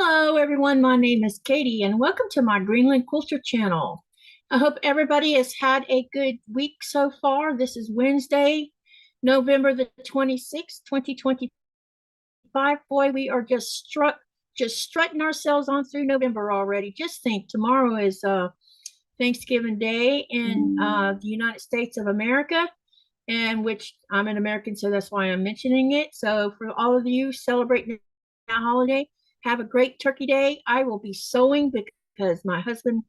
Hello everyone, my name is Katie and welcome to my Greenland Quilter channel. I hope everybody has had a good week so far. This is Wednesday, November the 26th, 2025. Boy, we are just strutting ourselves on through November already. Just think, tomorrow is Thanksgiving Day in the United States of America, and which I'm an American, so that's why I'm mentioning it. So for all of you celebrating that holiday, have a great turkey day. I will be sewing because my husband,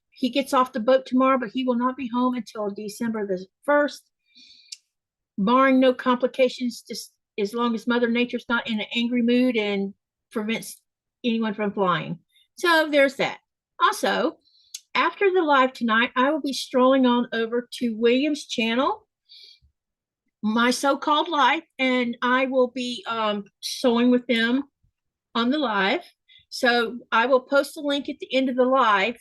he gets off the boat tomorrow, but he will not be home until December the 1st, barring no complications, just as long as Mother Nature's not in an angry mood and prevents anyone from flying. So there's that. Also, after the live tonight, I will be strolling on over to William's channel, my so-called live, and I will be sewing with them on the live. So I will post a link at the end of the live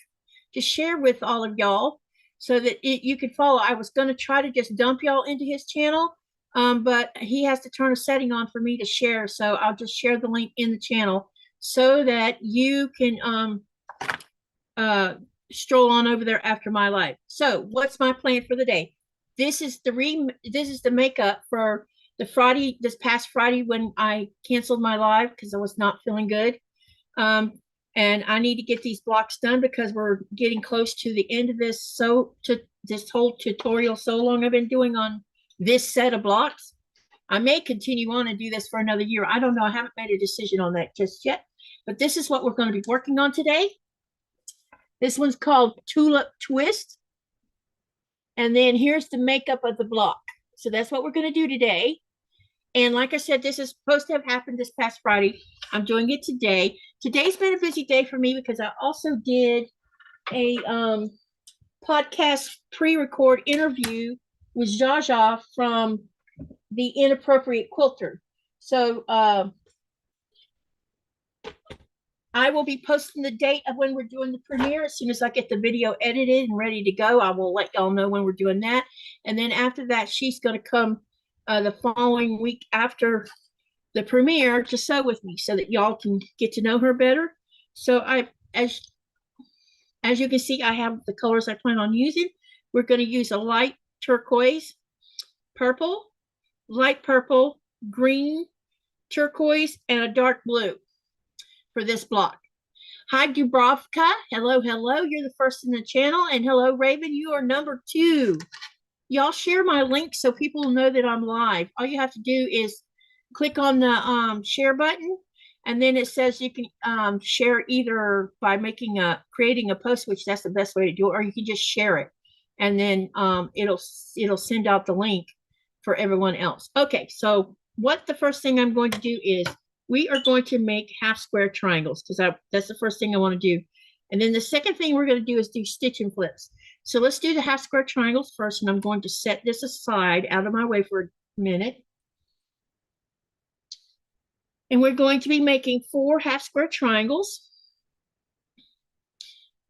to share with all of y'all so that you can follow. I was going to try to just dump y'all into his channel, but he has to turn a setting on for me to share. So I'll just share the link in the channel so that you can stroll on over there after my live. So what's my plan for the day? This is the makeup for this past Friday when I canceled my live because I was not feeling good. And I need to get these blocks done because we're getting close to the end of this this whole tutorial so long I've been doing on this set of blocks. I may continue on and do this for another year. I don't know. I haven't made a decision on that just yet. But this is what we're going to be working on today. This one's called Tulip Twist. And then here's the makeup of the block. So that's what we're going to do today. And like I said, this is supposed to have happened this past Friday. I'm doing it today. Today's been a busy day for me because I also did a podcast pre-record interview with Jaja from the Inappropriate Quilter. So I will be posting the date of when we're doing the premiere. As soon as I get the video edited and ready to go, I will let y'all know when we're doing that. And then after that, she's going to come the following week after the premiere to sew with me so that y'all can get to know her better. So as you can see, I have the colors I plan on using. We're going to use a light turquoise, purple, light purple, green, turquoise, and a dark blue for this block. Hi, Dubrovka. Hello. You're the first in the channel. And hello, Raven. You are number 2. Y'all share my link so people will know that I'm live. All you have to do is click on the share button, and then it says you can share either by creating a post, which that's the best way to do it, or you can just share it, and then it'll send out the link for everyone else. Okay, so what the first thing I'm going to do is we are going to make half square triangles because that's the first thing I want to do. And then the second thing we're going to do is do stitch and flips. So let's do the half square triangles first, and I'm going to set this aside out of my way for a minute. And we're going to be making 4 half square triangles.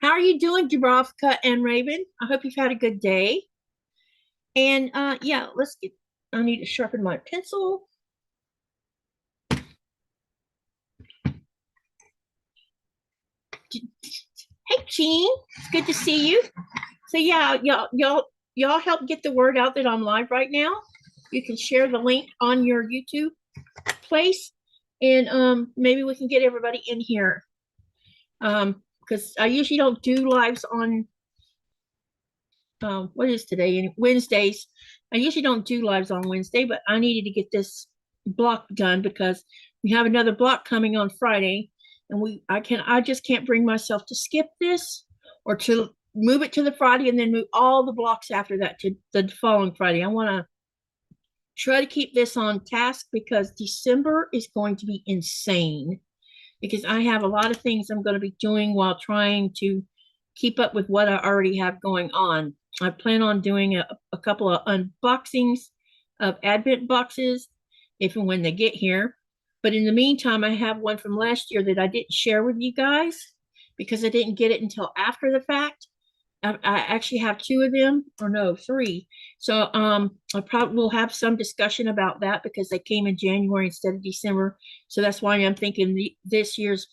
How are you doing, Dubrovka and Raven? I hope you've had a good day. And yeah, I need to sharpen my pencil. Hey, Jean, it's good to see you. So yeah, y'all help get the word out that I'm live right now. You can share the link on your YouTube place, and maybe we can get everybody in here. Because I usually don't do lives on what is today? Wednesdays. I usually don't do lives on Wednesday, but I needed to get this block done because we have another block coming on Friday, and I just can't bring myself to skip this or to move it to the Friday and then move all the blocks after that to the following Friday. I want to try to keep this on task because December is going to be insane because I have a lot of things I'm going to be doing while trying to keep up with what I already have going on. I plan on doing a couple of unboxings of Advent boxes if and when they get here. But in the meantime, I have one from last year that I didn't share with you guys because I didn't get it until after the fact. I actually have 2 of them, or no, 3. So I probably will have some discussion about that because they came in January instead of December. So that's why I'm thinking this year's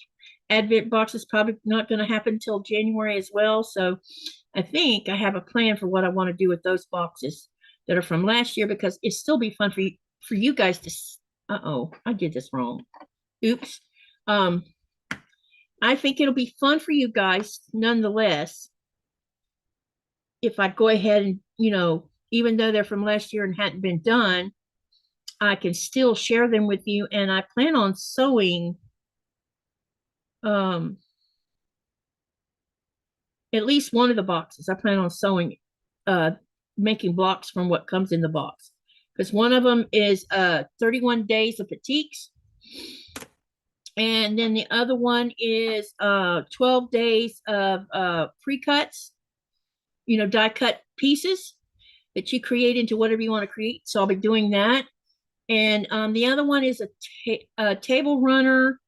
Advent box is probably not going to happen until January as well. So I think I have a plan for what I want to do with those boxes that are from last year, because it'd still be fun for you guys to. Uh-oh, I did this wrong. Oops. I think it'll be fun for you guys nonetheless if I go ahead and, even though they're from last year and hadn't been done, I can still share them with you. And I plan on sewing at least one of the boxes. I plan on sewing, making blocks from what comes in the box. Because one of them is 31 days of petites. And then the other one is 12 days of pre-cuts, die cut pieces that you create into whatever you want to create. So I'll be doing that. And the other one is a table runner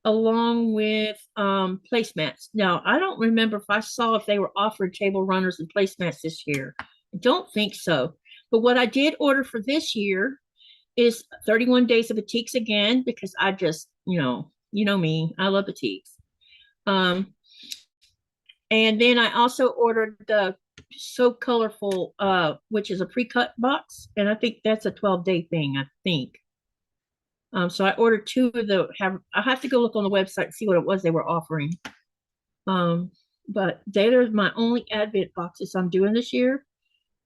along with placemats. Now, I don't remember if they were offered table runners and placemats this year. I don't think so. But what I did order for this year is 31 days of batiks again, because I just, you know me, I love batiks. And then I also ordered the So Colorful, which is a pre-cut box, and I think that's a 12-day thing, I think. So I ordered two of I have to go look on the website and see what it was they were offering. But they're my only Advent boxes I'm doing this year.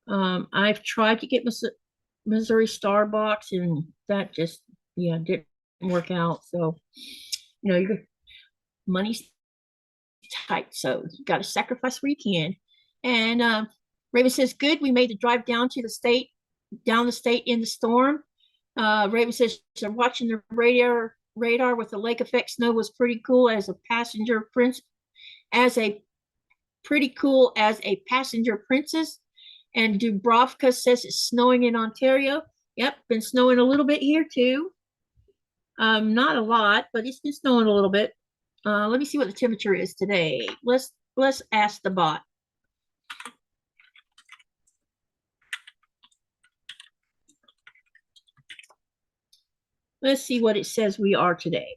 I've tried to get Missouri Star box, and that just, didn't work out. So, your money's tight, so you got to sacrifice where you can. And Raven says, good, we made the drive down the state in the storm. Raven says they're watching the radar with the lake effect snow was pretty cool as a passenger princess. And Dubrovka says it's snowing in Ontario. Yep, been snowing a little bit here too. Not a lot, but it's been snowing a little bit. Let me see what the temperature is today. Let's ask the bot. Let's see what it says we are today.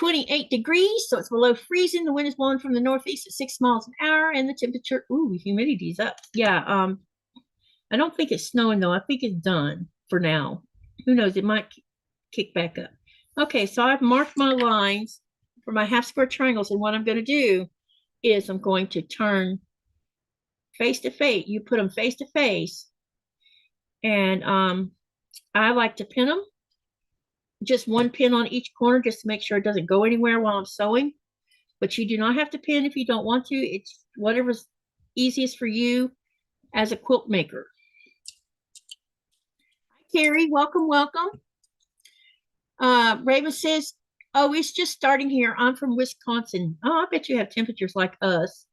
.28 degrees, so it's below freezing. The wind is blowing from the northeast at 6 miles an hour, and the temperature, humidity's up. Yeah, I don't think it's snowing though. I think it's done for now. Who knows? It might kick back up. Okay, so I've marked my lines for my half square triangles, and what I'm going to do is I'm going to turn face to face. You put them face to face, and I like to pin them. Just one pin on each corner just to make sure it doesn't go anywhere while I'm sewing. But you do not have to pin if you don't want to. It's whatever's easiest for you as a quilt maker. Hi, Carrie. Welcome, welcome. Raven says, oh, it's just starting here. I'm from Wisconsin. Oh, I bet you have temperatures like us.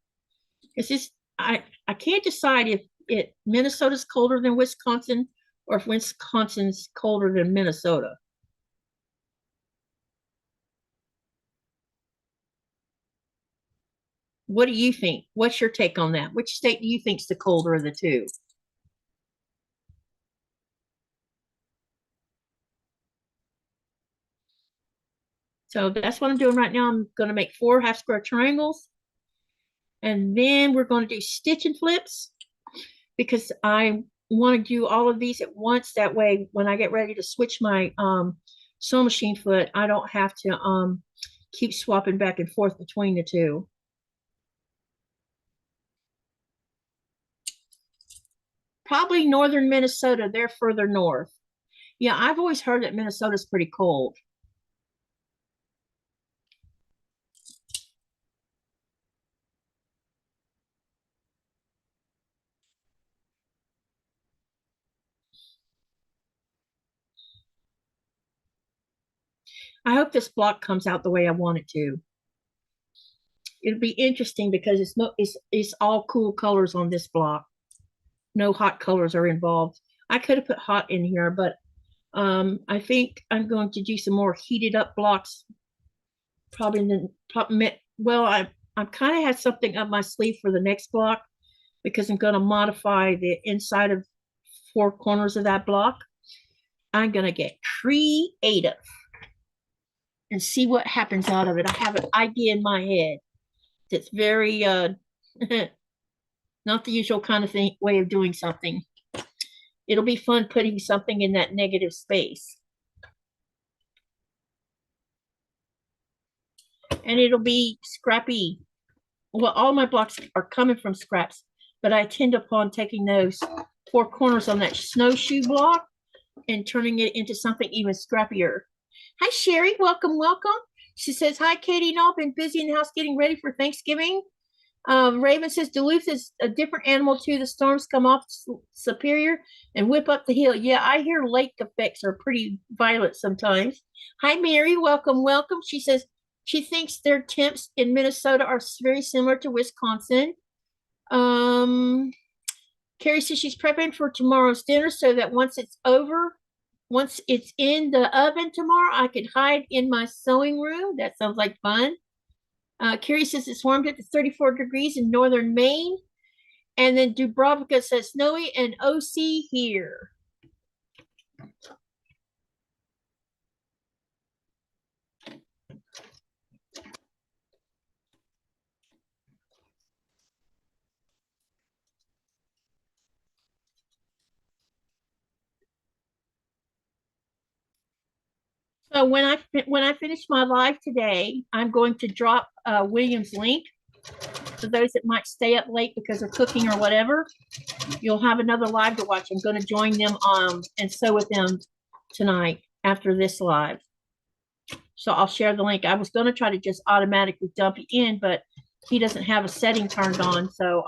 It's just, I can't decide if Minnesota's colder than Wisconsin or if Wisconsin's colder than Minnesota. What do you think? What's your take on that? Which state do you think's the colder of the two? So that's what I'm doing right now. I'm going to make 4 half square triangles. And then we're going to do stitch and flips because I want to do all of these at once. That way, when I get ready to switch my sewing machine foot, I don't have to keep swapping back and forth between the two. Probably northern Minnesota. They're further north. Yeah, I've always heard that Minnesota's pretty cold. I hope this block comes out the way I want it to. It'll be interesting because it's all cool colors on this block. No hot colors are involved. I could have put hot in here, but I think I'm going to do some more heated up blocks. Well, I kind of had something up my sleeve for the next block because I'm going to modify the inside of four corners of that block. I'm going to get creative and see what happens out of it. I have an idea in my head that's very not the usual kind of thing way of doing something. It'll be fun putting something in that negative space. And it'll be scrappy. Well, all my blocks are coming from scraps, but I tend upon taking those four corners on that snowshoe block and turning it into something even scrappier. Hi, Sherry. Welcome, welcome. She says, hi, Katie. No, I've been busy in the house getting ready for Thanksgiving. Raven says, Duluth is a different animal too. The storms come off Superior and whip up the hill. Yeah, I hear lake effects are pretty violent sometimes. Hi, Mary. Welcome, welcome. She says she thinks their temps in Minnesota are very similar to Wisconsin. Carrie says she's prepping for tomorrow's dinner so that once it's in the oven tomorrow, I could hide in my sewing room. That sounds like fun. Carrie says it's warmed up to 34 degrees in northern Maine. And then Dubrovka says snowy and OC here. So when I finish my live today, I'm going to drop William's link for those that might stay up late because they're cooking or whatever. You'll have another live to watch. I'm going to join them and sew with them tonight after this live. So I'll share the link. I was going to try to just automatically dump it in, but he doesn't have a setting turned on. So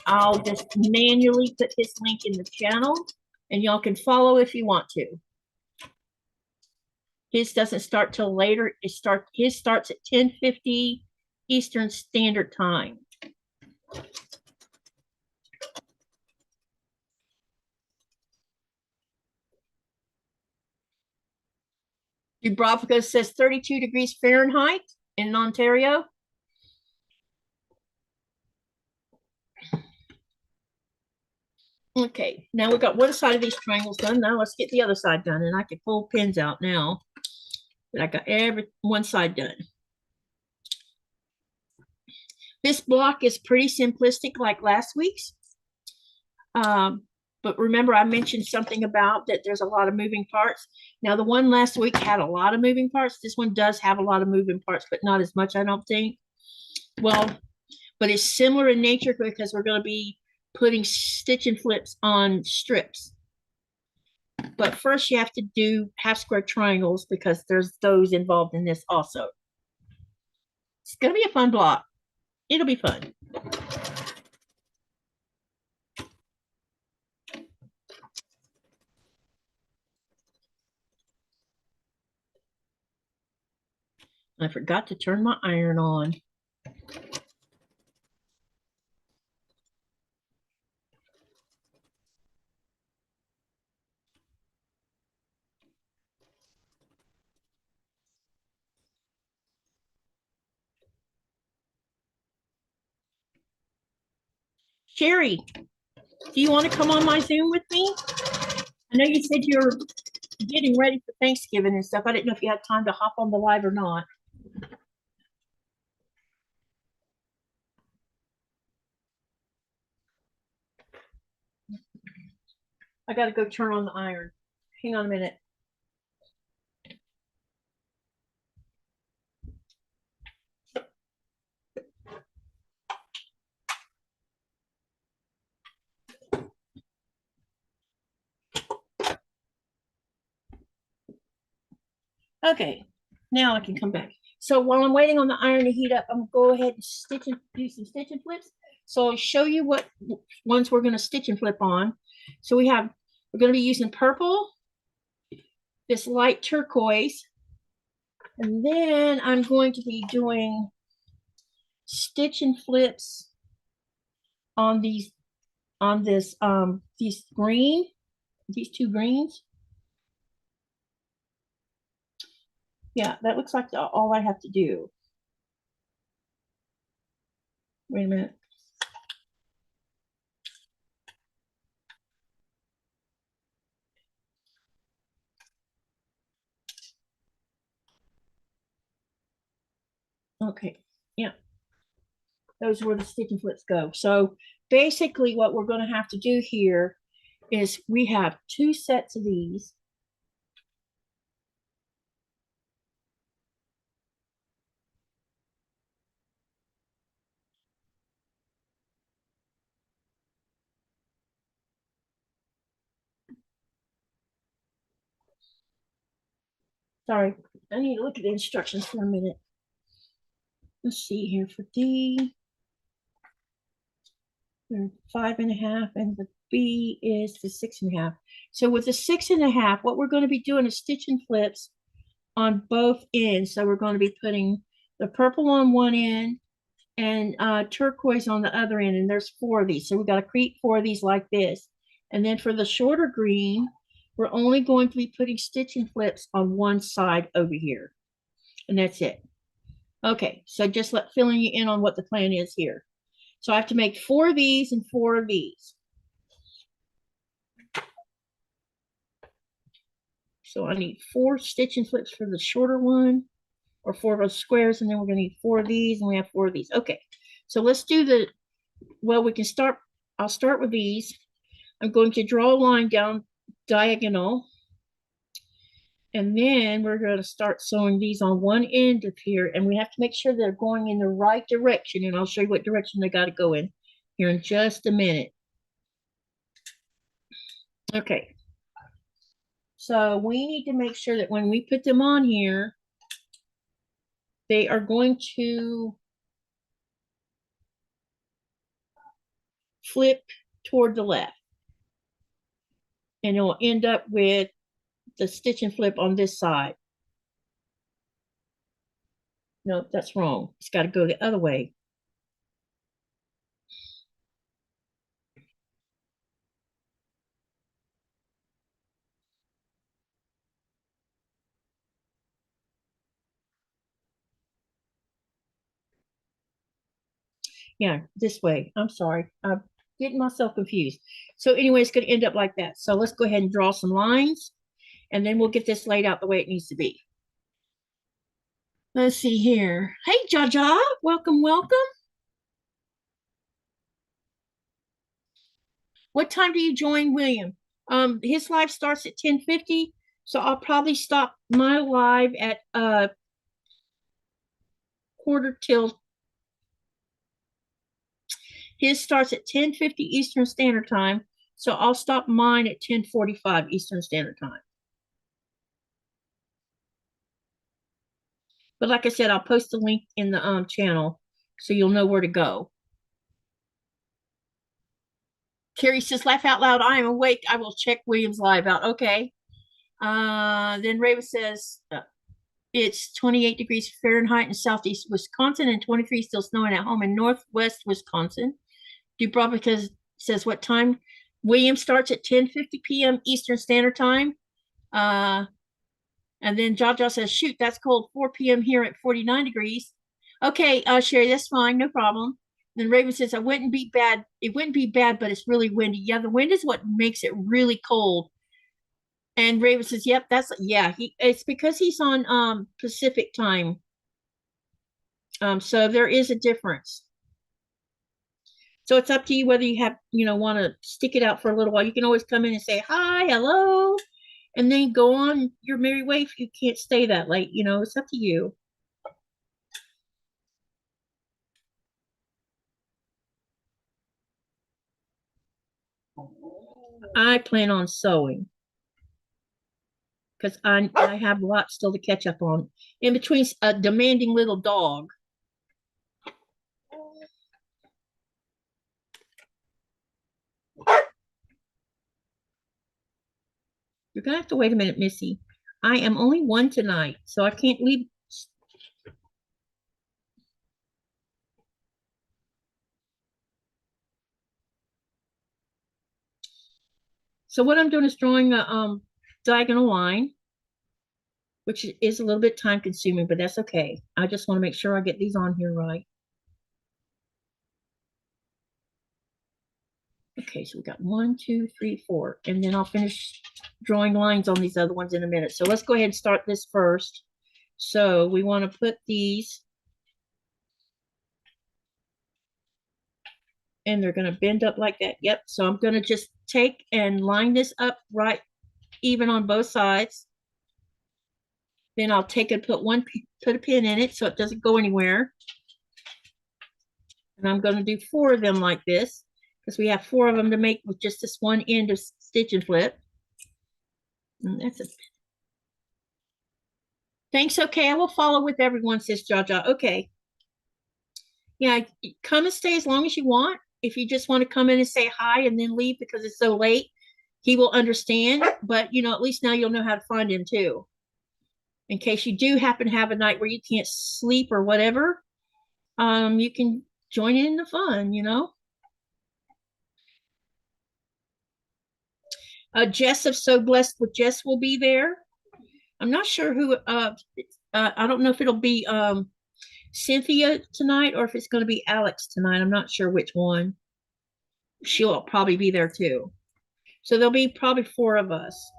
I'll just manually put his link in the channel and y'all can follow if you want to. His doesn't start till later. His starts at 10:50 Eastern Standard Time. Dubrovka says 32 degrees Fahrenheit in Ontario. Okay, now we've got one side of these triangles done. Now let's get the other side done, and I can pull pins out now that I got one side done. This block is pretty simplistic like last week's. But remember, I mentioned something about that there's a lot of moving parts. Now, the one last week had a lot of moving parts. This one does have a lot of moving parts, but not as much, I don't think. Well, but it's similar in nature because we're going to be putting stitch and flips on strips. But first, you have to do half square triangles because there's those involved in this also. It's going to be a fun block. It'll be fun. I forgot to turn my iron on. Sherry, do you want to come on my Zoom with me? I know you said you're getting ready for Thanksgiving and stuff. I didn't know if you had time to hop on the live or not. I got to go turn on the iron. Hang on a minute. Okay, now I can come back. So while I'm waiting on the iron to heat up, I'm gonna go ahead and do some stitch and flips. So I'll show you what ones we're gonna stitch and flip on. So we're gonna be using purple, this light turquoise, and then I'm going to be doing stitch and flips on these these two greens. Yeah, that looks like all I have to do. Wait a minute. Okay, yeah, those are where the stitching flips go. So basically what we're going to have to do here is we have 2 sets of these. Sorry, I need to look at the instructions for a minute. Let's see here for D. They're 5.5, and the B is the 6.5. So with the 6.5, what we're going to be doing is stitching flips on both ends. So we're going to be putting the purple on one end and turquoise on the other end. And there's 4 of these. So we've got to create 4 of these like this. And then for the shorter green, we're only going to be putting stitching flips on one side over here. And that's it. Okay, so just filling you in on what the plan is here. So I have to make 4 of these and 4 of these. So I need 4 stitching flips for the shorter one, or 4 of those squares, and then we're going to need 4 of these, and we have 4 of these. Okay, so let's do the, well, we can start, I'll start with these. I'm going to draw a line down diagonal, and then we're going to start sewing these on one end of here, and we have to make sure they're going in the right direction, and I'll show you what direction they got to go in here in just a minute. Okay, so we need to make sure that when we put them on here, they are going to flip toward the left. And it will end up with the stitch and flip on this side. No, that's wrong. It's got to go the other way. Yeah, this way. I'm sorry. I'm getting myself confused. So anyway, it's going to end up like that. So let's go ahead and draw some lines, and then we'll get this laid out the way it needs to be. Let's see here. Hey, Jaja. Welcome, welcome. What time do you join William? His live starts at 10:50, so I'll probably stop my live at 1:45. His starts at 10:50 Eastern Standard Time, so I'll stop mine at 10:45 Eastern Standard Time. But like I said, I'll post the link in the channel so you'll know where to go. Carrie says, laugh out loud. I am awake. I will check William's live out. Okay. Then Raven says, it's 28 degrees Fahrenheit in southeast Wisconsin and 23 still snowing at home in northwest Wisconsin. Dubrovka says, what time? William starts at 10:50 p.m. Eastern Standard Time. And then Jaja says, shoot, that's cold. 4 p.m. here at 49 degrees. Okay, Sherry, that's fine. No problem. Then Raven says, it wouldn't be bad. It wouldn't be bad, but it's really windy. Yeah, the wind is what makes it really cold. And Raven says, yep, it's because he's on Pacific time. So there is a difference. So it's up to you whether you want to stick it out for a little while. You can always come in and say, hi, hello, and then go on your merry way if you can't stay that late. It's up to you. I plan on sewing because I have lots still to catch up on in between a demanding little dog. You're gonna have to wait a minute, Missy. I am only one tonight, so I can't leave. So what I'm doing is drawing a diagonal line, which is a little bit time consuming, but that's okay. I just want to make sure I get these on here right. Okay, so we got 1, 2, 3, 4, and then I'll finish drawing lines on these other ones in a minute. So let's go ahead and start this first. So we want to put these and they're going to bend up like that. Yep. So I'm going to just take and line this up right even on both sides. Then I'll take and put a pin in it so it doesn't go anywhere. And I'm going to do 4 of them like this because we have 4 of them to make with just this one end of stitch and flip. And that's a thanks. Okay, I will follow with everyone, says Jaja. Okay. Yeah, come and stay as long as you want. If you just want to come in and say hi and then leave because it's so late, he will understand. But at least now you'll know how to find him too. In case you do happen to have a night where you can't sleep or whatever, you can join in the fun. Jess of So Blessed with Jess will be there. I'm not sure who. I don't know if it'll be Cynthia tonight or if it's going to be Alex tonight. I'm not sure which one. She'll probably be there too. So there'll be probably 4 of us.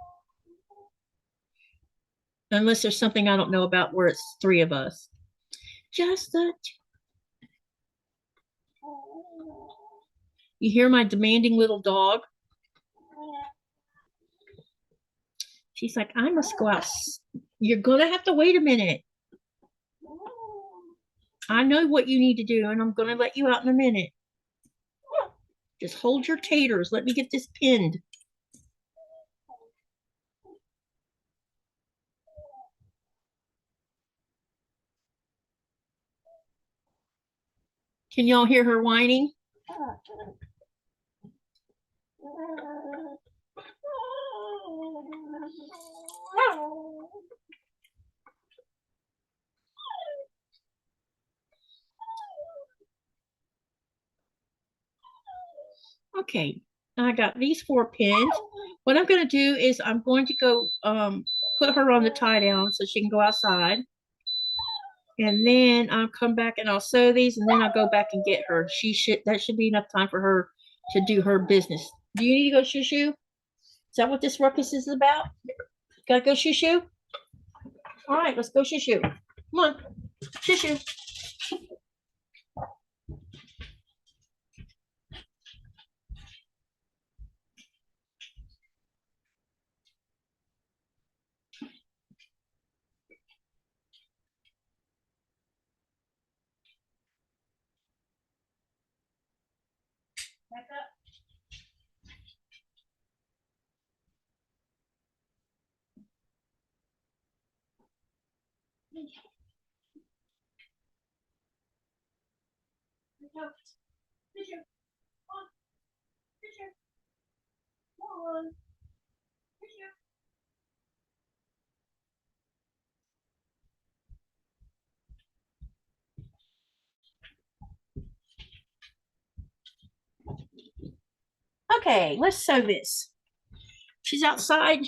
Unless there's something I don't know about where it's 3 of us. Just the. You hear my demanding little dog? She's like, I must go out. You're going to have to wait a minute. I know what you need to do, and I'm going to let you out in a minute. Just hold your taters. Let me get this pinned. Can y'all hear her whining? Okay, I got these 4 pins. What I'm going to do is I'm going to go put her on the tie down so she can go outside. And then I'll come back and I'll sew these, and then I'll go back and get her. That should be enough time for her to do her business. Do you need to go shoo shoo? Is that what this ruckus is about? Gotta go shoo shoo? All right, let's go shoo shoo. Come on, shoo shoo. Back up. Okay, let's sew this. She's outside,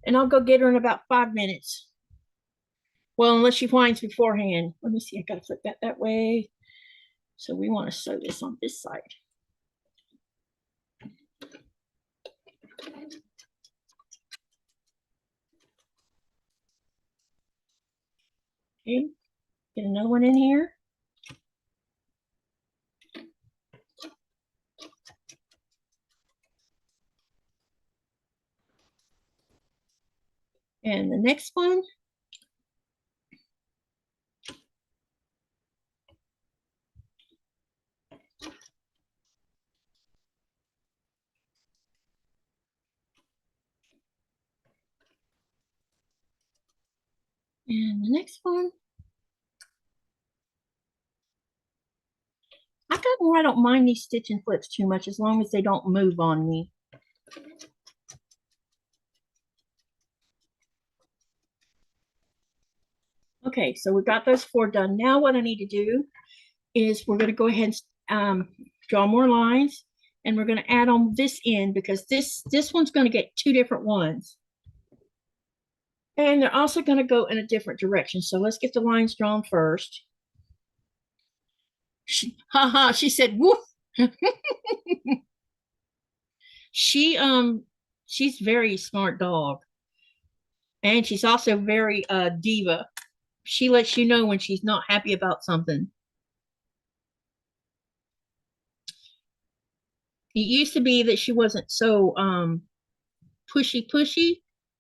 and I'll go get her in about 5 minutes. Well, unless she whines beforehand. Let me see. I gotta flip that way. So we want to sew this on this side. Okay, get another one in here. And the next one. And the next one. I got more. I don't mind these stitch and flips too much as long as they don't move on me. Okay, so we've got those 4 done. Now what I need to do is we're going to go ahead and draw more lines, and we're going to add on this end because this one's going to get 2 different ones. And they're also going to go in a different direction. So let's get the lines drawn first. She said, woof. She's very smart dog. And she's also very diva. She lets you know when she's not happy about something. It used to be that she wasn't so pushy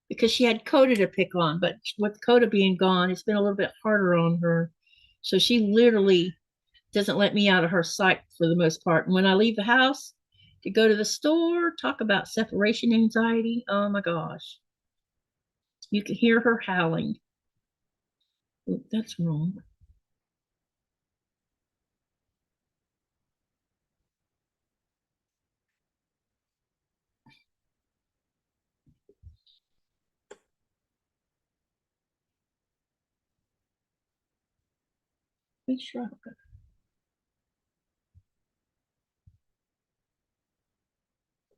because she had Coda to pick on, but with Coda being gone, it's been a little bit harder on her. So she literally doesn't let me out of her sight for the most part. And when I leave the house to go to the store, talk about separation anxiety. Oh my gosh. You can hear her howling. Oh, that's wrong. Be sure.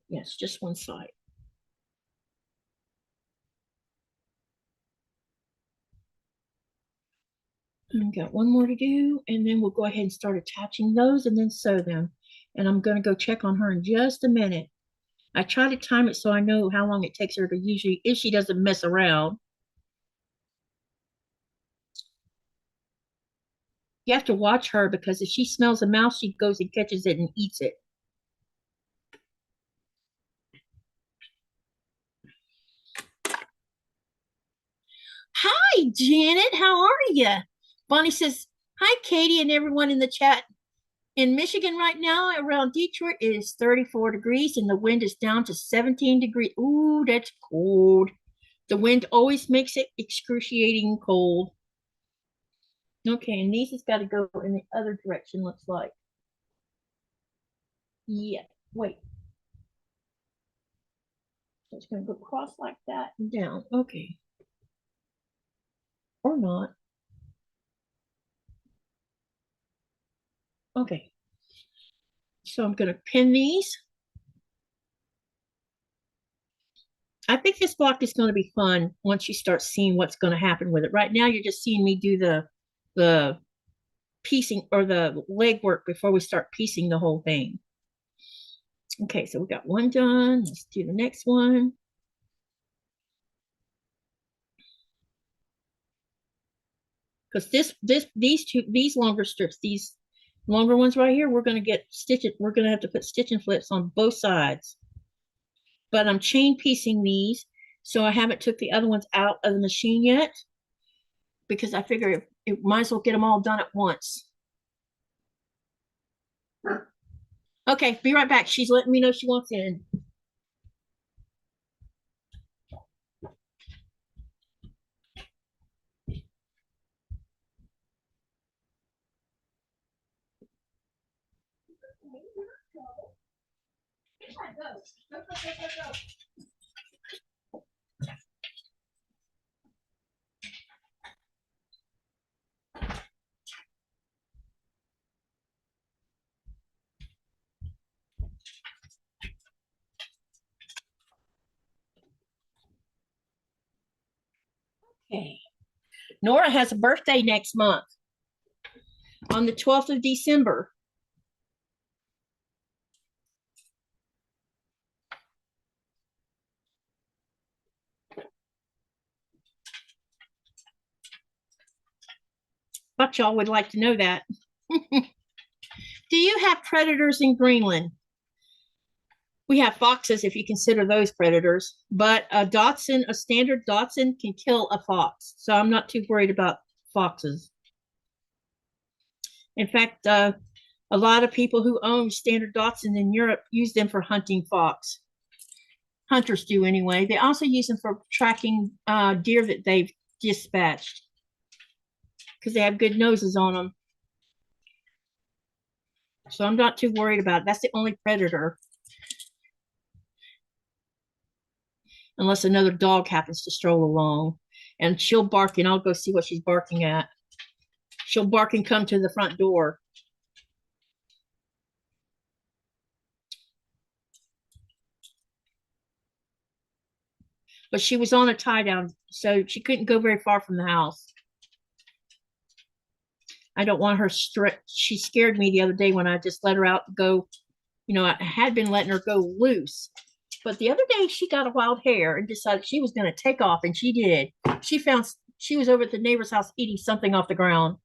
Yes, just one side. And got one more to do, and then we'll go ahead and start attaching those and then sew them. And I'm going to go check on her in just a minute. I try to time it so I know how long it takes her to usually, if she doesn't mess around. You have to watch her because if she smells a mouse, she goes and catches it and eats it. Hi, Janet. How are you? Bonnie says, hi, Katie, and everyone in the chat. In Michigan right now, around Detroit, it is 34 degrees and the wind is down to 17 degrees. Ooh, that's cold. The wind always makes it excruciating cold. Okay, and these has got to go in the other direction, looks like. Yeah, wait. So it's going to go across like that and down. Okay. Or not. Okay. So I'm going to pin these. I think this block is going to be fun once you start seeing what's going to happen with it. Right now, you're just seeing me do the piecing or the legwork before we start piecing the whole thing. Okay, so we got one done. Let's do the next one. Because these longer strips, these longer ones right here, we're going to get stitching. We're going to have to put stitching flips on both sides. But I'm chain piecing these, so I haven't took the other ones out of the machine yet because I figure it might as well get them all done at once. Okay, be right back. She's letting me know she wants in. Okay. Nora has a birthday next month on the 12th of December. Thought y'all would like to know that. Do you have predators in Greenland? We have foxes if you consider those predators, but a standard Dotson can kill a fox. So I'm not too worried about foxes. In fact, a lot of people who own standard Dotson in Europe use them for hunting fox. Hunters do anyway. They also use them for tracking deer that they've dispatched because they have good noses on them. So I'm not too worried about it. That's the only predator. Unless another dog happens to stroll along. And she'll bark and I'll go see what she's barking at. She'll bark and come to the front door. But she was on a tie down, so she couldn't go very far from the house. I don't want her she scared me the other day when I just let her out to go. You know, I had been letting her go loose. But the other day she got a wild hare and decided she was going to take off, and she did. She was over at the neighbor's house eating something off the ground.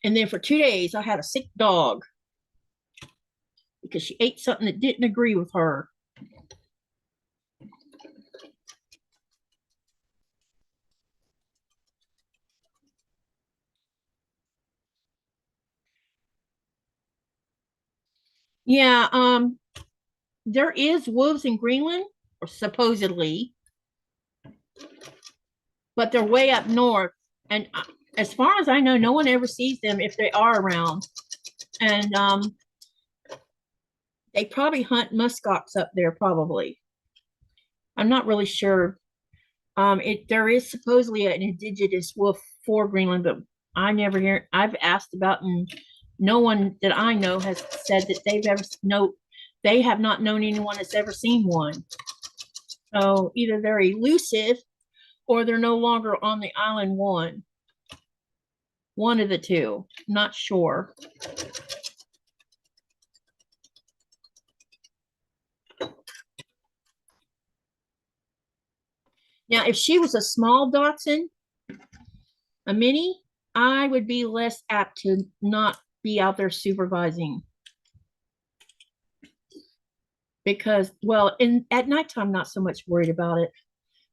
And then for 2 days I had a sick dog. because she ate something that didn't agree with her. Yeah, there is wolves in Greenland, or supposedly, but they're way up north. And as far as I know, no one ever sees them if they are around. And they probably hunt muskox up there, probably. I'm not really sure. There is supposedly an indigenous wolf for Greenland, but I never hear. I've asked about, and no one that I know has said that they've ever no. They have not known anyone that's ever seen one. So either they're elusive or they're no longer on the island one. One of the two. Not sure. Now, if she was a small Dachshund, a mini, I would be less apt to not be out there supervising. Because, well, at nighttime, not so much worried about it.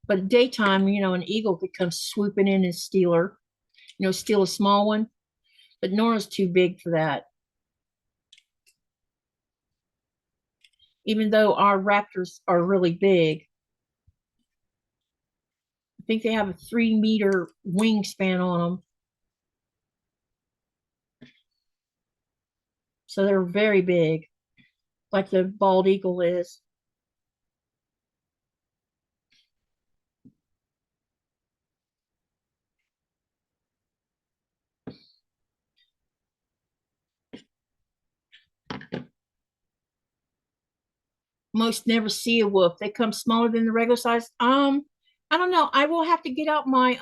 But daytime, an eagle could come swooping in and steal her, steal a small one. But Nora's too big for that. Even though our raptors are really big, I think they have a 3-meter wingspan on them. So they're very big, like the bald eagle is. Most never see a wolf. They come smaller than the regular size. I don't know. I will have to get out my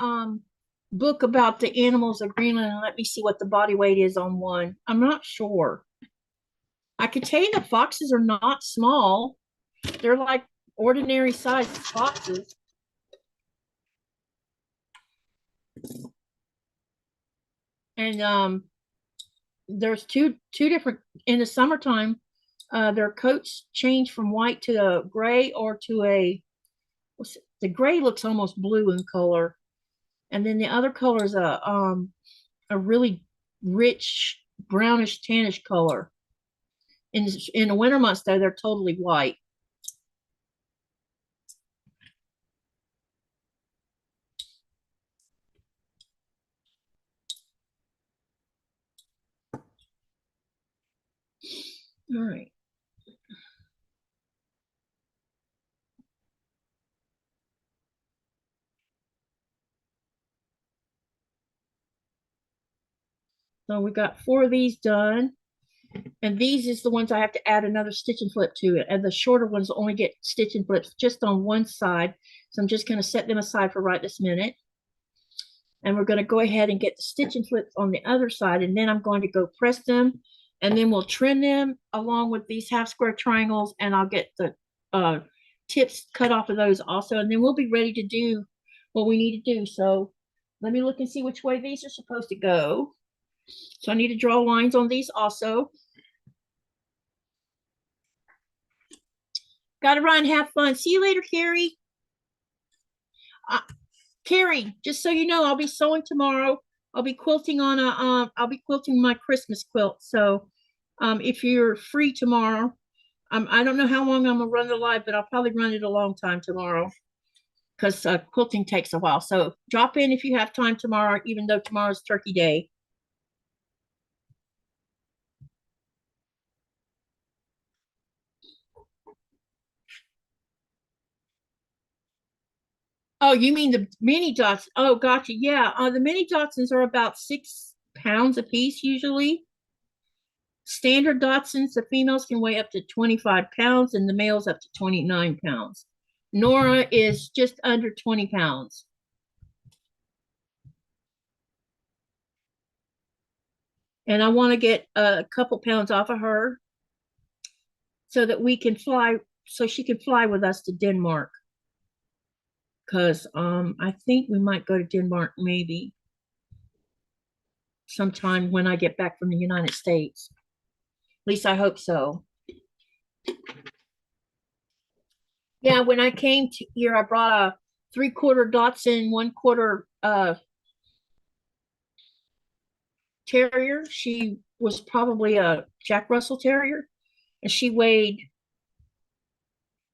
book about the animals of Greenland and let me see what the body weight is on one. I'm not sure. I could tell you the foxes are not small. They're like ordinary sized foxes. And there's two different in the summertime. Their coats change from white to a gray or to the gray looks almost blue in color, and then the other color is a really rich brownish tannish color. In the winter months though, they're totally white. All right. So we got 4 of these done. And these is the ones I have to add another stitch and flip to it. And the shorter ones only get stitch and flips just on one side. So I'm just going to set them aside for right this minute. And we're going to go ahead and get the stitch and flips on the other side. And then I'm going to go press them. And then we'll trim them along with these half square triangles. And I'll get the tips cut off of those also. And then we'll be ready to do what we need to do. So let me look and see which way these are supposed to go. So I need to draw lines on these also. Gotta run, have fun. See you later, Carrie. Carrie, just so you know, I'll be sewing tomorrow. I'll be quilting on I'll be quilting my Christmas quilt. So if you're free tomorrow, I don't know how long I'm gonna run the live, but I'll probably run it a long time tomorrow because quilting takes a while. So drop in if you have time tomorrow, even though tomorrow's Turkey Day. Oh, you mean the mini dots? Oh, gotcha. Yeah, the mini Dachshunds are about 6 pounds a piece usually. Standard Dachshunds, the females can weigh up to 25 pounds and the males up to 29 pounds. Nora is just under 20 pounds. And I want to get a couple pounds off of her so that we can fly, so she can fly with us to Denmark. Because I think we might go to Denmark maybe sometime when I get back from the United States. At least I hope so. Yeah, when I came to here, I brought a 3/4 Dotson, 1/4 terrier. She was probably a Jack Russell Terrier, and she weighed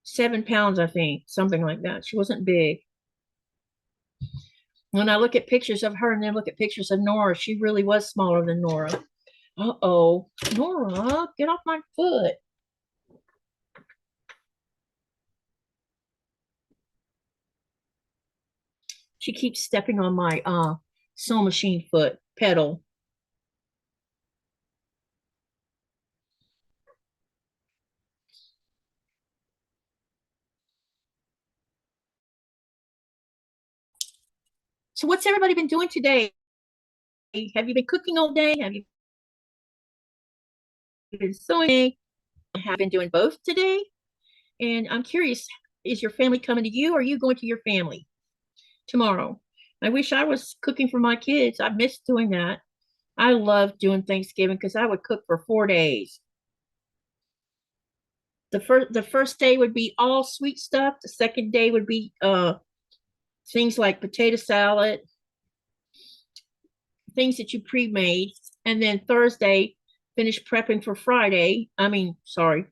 7 pounds, I think, something like that. She wasn't big. When I look at pictures of her and then look at pictures of Nora, she really was smaller than Nora. Uh-oh, Nora, get off my foot. She keeps stepping on my sewing machine foot pedal. So what's everybody been doing today? Have you been cooking all day? Have you been sewing? Have been doing both today? And I'm curious, is your family coming to you or are you going to your family tomorrow? I wish I was cooking for my kids. I miss doing that. I love doing Thanksgiving because I would cook for 4 days. The first day would be all sweet stuff. The second day would be things like potato salad, things that you pre-made, and then Thursday finish prepping for Friday. Sorry,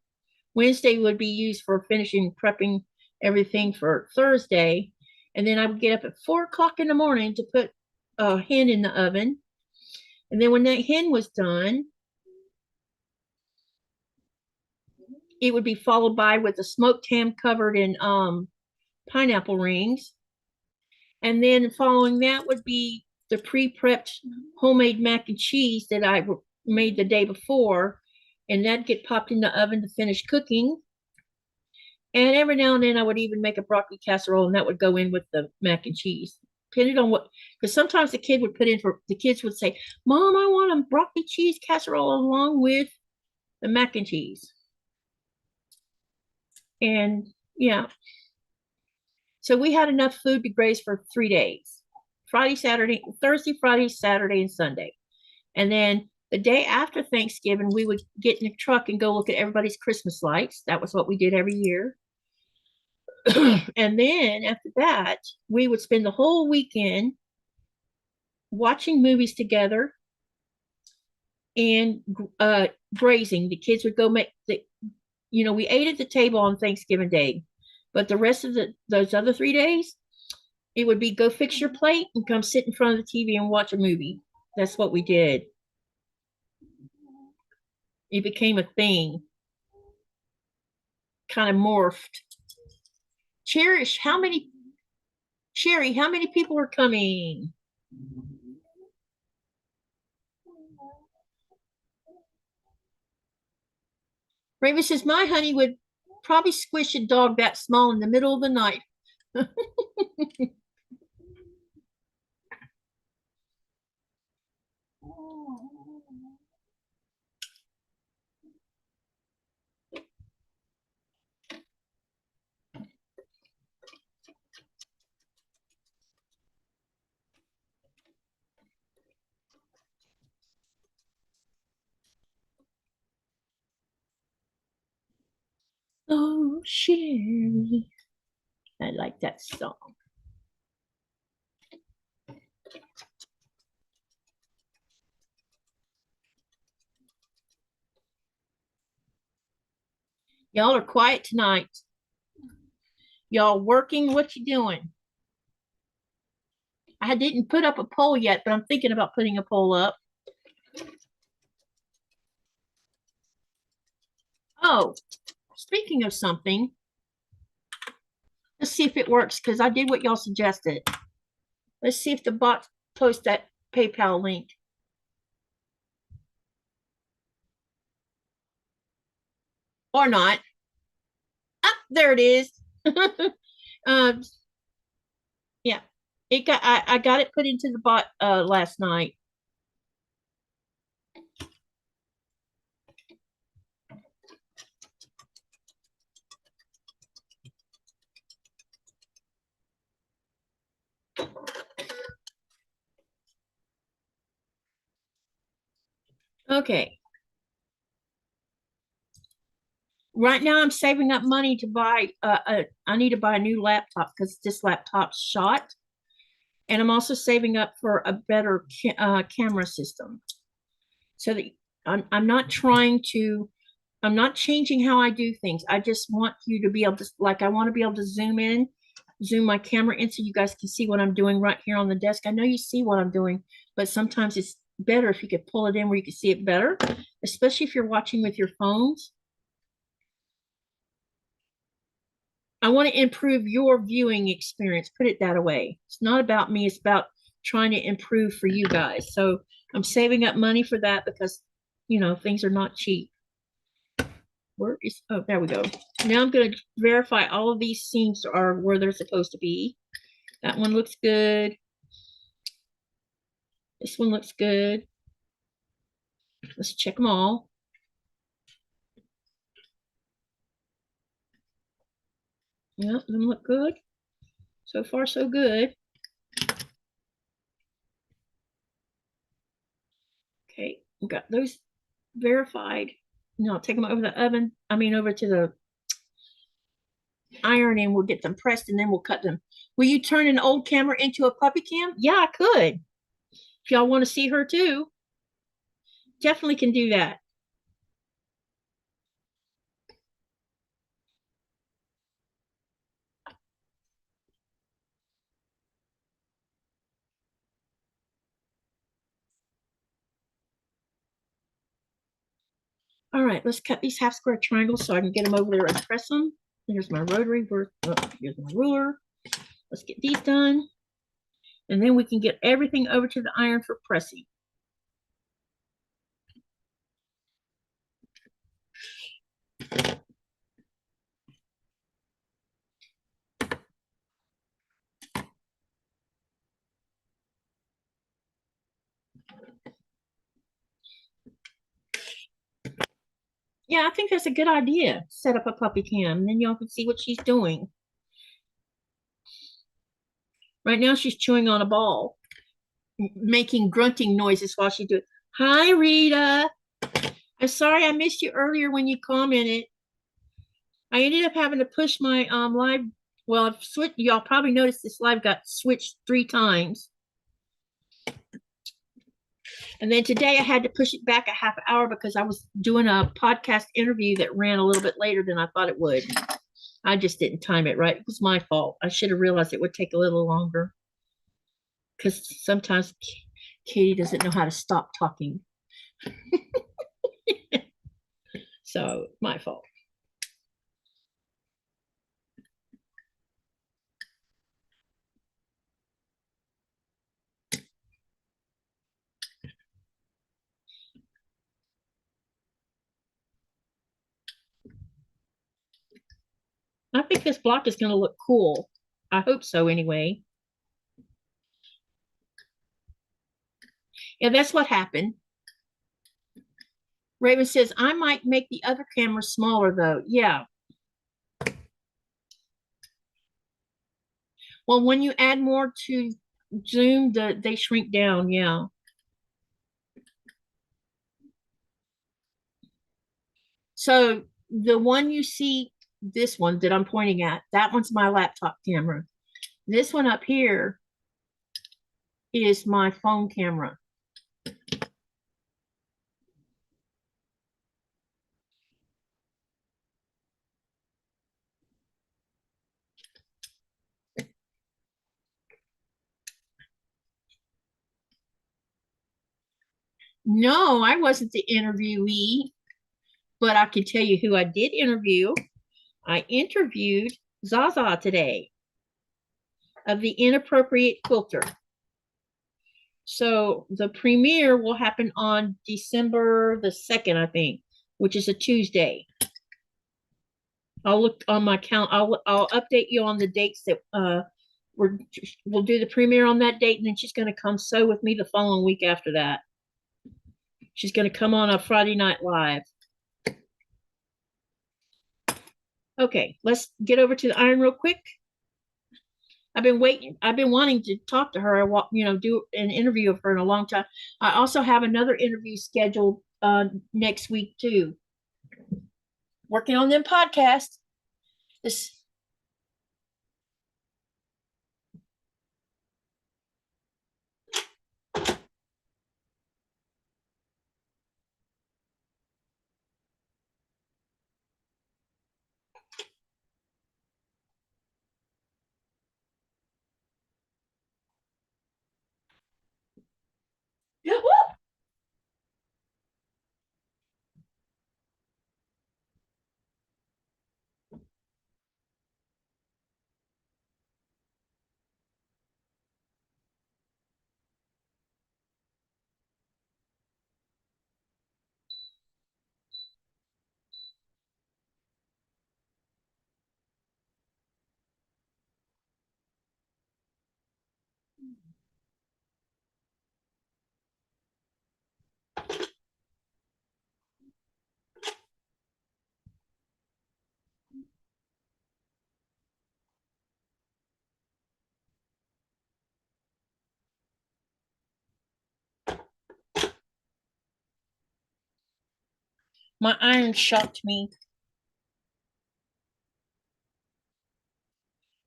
Wednesday would be used for finishing prepping everything for Thursday, and then I would get up at 4 o'clock in the morning to put a hen in the oven, and then when that hen was done, it would be followed by with a smoked ham covered in pineapple rings, and then following that would be the pre-prepped homemade mac and cheese that I made the day before, and that'd get popped in the oven to finish cooking. And every now and then I would even make a broccoli casserole, and that would go in with the mac and cheese, depending on what. Because sometimes the kids would say, "Mom, I want a broccoli cheese casserole along with the mac and cheese." And yeah, so we had enough food to graze for 3 days: Thursday, Friday, Saturday, and Sunday. And then the day after Thanksgiving, we would get in the truck and go look at everybody's Christmas lights. That was what we did every year. And then after that, we would spend the whole weekend watching movies together and grazing. The kids would go we ate at the table on Thanksgiving Day, but the rest of those other 3 days, it would be go fix your plate and come sit in front of the TV and watch a movie. That's what we did. It became a thing, kind of morphed. Sherry, how many people are coming? Raven says, my honey would probably squish a dog that small in the middle of the night. Oh, Sherry. I like that song. Y'all are quiet tonight. Y'all working? What you doing? I didn't put up a poll yet, but I'm thinking about putting a poll up. Oh, speaking of something, let's see if it works because I did what y'all suggested. Let's see if the bot posts that PayPal link. Or not. Ah, there it is. um, yeah, I got it put into the bot last night. Okay. Right now I'm saving up money to buy I need to buy a new laptop because this laptop's shot. And I'm also saving up for a better camera system. So that I'm not trying to, I'm not changing how I do things. I just want you to be able to, like, I want to be able to zoom my camera in so you guys can see what I'm doing right here on the desk. I know you see what I'm doing, but sometimes it's better if you could pull it in where you can see it better, especially if you're watching with your phones. I want to improve your viewing experience. Put it that way. It's not about me. It's about trying to improve for you guys. So I'm saving up money for that because, you know, things are not cheap. Where is, oh, there we go. Now I'm going to verify all of these seams are where they're supposed to be. That one looks good. This one looks good. Let's check them all. Yep, them look good. So far, so good. Okay, we got those verified. Now I'll take them over the oven. I mean, over to the iron, and we'll get them pressed, and then we'll cut them. Will you turn an old camera into a puppy cam? Yeah, I could. If y'all want to see her too, definitely can do that. All right, let's cut these half square triangles so I can get them over there and press them. Here's my rotary. Here's my ruler. Let's get these done. And then we can get everything over to the iron for pressing. Yeah, I think that's a good idea. Set up a puppy cam, and then y'all can see what she's doing. Right now, she's chewing on a ball, making grunting noises while she do it. Hi, Rita. I'm sorry I missed you earlier when you commented. I ended up having to push my live. Well, I've switched. Y'all probably noticed this live got switched 3 times. And then today I had to push it back a half hour because I was doing a podcast interview that ran a little bit later than I thought it would. I just didn't time it right. It was my fault. I should have realized it would take a little longer because sometimes Katie doesn't know how to stop talking. So, my fault. I think this block is going to look cool. I hope so anyway. Yeah, that's what happened. Raven says, I might make the other camera smaller though. Yeah. Well, when you add more to Zoom, they shrink down. Yeah. So the one you see, this one that I'm pointing at, that one's my laptop camera. This one up here is my phone camera. No, I wasn't the interviewee, but I can tell you who I did interview. I interviewed Zaza today of the Inappropriate Quilter. So the premiere will happen on December the 2nd, I think, which is a Tuesday. I'll look on my count. I'll update you on the dates that we'll do the premiere on that date, and then she's going to come sew with me the following week after that. She's going to come on a Friday Night Live. Okay, let's get over to the iron real quick. I've been waiting. I've been wanting to talk to her, you know, do an interview of her in a long time. I also have another interview scheduled next week too. Working on them podcasts. This my iron shocked me.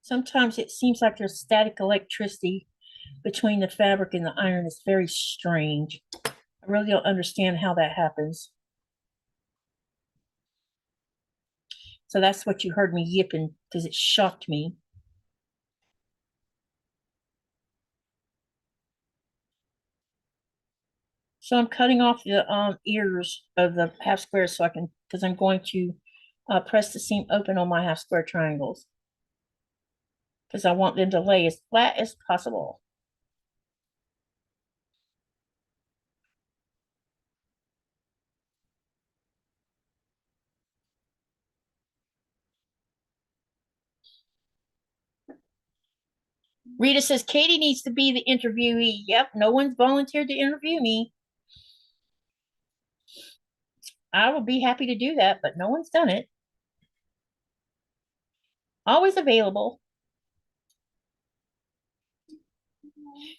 Sometimes it seems like there's static electricity between the fabric and the iron. It's very strange. I really don't understand how that happens. So that's what you heard me yipping because it shocked me. So I'm cutting off the ears of the half squares so I can, because I'm going to press the seam open on my half square triangles because I want them to lay as flat as possible. Rita says Katie needs to be the interviewee. Yep, no one's volunteered to interview me. I will be happy to do that, but no one's done it. Always available.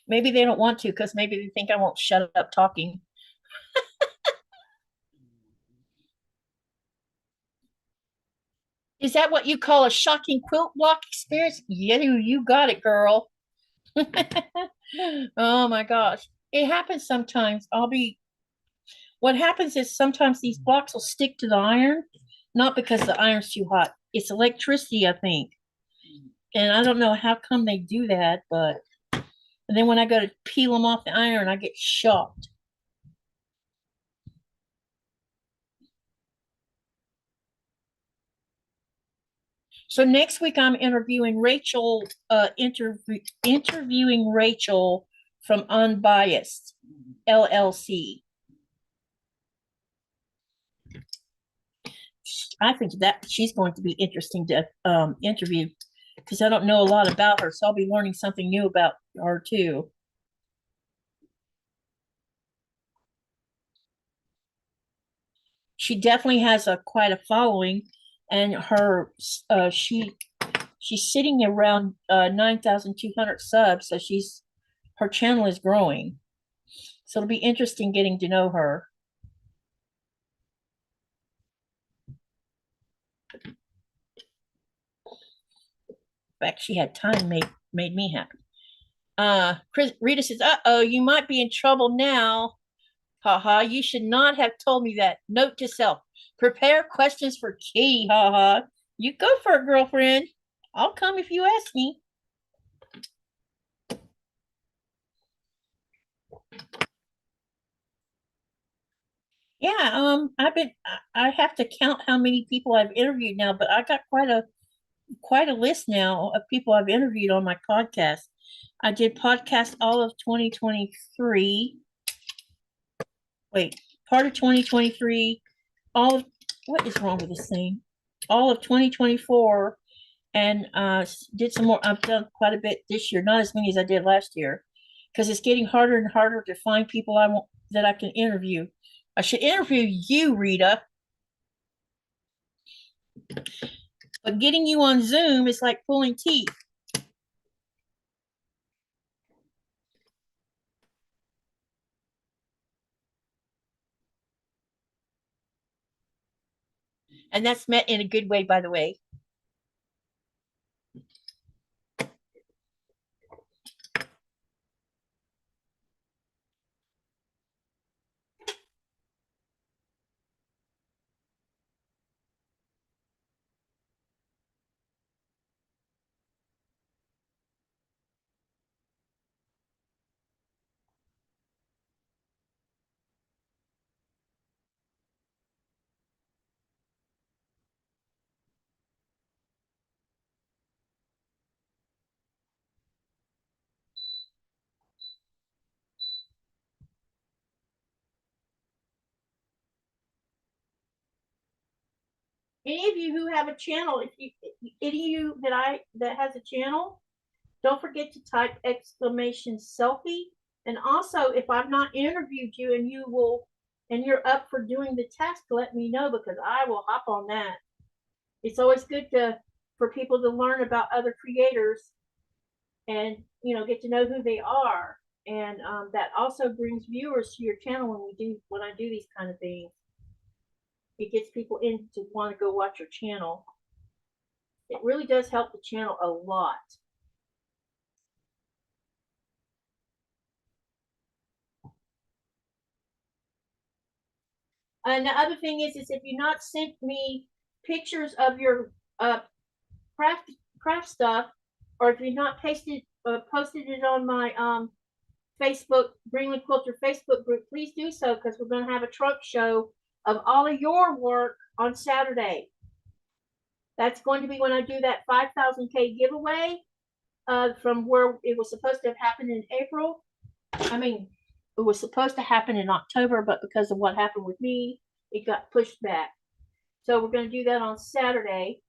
Maybe they don't want to because maybe they think I won't shut up talking. Is that what you call a shocking quilt block experience? Yeah, you got it, girl. Oh my gosh. It happens sometimes. What happens is sometimes these blocks will stick to the iron, not because the iron's too hot. It's electricity, I think. And I don't know how come they do that, but and then when I go to peel them off the iron, I get shocked. So next week I'm interviewing Rachel, interviewing Rachel from Unbiased LLC. I think that she's going to be interesting to interview because I don't know a lot about her, so I'll be learning something new about her too. She definitely has a quite a following, and her she's sitting around 9,200 subs, so her channel is growing. So it'll be interesting getting to know her. In fact, she had time made me happy. Rita says, "Uh-oh, you might be in trouble now. Haha, you should not have told me that. Note to self, prepare questions for Katie, haha. You go for it, girlfriend. I'll come if you ask me." Yeah, I have to count how many people I've interviewed now, but I got quite a list now of people I've interviewed on my podcast. I did podcast all of 2023. Wait, part of 2023, all of what is wrong with this thing? All of 2024, and did some more. I've done quite a bit this year, not as many as I did last year, because it's getting harder and harder to find people I want that I can interview. I should interview you, Rita, but getting you on Zoom is like pulling teeth. And that's meant in a good way, by the way. Any of you who have a channel, if you any of you that has a channel, don't forget to type exclamation selfie. And also, if I've not interviewed you and you're up for doing the task, let me know, because I will hop on that. It's always good for people to learn about other creators and get to know who they are. And that also brings viewers to your channel when I do these kind of things. It gets people in to want to go watch your channel. It really does help the channel a lot. And the other thing is if you've not sent me pictures of your craft stuff, or if you've not posted it on my Facebook Greenland Quilter Facebook group, please do so, because we're going to have a trunk show of all of your work on Saturday. That's going to be when I do that 5,000K giveaway from where it was supposed to have happened in April. I mean, it was supposed to happen in October, but because of what happened with me, it got pushed back. So we're going to do that on Saturday.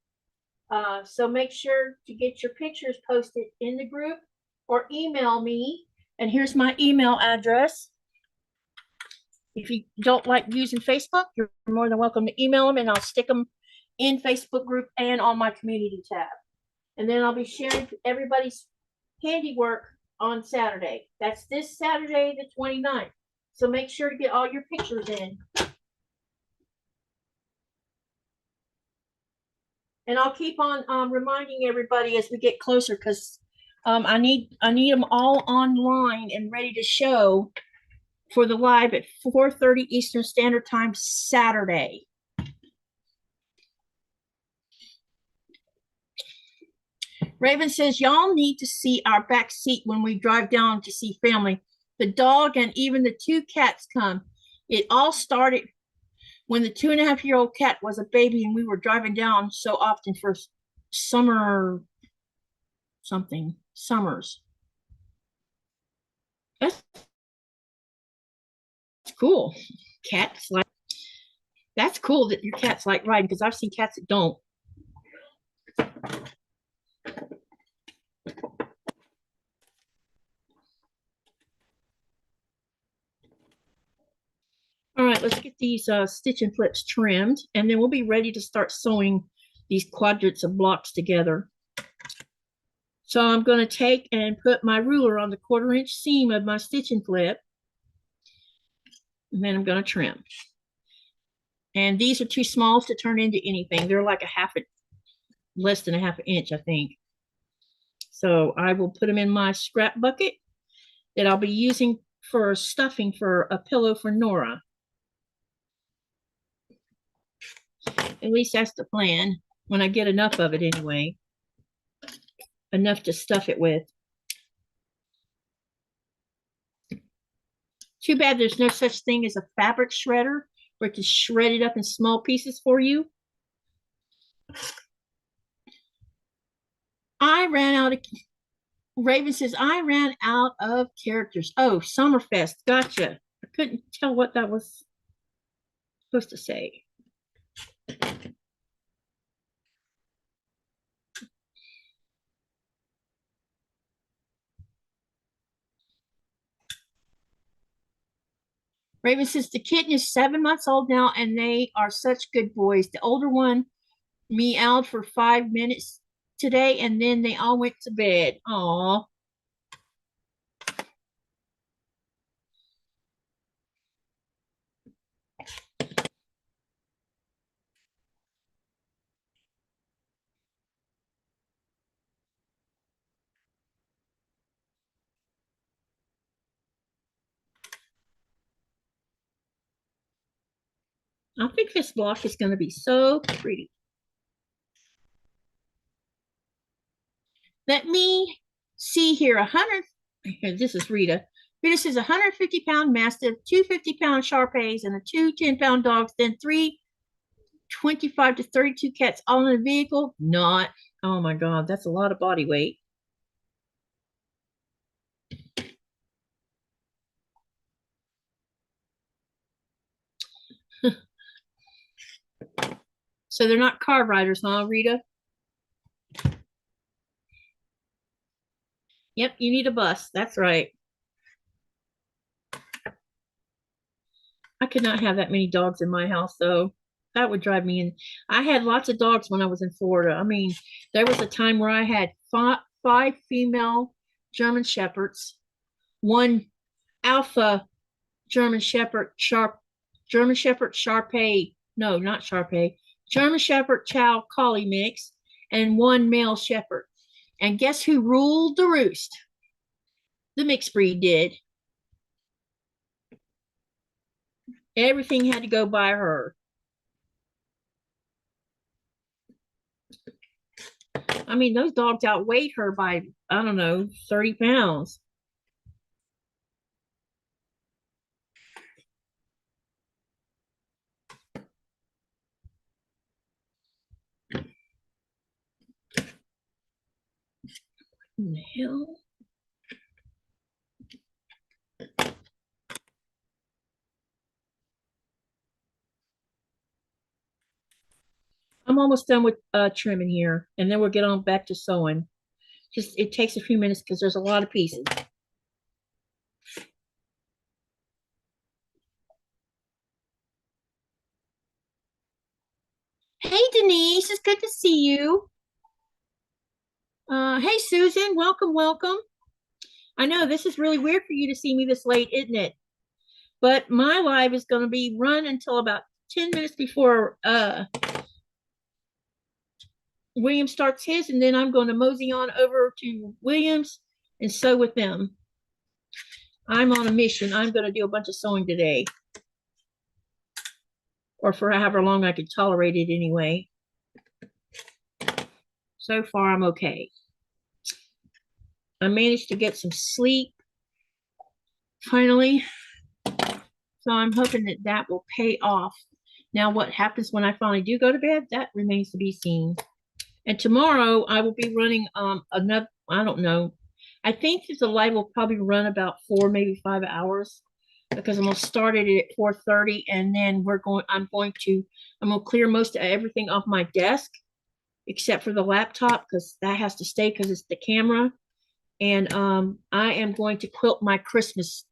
So make sure to get your pictures posted in the group or email me. And here's my email address. If you don't like using Facebook, you're more than welcome to email them, and I'll stick them in Facebook group and on my community tab. And then I'll be sharing everybody's handiwork on Saturday. That's this Saturday, the 29th. So make sure to get all your pictures in. And I'll keep on reminding everybody as we get closer, because I need them all online and ready to show for the live at 4:30 Eastern Standard Time Saturday. Raven says, y'all need to see our back seat when we drive down to see family. The dog and even the 2 cats come. It all started when the 2.5-year-old cat was a baby, and we were driving down so often for summers. That's cool. Cats like, that's cool that your cats like riding, because I've seen cats that don't. All right, let's get these stitch and flips trimmed, and then we'll be ready to start sewing these quadrants of blocks together. So I'm going to take and put my ruler on the 1/4-inch seam of my stitch and flip, and then I'm going to trim. And these are too small to turn into anything. They're like less than a 1/2 inch, I think. So I will put them in my scrap bucket that I'll be using for stuffing for a pillow for Nora. At least that's the plan, when I get enough of it anyway. Enough to stuff it with. Too bad there's no such thing as a fabric shredder where it can shred it up in small pieces for you. I ran out of, Raven says, I ran out of characters. Oh, Summerfest. Gotcha. I couldn't tell what that was supposed to say. Raven says, the kitten is 7 months old now, and they are such good boys. The older one meowed for 5 minutes today, and then they all went to bed. Aw. I think this block is going to be so pretty. Let me see here. 100. Here, this is Rita. Rita says 150-pound Mastiff, 2 50-pound Shar-Peis, and 2 10-pound dogs, then 3 25 to 32 cats all in a vehicle. Not. Oh my God, that's a lot of body weight. So they're not car riders, huh, Rita? Yep, you need a bus. That's right. I could not have that many dogs in my house, though. That would drive me in. I had lots of dogs when I was in Florida. I mean, there was a time where I had five female German Shepherds, one alpha German Shepherd, German Shepherd Shar-Pei, no, not Shar-Pei, German Shepherd Chow Collie mix, and one male Shepherd. And guess who ruled the roost? The mixed breed did. Everything had to go by her. I mean, those dogs outweighed her by, I don't know, 30 pounds. What the hell? I'm almost done with trimming here, and then we'll get on back to sewing. Just it takes a few minutes because there's a lot of pieces. Hey Denise, it's good to see you. Hey Susan, welcome, welcome. I know this is really weird for you to see me this late, isn't it? But my live is going to be run until about 10 minutes before William starts his, and then I'm going to mosey on over to Williams and sew with them. I'm on a mission. I'm going to do a bunch of sewing today, or for however long I can tolerate it anyway. So far, I'm okay. I managed to get some sleep finally, so I'm hoping that that will pay off. Now, what happens when I finally do go to bed, that remains to be seen. And tomorrow I will be running another, I don't know. I think that the live will probably run about 4, maybe 5 hours, because I'm gonna start it at 4:30, and then I'm going to clear most of everything off my desk except for the laptop, because that has to stay because it's the camera. And I am going to quilt my Christmas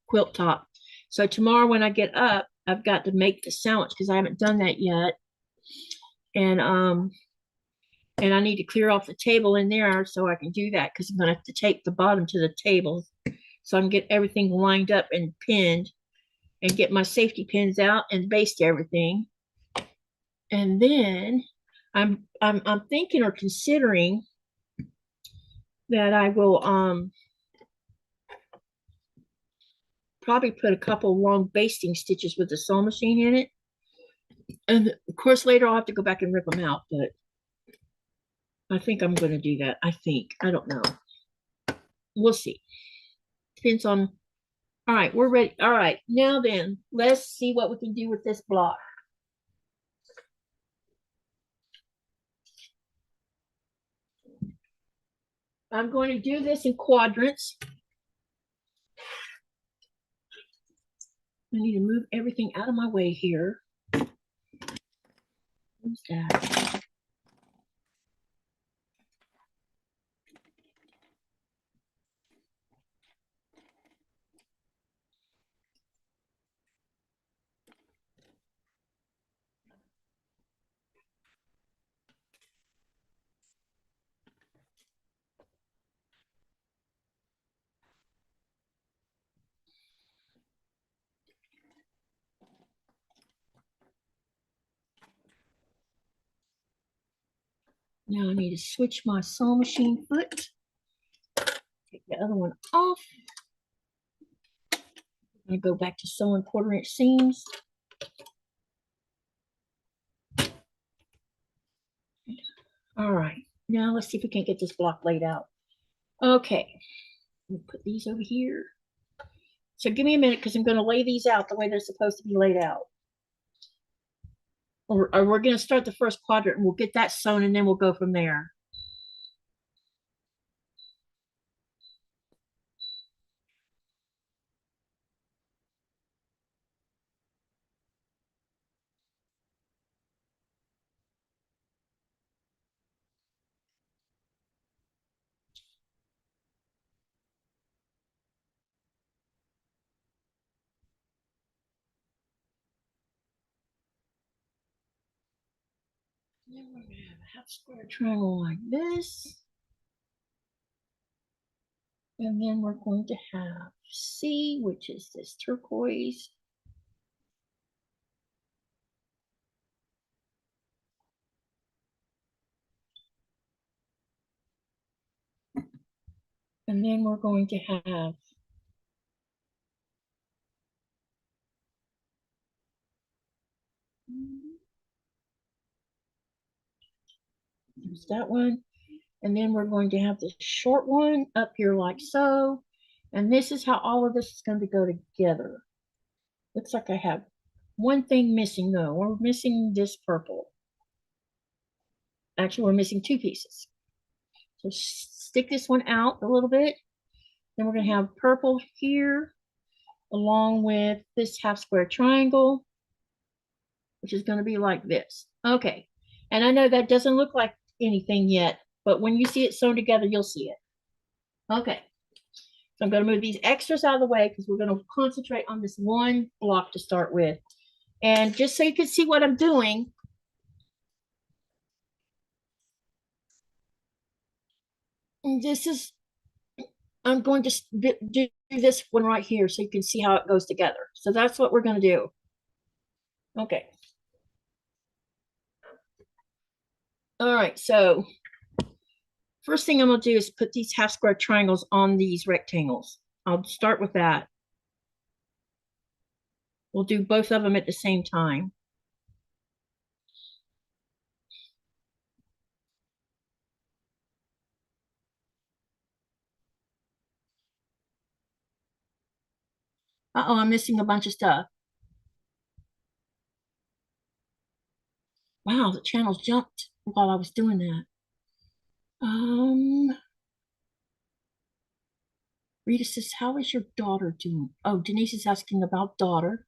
quilt top. So tomorrow when I get up, I've got to make the sandwich because I haven't done that yet. And I need to clear off the table in there so I can do that, because I'm going to have to tape the bottom to the table so I can get everything lined up and pinned, and get my safety pins out and baste everything. And then I'm thinking or considering that I will probably put a couple long basting stitches with the sewing machine in it. And of course later I'll have to go back and rip them out, but I think I'm going to do that. I don't know. We'll see. Depends on. All right, we're ready. All right, now then, let's see what we can do with this block. I'm going to do this in quadrants. I need to move everything out of my way here. What's that? Now I need to switch my sewing machine foot. Take the other one off. I'm going to go back to sewing 1/4 inch seams. All right, now let's see if we can get this block laid out. Okay, let me put these over here. So give me a minute because I'm going to lay these out the way they're supposed to be laid out. Or we're going to start the first quadrant and we'll get that sewn and then we'll go from there. And then we're going to have a half square triangle like this. And then we're going to have C, which is this turquoise. And then we're going to have there's that one. And then we're going to have this short one up here like so. And this is how all of this is going to go together. Looks like I have one thing missing though. We're missing this purple. Actually, we're missing two pieces. So stick this one out a little bit. Then we're going to have purple here along with this half square triangle, which is going to be like this. Okay. And I know that doesn't look like anything yet, but when you see it sewn together, you'll see it. Okay. So I'm going to move these extras out of the way because we're going to concentrate on this one block to start with. And just so you can see what I'm doing, this is, I'm going to do this one right here so you can see how it goes together. So that's what we're going to do. Okay. All right. So first thing I'm going to do is put these half square triangles on these rectangles. I'll start with that. We'll do both of them at the same time. Uh-oh, I'm missing a bunch of stuff. Wow, the channels jumped while I was doing that. Rita says, how is your daughter doing? Oh, Denise is asking about daughter.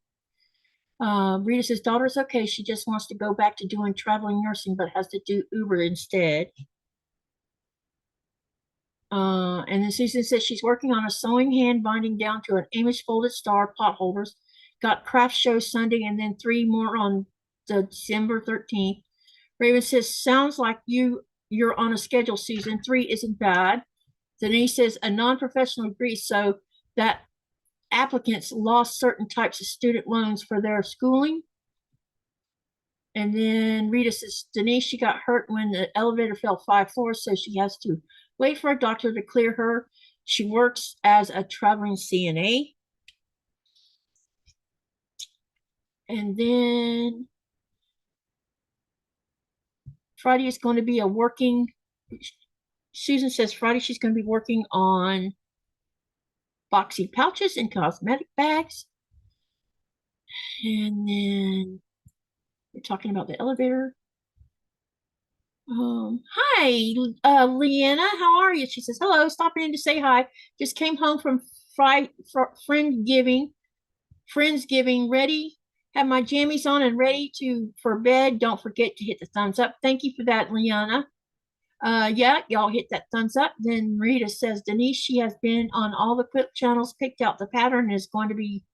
Rita says, daughter's okay. She just wants to go back to doing traveling nursing, but has to do Uber instead. And then Susan says she's working on a sewing hand binding down to an Amish folded star pot holders. Got craft show Sunday and then 3 more on December 13th. Raven says, sounds like you're on a schedule, Susan. 3 isn't bad. Denise says a non-professional agrees so that applicants lost certain types of student loans for their schooling. And then Rita says, Denise, she got hurt when the elevator fell 5 floors, so she has to wait for a doctor to clear her. She works as a traveling CNA. And then Friday is going to be a working, Susan says Friday she's going to be working on boxy pouches and cosmetic bags. And then we're talking about the elevator. Hi, Leanna, how are you? She says, hello, stopping in to say hi. Just came home from Friendsgiving, ready, have my jammies on and ready for bed. Don't forget to hit the thumbs up. Thank you for that, Leanna. Yeah, y'all hit that thumbs up. Then Rita says, Denise, she has been on all the Quilt channels, picked out the pattern is going to be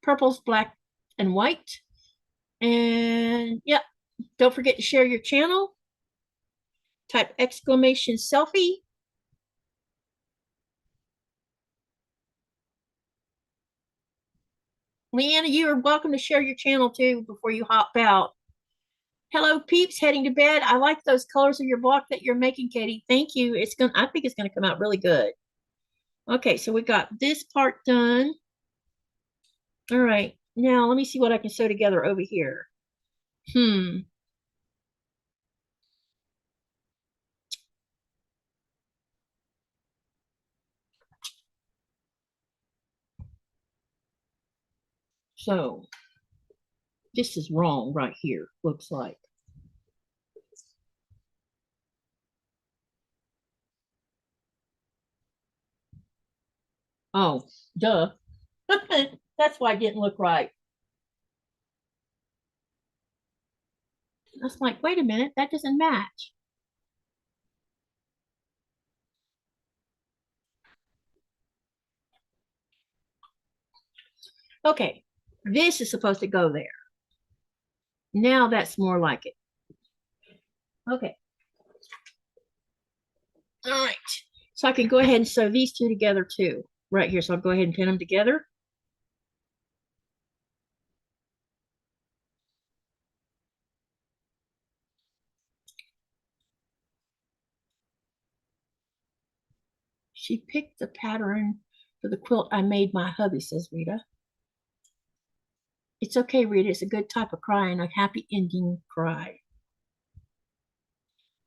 purples, black, and white. And yeah, don't forget to share your channel. Type exclamation selfie. Leanna, you are welcome to share your channel too before you hop out. Hello, peeps, heading to bed. I like those colors of your block that you're making, Katie. Thank you. I think it's gonna come out really good. Okay, so we got this part done. All right, now let me see what I can sew together over here. So this is wrong right here, looks like. Oh, duh. That's why it didn't look right. I was like, wait a minute, that doesn't match. Okay, this is supposed to go there. Now that's more like it. Okay. All right. So I can go ahead and sew these two together too, right here. So I'll go ahead and pin them together. She picked the pattern for the quilt I made my hubby, says Rita. It's okay, Rita. It's a good type of cry and a happy ending cry.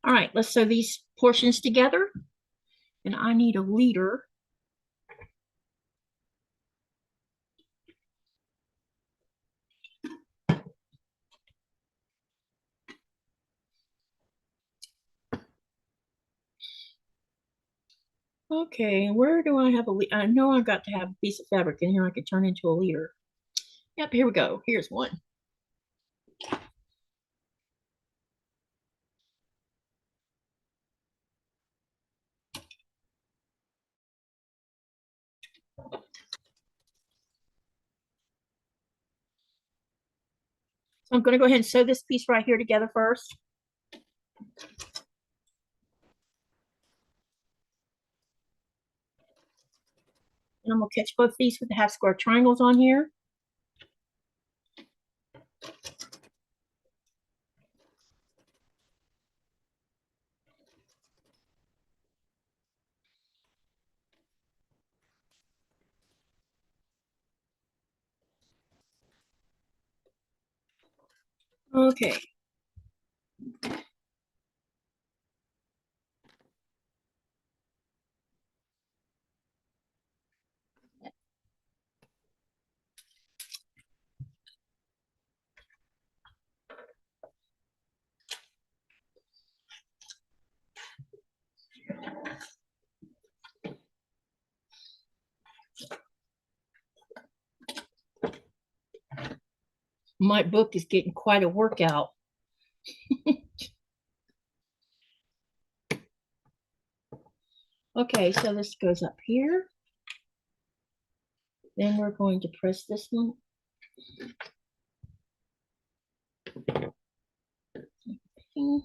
All right, let's sew these portions together. And I need a leader. Okay, where do I have a leader? I know I've got to have a piece of fabric in here I could turn into a leader. Yep, here we go. Here's one. So I'm going to go ahead and sew this piece right here together first. And I'm going to catch both these with the half square triangles on here. Okay. My book is getting quite a workout. Okay, so this goes up here. Then we're going to press this one. And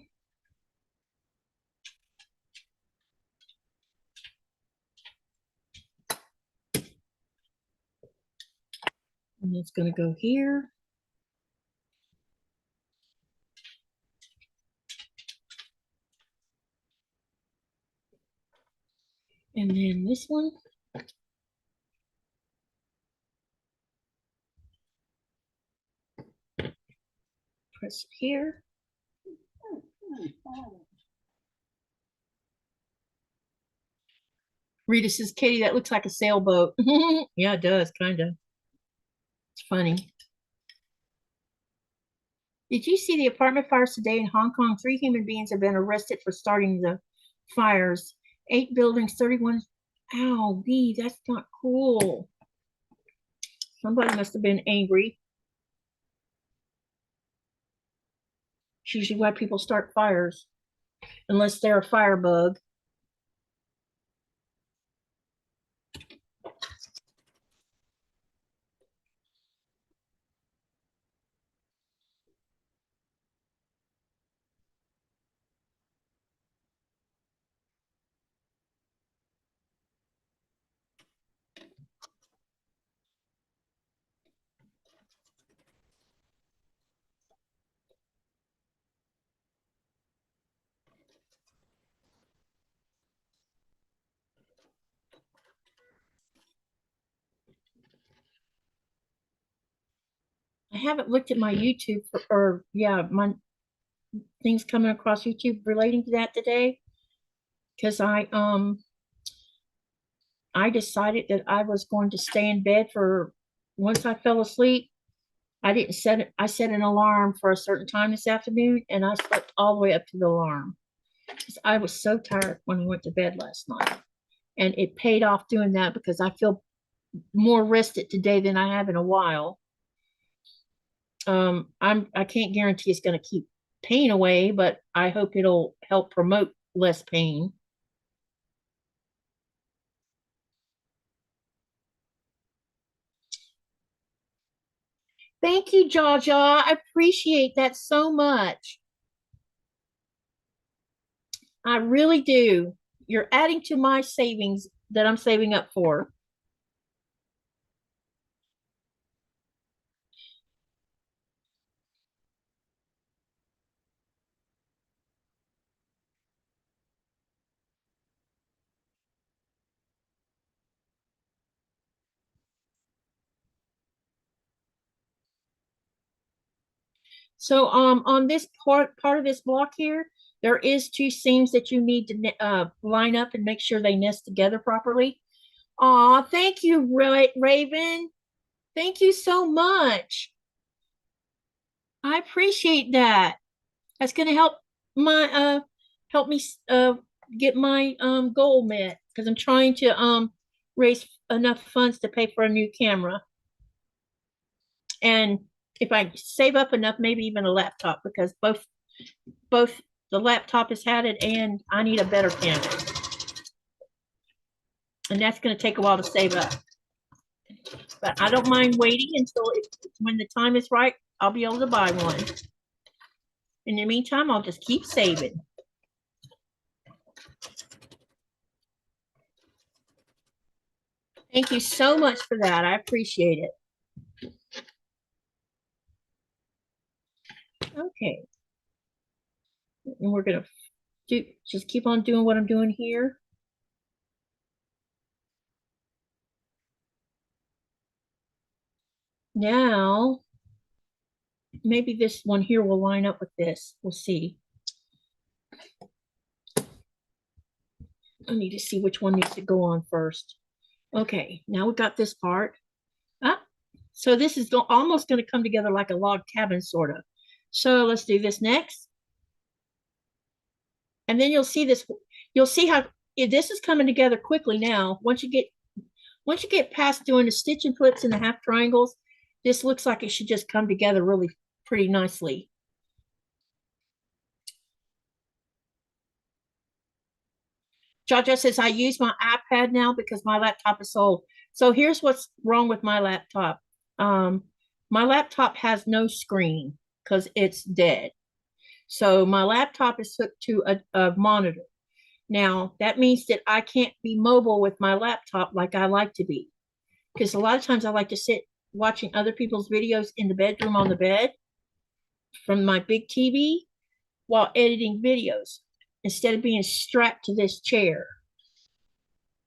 it's going to go here. And then this one. Press it here. Rita says, Katie, that looks like a sailboat. Yeah, it does, kind of. It's funny. Did you see the apartment fires today in Hong Kong? 3 human beings have been arrested for starting the fires. 8 buildings, 31. Ow, B, that's not cool. Somebody must have been angry. It's usually why people start fires, unless they're a firebug. I haven't looked at my YouTube my things coming across YouTube relating to that today, because I decided that I was going to stay in bed for once I fell asleep. I didn't set it. I set an alarm for a certain time this afternoon, and I slept all the way up to the alarm. I was so tired when I went to bed last night, and it paid off doing that because I feel more rested today than I have in a while. I can't guarantee it's going to keep pain away, but I hope it'll help promote less pain. Thank you, Jaja. I appreciate that so much. I really do. You're adding to my savings that I'm saving up for. So on this part of this block here, there is two seams that you need to line up and make sure they nest together properly. Aw, thank you, Raven. Thank you so much. I appreciate that. That's gonna help me get my goal met because I'm trying to raise enough funds to pay for a new camera. And if I save up enough, maybe even a laptop because both the laptop has had it and I need a better camera. And that's going to take a while to save up. But I don't mind waiting until when the time is right, I'll be able to buy one. In the meantime, I'll just keep saving. Thank you so much for that. I appreciate it. Okay. And we're going to just keep on doing what I'm doing here. Now, maybe this one here will line up with this. We'll see. I need to see which one needs to go on first. Okay, now we got this part. Ah, so this is almost going to come together like a log cabin, sort of. So let's do this next. And then you'll see this. You'll see how this is coming together quickly now. Once you get past doing the stitch and flips and the half triangles, this looks like it should just come together really pretty nicely. Jaja says, I use my iPad now because my laptop is old. So here's what's wrong with my laptop. My laptop has no screen because it's dead. So my laptop is hooked to a monitor. Now, that means that I can't be mobile with my laptop like I like to be. Because a lot of times I like to sit watching other people's videos in the bedroom on the bed from my big TV while editing videos instead of being strapped to this chair.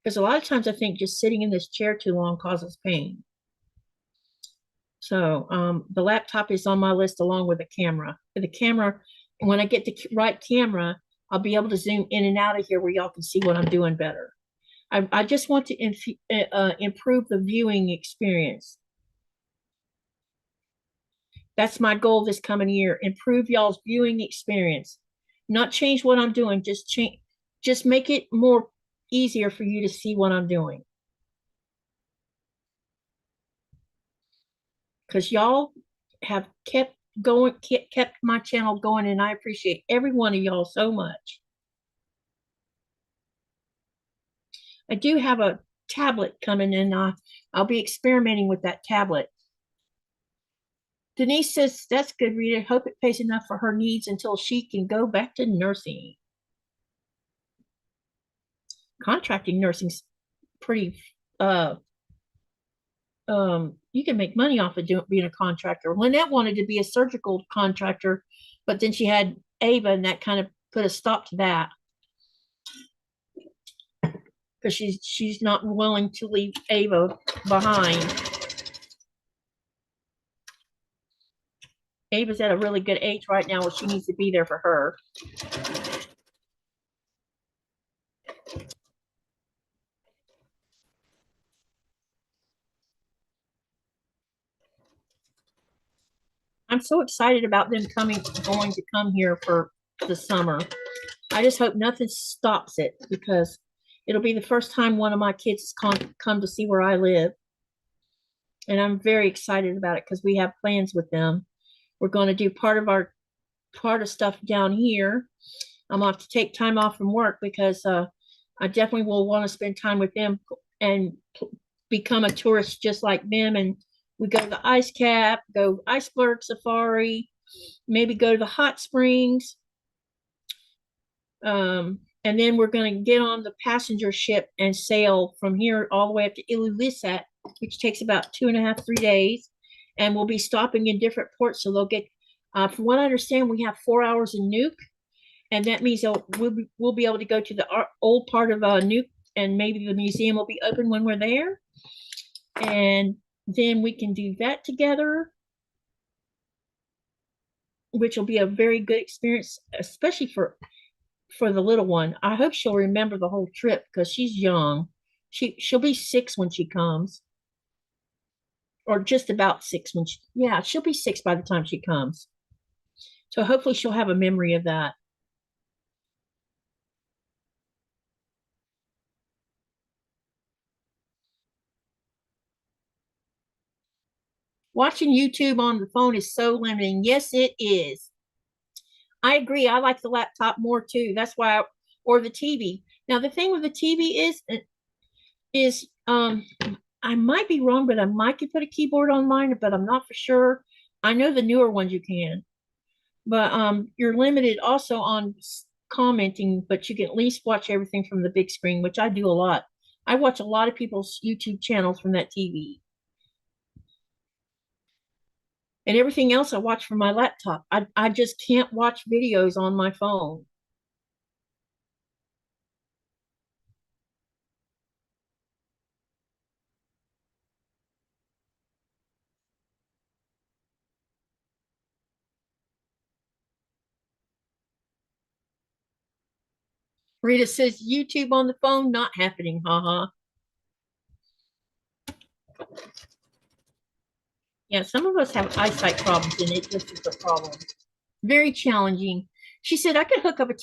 Because a lot of times I think just sitting in this chair too long causes pain. So the laptop is on my list along with the camera. The camera, when I get the right camera, I'll be able to zoom in and out of here where y'all can see what I'm doing better. I just want to improve the viewing experience. That's my goal this coming year. Improve y'all's viewing experience. Not change what I'm doing, just make it more easier for you to see what I'm doing. Because y'all have kept my channel going, and I appreciate every one of y'all so much. I do have a tablet coming in. I'll be experimenting with that tablet. Denise says, that's good, Rita. Hope it pays enough for her needs until she can go back to nursing. Contracting nursing's pretty, you can make money off of being a contractor. Lynette wanted to be a surgical contractor, but then she had Ava, and that kind of put a stop to that. Because she's not willing to leave Ava behind. Ava's at a really good age right now where she needs to be there for her. I'm so excited about them going to come here for the summer. I just hope nothing stops it, because it'll be the first time one of my kids has come to see where I live. And I'm very excited about it because we have plans with them. We're going to do part of stuff down here. I'm going to have to take time off from work because I definitely will want to spend time with them and become a tourist just like them. And we go to the ice cap, go iceberg safari, maybe go to the hot springs. And then we're going to get on the passenger ship and sail from here all the way up to Ilulissat, which takes about 2.5, 3 days. And we'll be stopping in different ports. So they'll get, from what I understand, we have 4 hours in Nuuk. And that means we'll be able to go to the old part of Nuuk, and maybe the museum will be open when we're there. And then we can do that together, which will be a very good experience, especially for the little one. I hope she'll remember the whole trip because she's young. She'll be 6 when she comes, or just about 6 when she'll be 6 by the time she comes. So hopefully she'll have a memory of that. Watching YouTube on the phone is so limiting. Yes, it is. I agree. I like the laptop more too. That's why, or the TV. Now the thing with the TV is I might be wrong, but I might could put a keyboard on mine, but I'm not for sure. I know the newer ones you can, but you're limited also on commenting, but you can at least watch everything from the big screen, which I do a lot. I watch a lot of people's YouTube channels from that TV. And everything else I watch from my laptop. I just can't watch videos on my phone. Rita says YouTube on the phone, not happening, haha. Yeah, some of us have eyesight problems, and it just is a problem. Very challenging. She said I could hook up a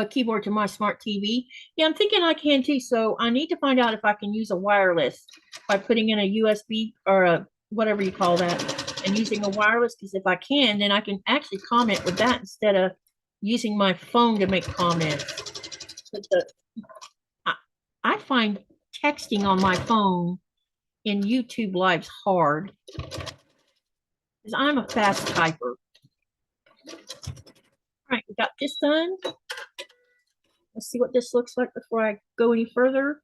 keyboard to my smart TV. Yeah, I'm thinking I can too. So I need to find out if I can use a wireless by putting in a USB or a whatever you call that, and using a wireless. Because if I can, then I can actually comment with that instead of using my phone to make comments. But I find texting on my phone in YouTube Live's hard because I'm a fast typer. All right, we got this done. Let's see what this looks like before I go any further.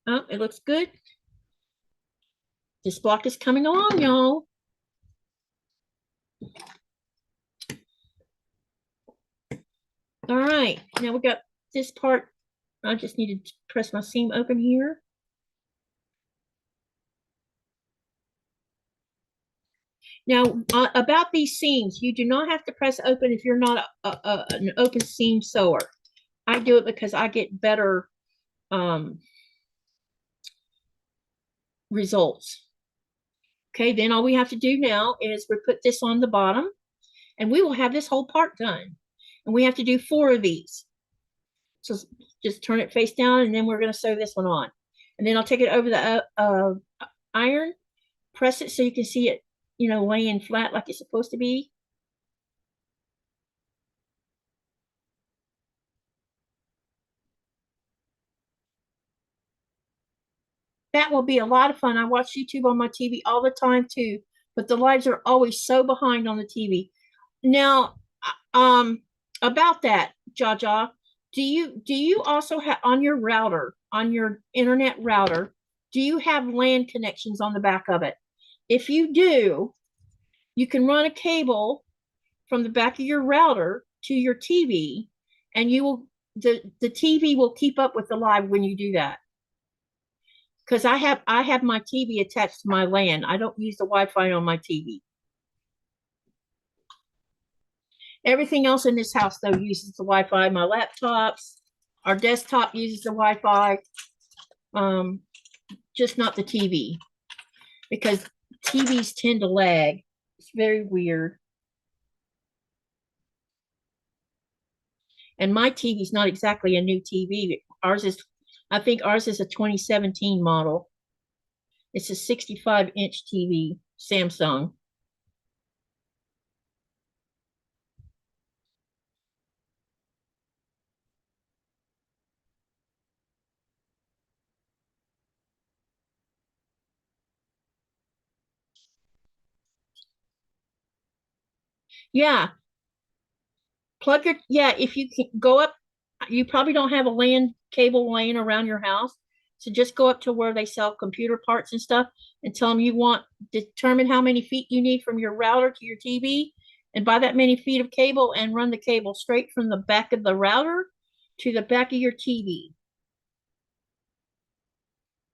Oh, it looks good. This block is coming along, y'all. All right, now we got this part. I just need to press my seam open here. Now, about these seams, you do not have to press open if you're not an open seam sewer. I do it because I get better results. Okay, then all we have to do now is we put this on the bottom, and we will have this whole part done. And we have to do 4 of these. So just turn it face down, and then we're going to sew this one on. And then I'll take it over the iron, press it so you can see it, laying flat like it's supposed to be. That will be a lot of fun. I watch YouTube on my TV all the time too, but the lives are always so behind on the TV. Now, about that, Jaja, do you also have on your router, on your internet router, do you have LAN connections on the back of it? If you do, you can run a cable from the back of your router to your TV, and the TV will keep up with the live when you do that. Because I have my TV attached to my LAN. I don't use the Wi-Fi on my TV. Everything else in this house, though, uses the Wi-Fi. My laptops, our desktop uses the Wi-Fi, just not the TV, because TVs tend to lag. It's very weird. And my TV is not exactly a new TV. I think ours is a 2017 model. It's a 65-inch TV, Samsung. Yeah, yeah, if you can go up, you probably don't have a LAN cable laying around your house. So just go up to where they sell computer parts and stuff and tell them determine how many feet you need from your router to your TV and buy that many feet of cable and run the cable straight from the back of the router to the back of your TV.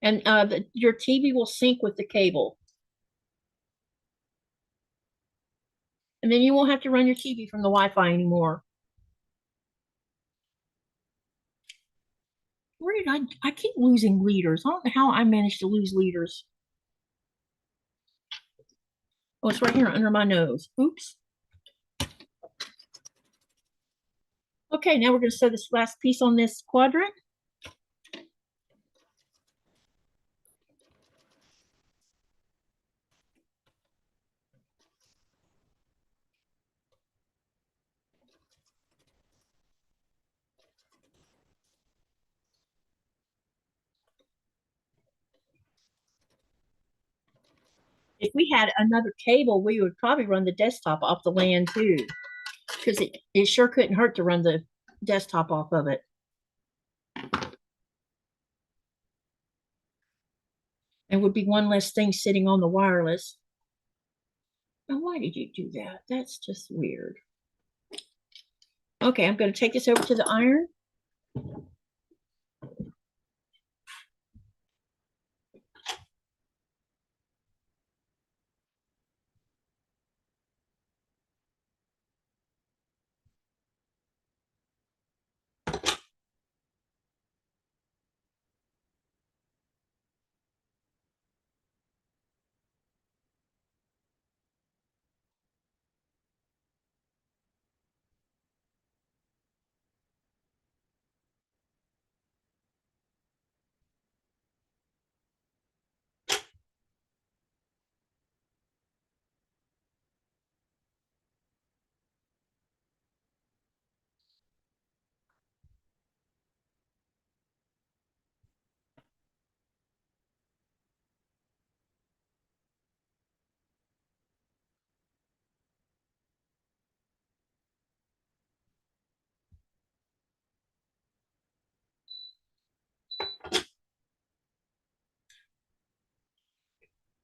And your TV will sync with the cable. And then you won't have to run your TV from the Wi-Fi anymore. Where did I keep losing leaders. I don't know how I managed to lose leaders. Oh, it's right here under my nose. Oops. Okay, now we're going to sew this last piece on this quadrant. If we had another cable, we would probably run the desktop off the LAN too, because it sure couldn't hurt to run the desktop off of it. And would be one less thing sitting on the wireless. Now, why did you do that? That's just weird. Okay, I'm going to take this over to the iron.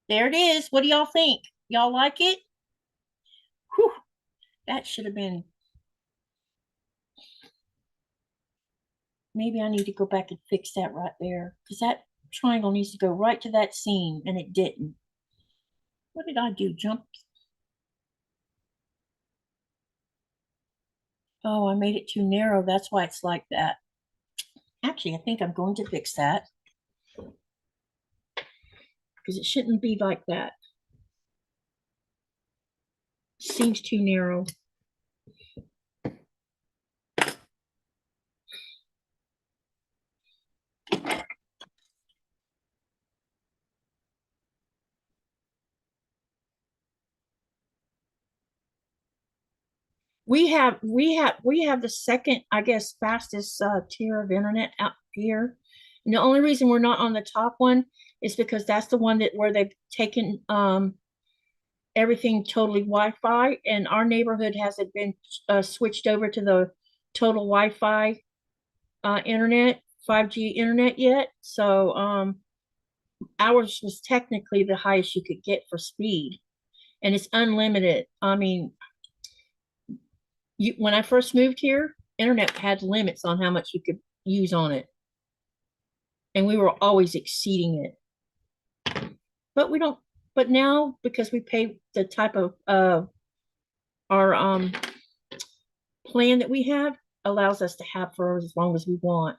There it is. What do y'all think? Y'all like it? Whew, that should have been. Maybe I need to go back and fix that right there because that triangle needs to go right to that seam and it didn't. What did I do? Jump? Oh, I made it too narrow. That's why it's like that. Actually, I think I'm going to fix that because it shouldn't be like that. Seems too narrow. We have the second, I guess, fastest tier of internet out here. And the only reason we're not on the top one is because that's the one that where they've taken everything totally Wi-Fi, and our neighborhood hasn't been switched over to the total Wi-Fi internet, 5G internet yet. So ours was technically the highest you could get for speed, and it's unlimited. I mean, when I first moved here, internet had limits on how much you could use on it, and we were always exceeding it. But we don't. But now, because we pay the type of our plan that we have, allows us to have for as long as we want.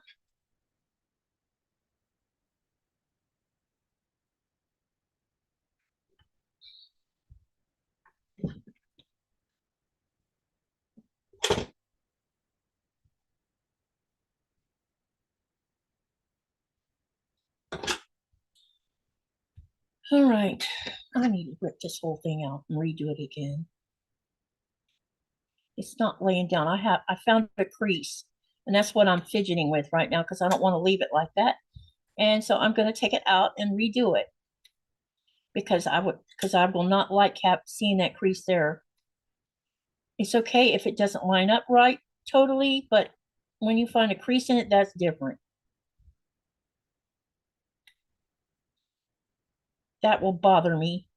All right, I need to rip this whole thing out and redo it again. It's not laying down. I found a crease, and that's what I'm fidgeting with right now because I don't want to leave it like that. And so I'm going to take it out and redo it because I will not like seeing that crease there. It's okay if it doesn't line up right totally, but when you find a crease in it, that's different. That will bother me.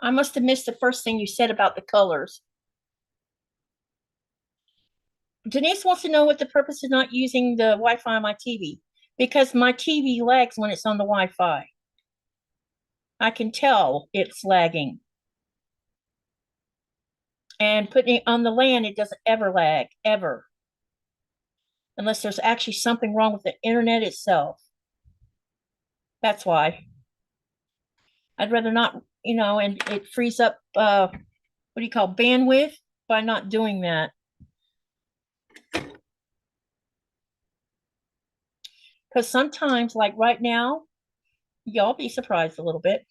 I must have missed the first thing you said about the colors. Denise wants to know what the purpose of not using the Wi-Fi on my TV. Because my TV lags when it's on the Wi-Fi. I can tell it's lagging. And putting it on the LAN, it doesn't ever lag, ever. Unless there's actually something wrong with the internet itself. That's why. I'd rather not, and it frees up, what do you call, bandwidth by not doing that. Because sometimes, like right now, y'all be surprised a little bit.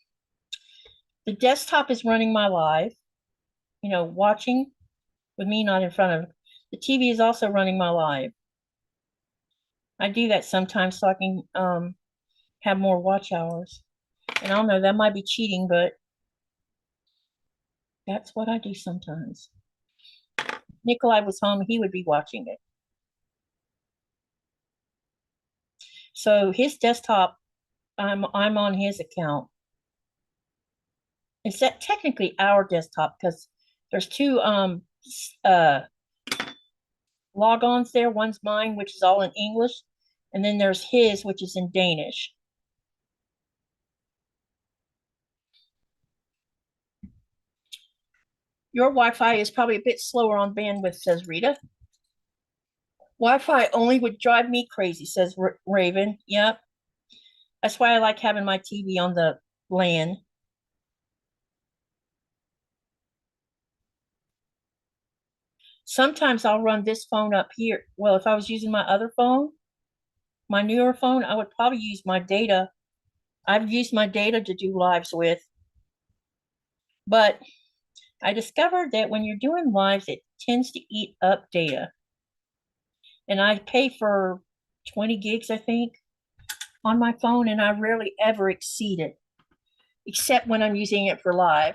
The desktop is running my live, watching with me not in front of it. The TV is also running my live. I do that sometimes so I can have more watch hours. And I don't know, that might be cheating, but that's what I do sometimes. Nikolai was home, he would be watching it. So his desktop, I'm on his account. It's technically our desktop because there's two logons there. One's mine, which is all in English, and then there's his, which is in Danish. Your Wi-Fi is probably a bit slower on bandwidth, says Rita. Wi-Fi only would drive me crazy, says Raven. Yep. That's why I like having my TV on the LAN. Sometimes I'll run this phone up here. Well, if I was using my other phone, my newer phone, I would probably use my data. I've used my data to do lives with. But I discovered that when you're doing lives, it tends to eat up data. And I pay for 20 gigs, I think, on my phone, and I rarely ever exceed it, except when I'm using it for live.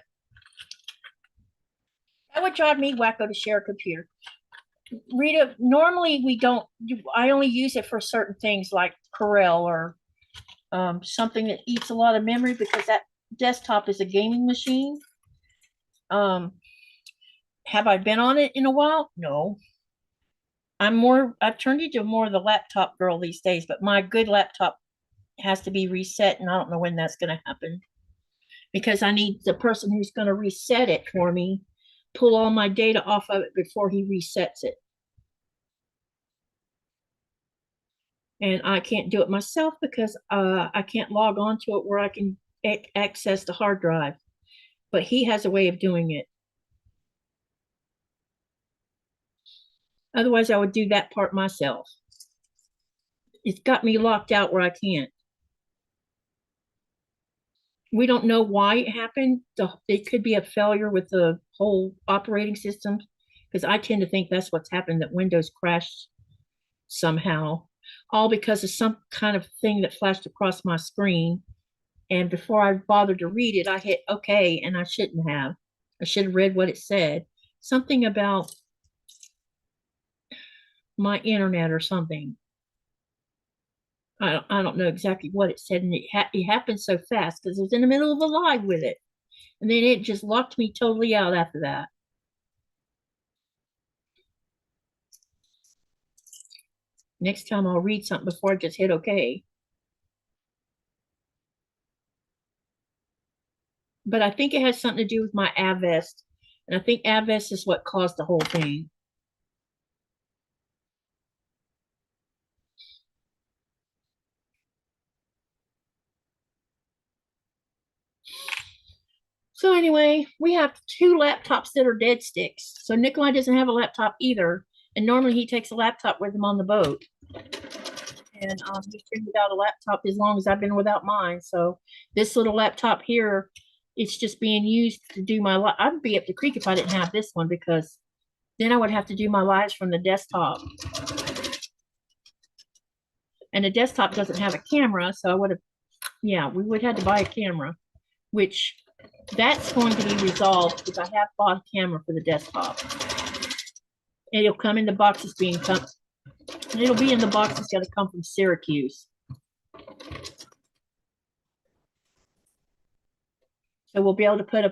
That would drive me wacko to share a computer. Rita, normally we don't, I only use it for certain things like Corel or something that eats a lot of memory because that desktop is a gaming machine. Have I been on it in a while? No. I've turned into more of the laptop girl these days, but my good laptop has to be reset, and I don't know when that's going to happen because I need the person who's going to reset it for me pull all my data off of it before he resets it. And I can't do it myself because I can't log on to it where I can access the hard drive. But he has a way of doing it. Otherwise, I would do that part myself. It's got me locked out where I can't. We don't know why it happened. It could be a failure with the whole operating system because I tend to think that's what's happened, that Windows crashed somehow, all because of some kind of thing that flashed across my screen. And before I bothered to read it, I hit OK, and I shouldn't have. I should have read what it said. Something about my internet or something. I don't know exactly what it said, and it happened so fast because I was in the middle of a live with it. And then it just locked me totally out after that. Next time I'll read something before I just hit OK. But I think it has something to do with my Avest. And I think Avest is what caused the whole thing. So anyway, we have two laptops that are dead sticks. So Nikolai doesn't have a laptop either. And normally he takes a laptop with him on the boat. And he's been without a laptop as long as I've been without mine. So this little laptop here, it's just being used to do my I'd be up the creek if I didn't have this one, because then I would have to do my lives from the desktop. And the desktop doesn't have a camera, so I would have, yeah, we would have to buy a camera, which that's going to be resolved because I have bought a camera for the desktop. And it'll come in the boxes being come, and it'll be in the box that's got to come from Syracuse. So we'll be able to put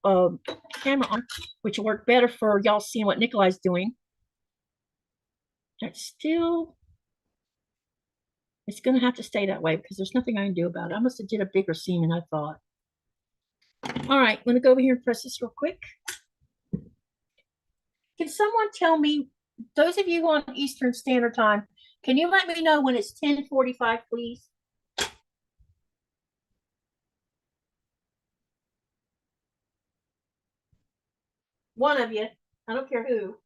a camera on, which will work better for y'all seeing what Nikolai's doing. That's still, it's going to have to stay that way because there's nothing I can do about it. I must have did a bigger seam than I thought. All right, I'm going to go over here and press this real quick. Can someone tell me, those of you on Eastern Standard Time, can you let me know when it's 10:45, please? One of you. I don't care who.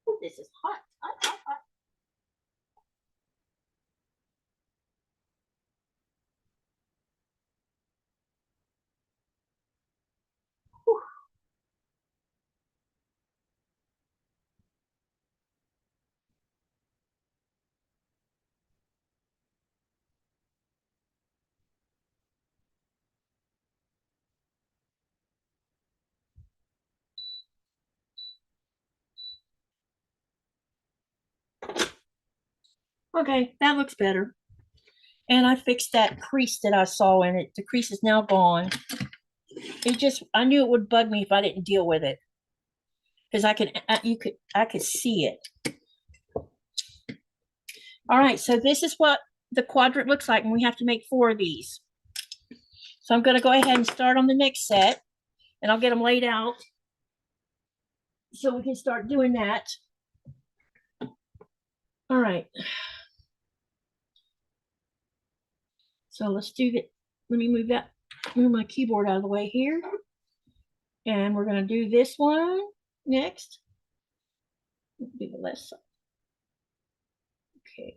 Ooh, this is hot. Hot, hot, hot. Whew. Okay, that looks better. And I fixed that crease that I saw in it. The crease is now gone. It just, I knew it would bug me if I didn't deal with it. Because I could see it. All right, so this is what the quadrant looks like, and we have to make 4 of these. So I'm going to go ahead and start on the next set, and I'll get them laid out so we can start doing that. All right. So let's do that. Let me move my keyboard out of the way here. And we're going to do this one next. Do the left side. Okay.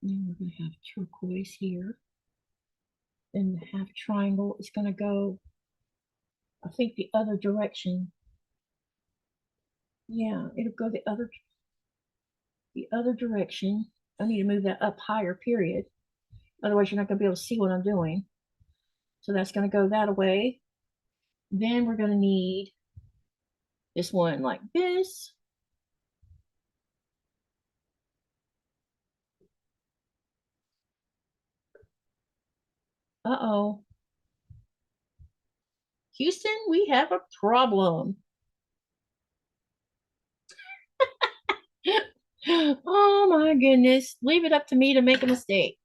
Then we're going to have turquoise here. Then the half triangle is going to go, I think, the other direction. Yeah, it'll go the other direction. I need to move that up higher, period. Otherwise, you're not going to be able to see what I'm doing. So that's going to go that way. Then we're going to need this one like this. Uh-oh. Houston, we have a problem. Oh my goodness. Leave it up to me to make a mistake.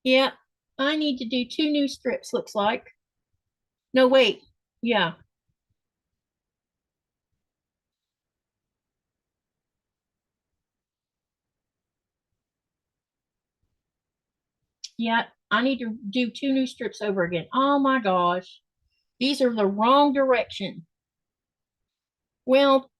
Yeah, I need to do 2 new strips, looks like. No, wait. Yeah. Yeah, I need to do 2 new strips over again. Oh my gosh. These are the wrong direction. Well,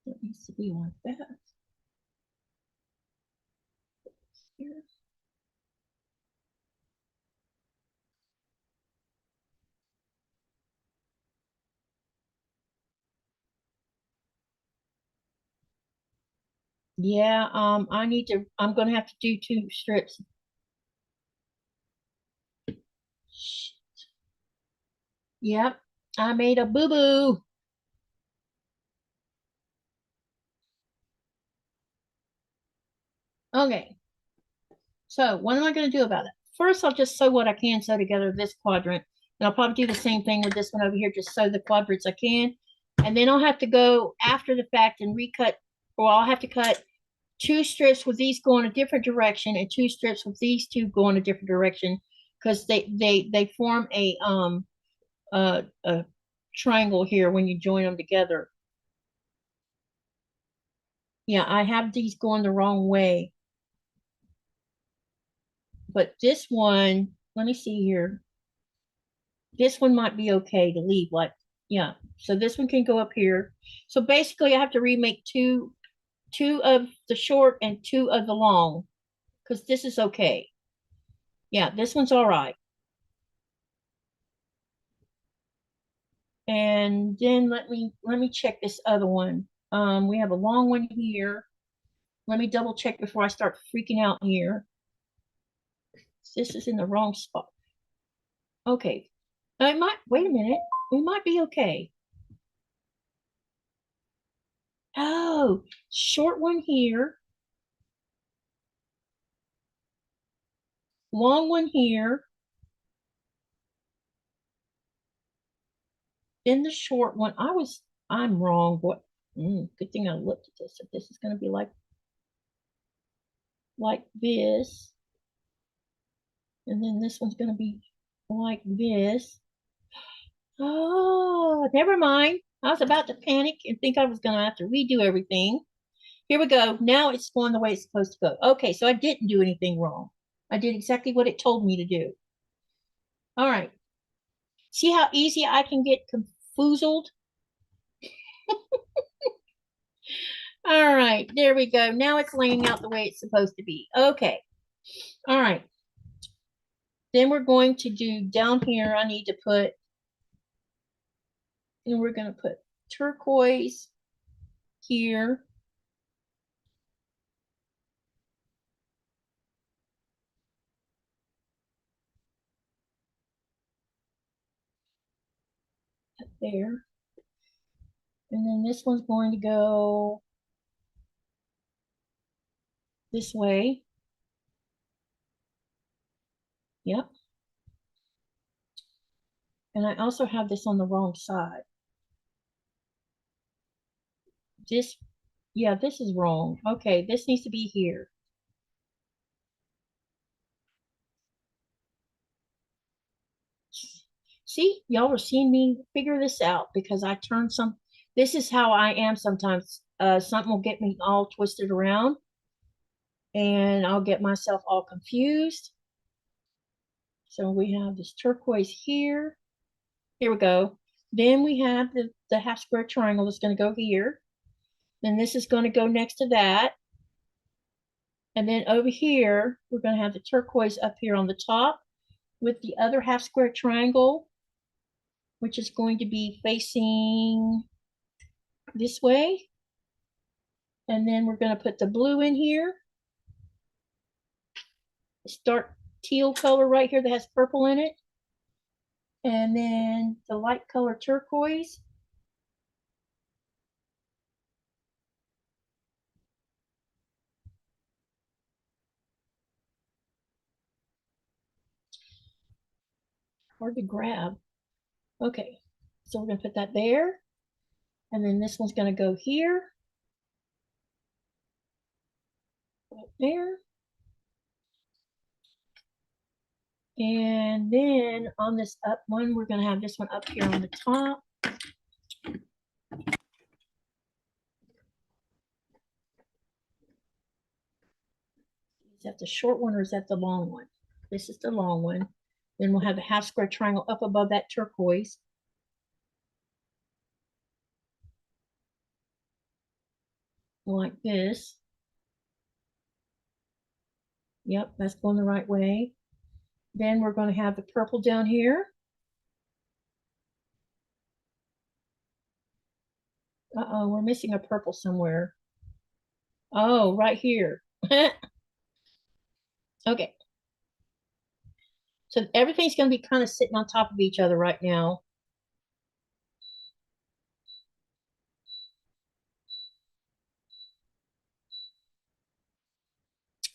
it needs to be like that. Here. Yeah, I'm gonna have to do 2 strips. Yep, I made a boo-boo. Okay, so what am I gonna do about it? First, I'll just sew what I can sew together this quadrant. And I'll probably do the same thing with this one over here, just sew the quadrants I can. And then I'll have to go after the fact and recut, or I'll have to cut 2 strips with these going a different direction and 2 strips with these two going a different direction because they form a triangle here when you join them together. Yeah, I have these going the wrong way. But this one, let me see here. This one might be okay to leave like, yeah. So this one can go up here. So basically I have to remake two of the short and 2 of the long because this is okay. Yeah, this one's all right. And then let me check this other one. We have a long one here. Let me double check before I start freaking out here. This is in the wrong spot. Okay. I might wait a minute. We might be okay. Oh, short one here. Long one here. Then the short one. I'm wrong. What? Good thing I looked at this. If this is going to be like this, and then this one's going to be like this. Oh, never mind. I was about to panic and think I was going to have to redo everything. Here we go. Now it's going the way it's supposed to go. Okay, so I didn't do anything wrong. I did exactly what it told me to do. All right. See how easy I can get confoozled? All right, there we go. Now it's laying out the way it's supposed to be. Okay. All right. Then we're going to do down here, I need to put, and we're going to put turquoise here. Up there. And then this one's going to go this way. Yep. And I also have this on the wrong side. This, yeah, this is wrong. Okay, this needs to be here. See, y'all are seeing me figure this out because I turn some, this is how I am sometimes. Something will get me all twisted around and I'll get myself all confused. So we have this turquoise here. Here we go. Then we have the half square triangle that's going to go here. Then this is going to go next to that. And then over here, we're going to have the turquoise up here on the top with the other half square triangle, which is going to be facing this way. And then we're going to put the blue in here. This dark teal color right here that has purple in it. And then the light color turquoise. Hard to grab. Okay, so we're going to put that there. And then this one's going to go here. Right there. And then on this up one, we're going to have this one up here on the top. Is that the short one or is that the long one? This is the long one. Then we'll have the half square triangle up above that turquoise. Like this. Yep, that's going the right way. Then we're going to have the purple down here. Uh-oh, we're missing a purple somewhere. Oh, right here. Okay. So everything's going to be kind of sitting on top of each other right now.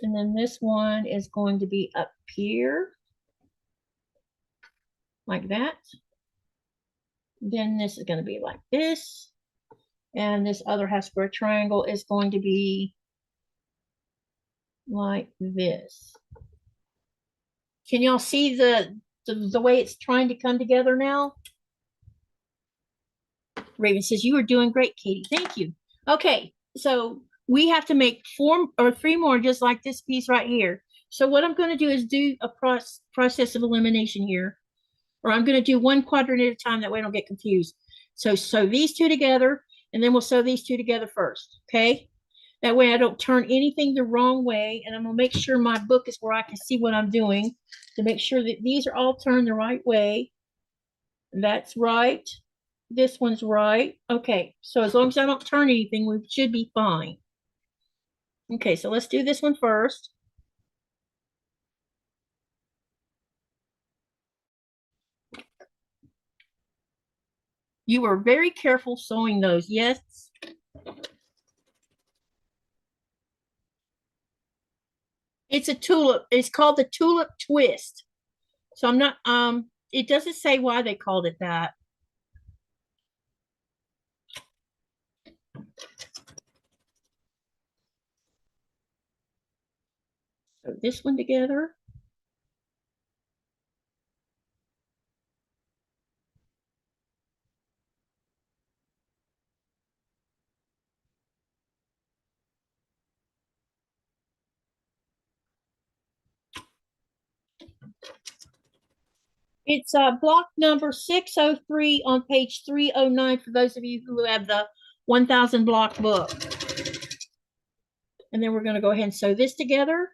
And then this one is going to be up here, like that. Then this is going to be like this. And this other half square triangle is going to be like this. Can y'all see the way it's trying to come together now? Raven says, you are doing great, Katie. Thank you. Okay, so we have to make 4 or 3 more just like this piece right here. So what I'm going to do is do a process of elimination here. Or I'm going to do 1 quadrant at a time. That way I don't get confused. So sew these 2 together, and then we'll sew these 2 together first. Okay? That way I don't turn anything the wrong way. And I'm going to make sure my book is where I can see what I'm doing to make sure that these are all turned the right way. That's right. This one's right. Okay, so as long as I don't turn anything, we should be fine. Okay, so let's do this one first. You were very careful sewing those. Yes. It's a tulip. It's called the Tulip Twist. So I'm not, it doesn't say why they called it that. So this one together. It's block number 603 on page 309 for those of you who have the 1000 block book. And then we're going to go ahead and sew this together.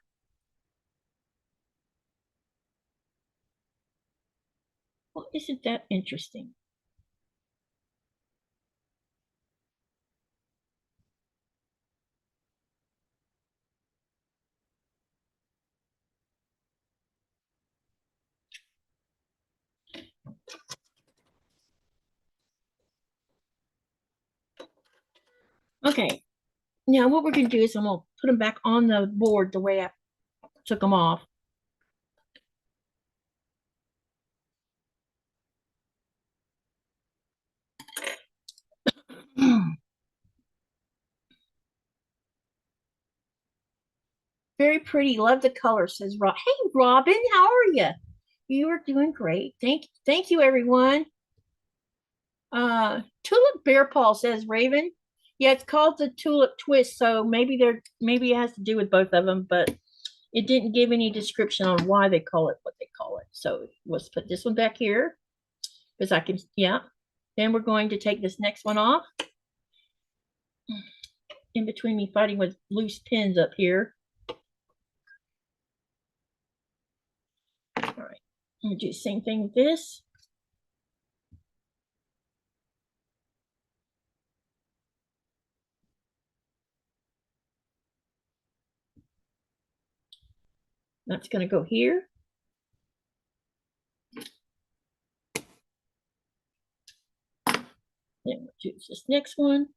Well, isn't that interesting? Okay, now what we're going to do is I'm going to put them back on the board the way I took them off. Very pretty. Love the color, says Rob. Hey, Robin, how are you? You are doing great. Thank you, everyone. Tulip Bear Paw, says Raven. Yeah, it's called the Tulip Twist, so maybe it has to do with both of them, but it didn't give any description on why they call it what they call it. So let's put this one back here because I can, yeah. Then we're going to take this next one off. In between me fighting with loose pins up here. All right, I'm gonna do the same thing with this. That's gonna go here. Then we'll choose this next one.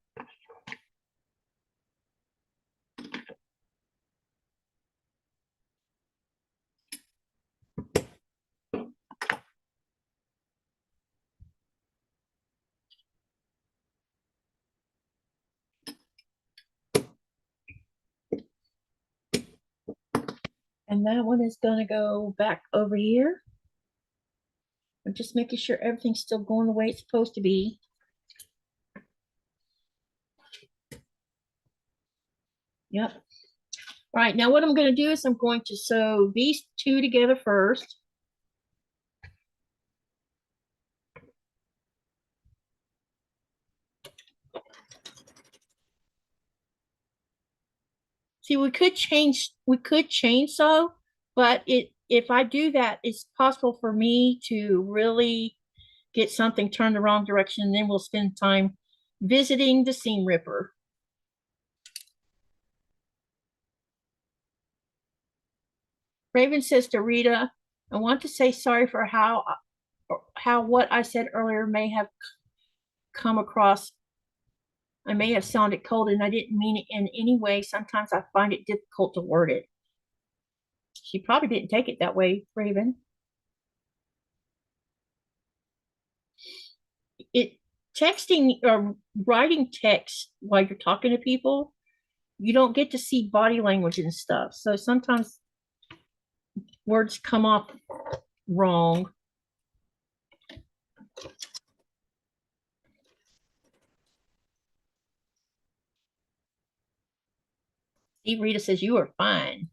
And that one is going to go back over here. I'm just making sure everything's still going the way it's supposed to be. Yep. All right, now what I'm going to do is I'm going to sew these 2 together first. See, we could chainsaw, but if I do that, it's possible for me to really get something turned the wrong direction, and then we'll spend time visiting the seam ripper. Raven says to Rita, I want to say sorry for how what I said earlier may have come across. I may have sounded cold and I didn't mean it in any way. Sometimes I find it difficult to word it. She probably didn't take it that way, Raven. Texting or writing text while you're talking to people, you don't get to see body language and stuff. So sometimes words come off wrong. Steve Rita says you are fine.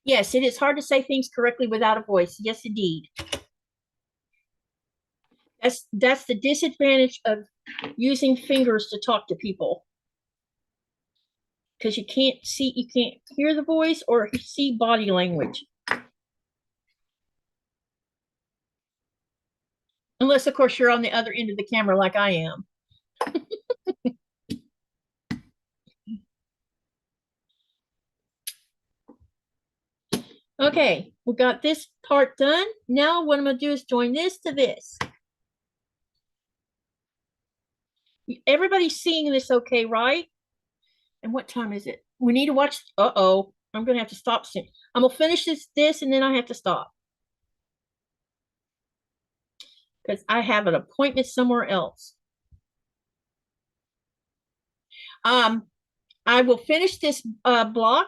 Yes, it is hard to say things correctly without a voice. Yes, indeed. That's the disadvantage of using fingers to talk to people. Because you can't hear the voice or see body language. Unless, of course, you're on the other end of the camera like I am. Okay, we got this part done. Now what I'm going to do is join this to this. Everybody's seeing this okay, right? And what time is it? We need to watch. Uh-oh. I'm going to have to stop soon. I'm going to finish this, and then I have to stop. Because I have an appointment somewhere else. I will finish this block.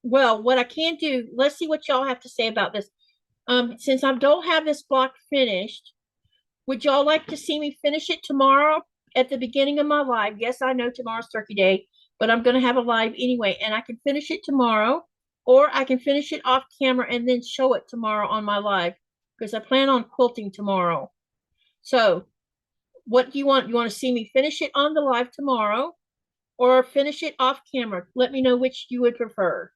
Well, what I can do, let's see what y'all have to say about this. Since I don't have this block finished, would y'all like to see me finish it tomorrow at the beginning of my live? Yes, I know tomorrow's Turkey Day, but I'm going to have a live anyway, and I can finish it tomorrow, or I can finish it off camera and then show it tomorrow on my live, because I plan on quilting tomorrow. So what do you want? You want to see me finish it on the live tomorrow or finish it off camera? Let me know which you would prefer.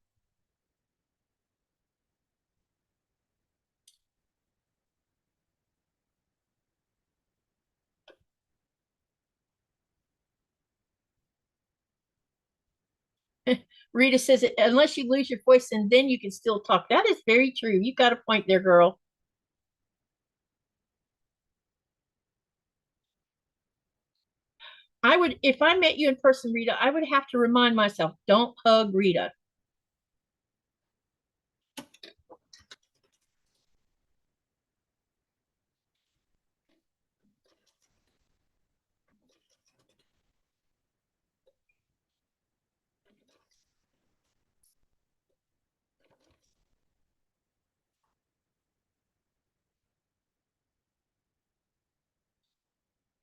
Rita says, unless you lose your voice and then you can still talk. That is very true. You got a point there, girl. I would, if I met you in person, Rita, I would have to remind myself, don't hug Rita.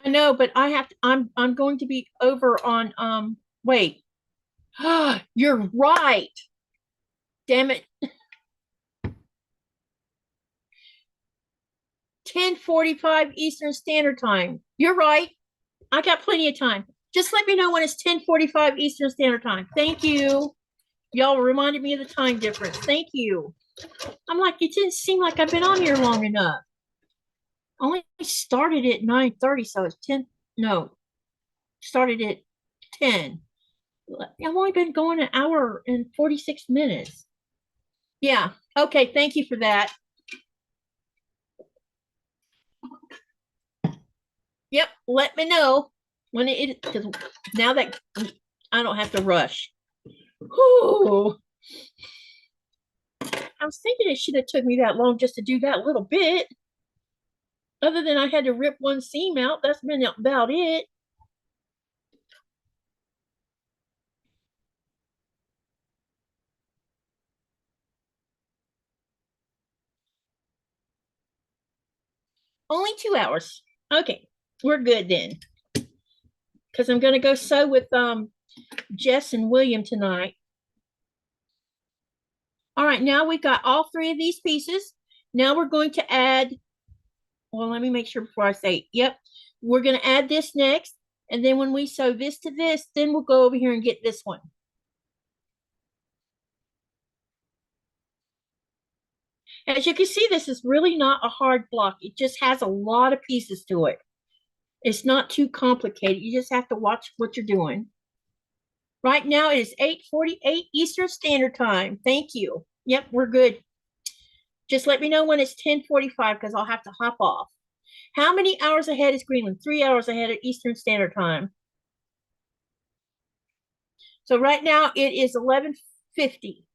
I know, but I have to, I'm going to be over on wait. You're right. Damn it. 10:45 Eastern Standard Time. You're right. I got plenty of time. Just let me know when it's 10:45 Eastern Standard Time. Thank you. Y'all reminded me of the time difference. Thank you. I'm like, it didn't seem like I've been on here long enough. Only started at 9:30, so it's 10. No, started at 10. I've only been going an hour and 46 minutes. Yeah. Okay. Thank you for that. Yep. Let me know when it, because now that I don't have to rush. Whew. I was thinking it should have took me that long just to do that little bit. Other than I had to rip one seam out, that's been about it. Only 2 hours. Okay, we're good then. Because I'm going to go sew with Jess and William tonight. All right, now we've got all three of these pieces. Now we're going to add, well, let me make sure before I say, yep. We're going to add this next. And then when we sew this to this, then we'll go over here and get this one. As you can see, this is really not a hard block. It just has a lot of pieces to it. It's not too complicated. You just have to watch what you're doing. Right now it is 8:48 Eastern Standard Time. Thank you. Yep, we're good. Just let me know when it's 10:45 because I'll have to hop off. How many hours ahead is Greenland? 3 hours ahead of Eastern Standard Time. So right now it is 11:50.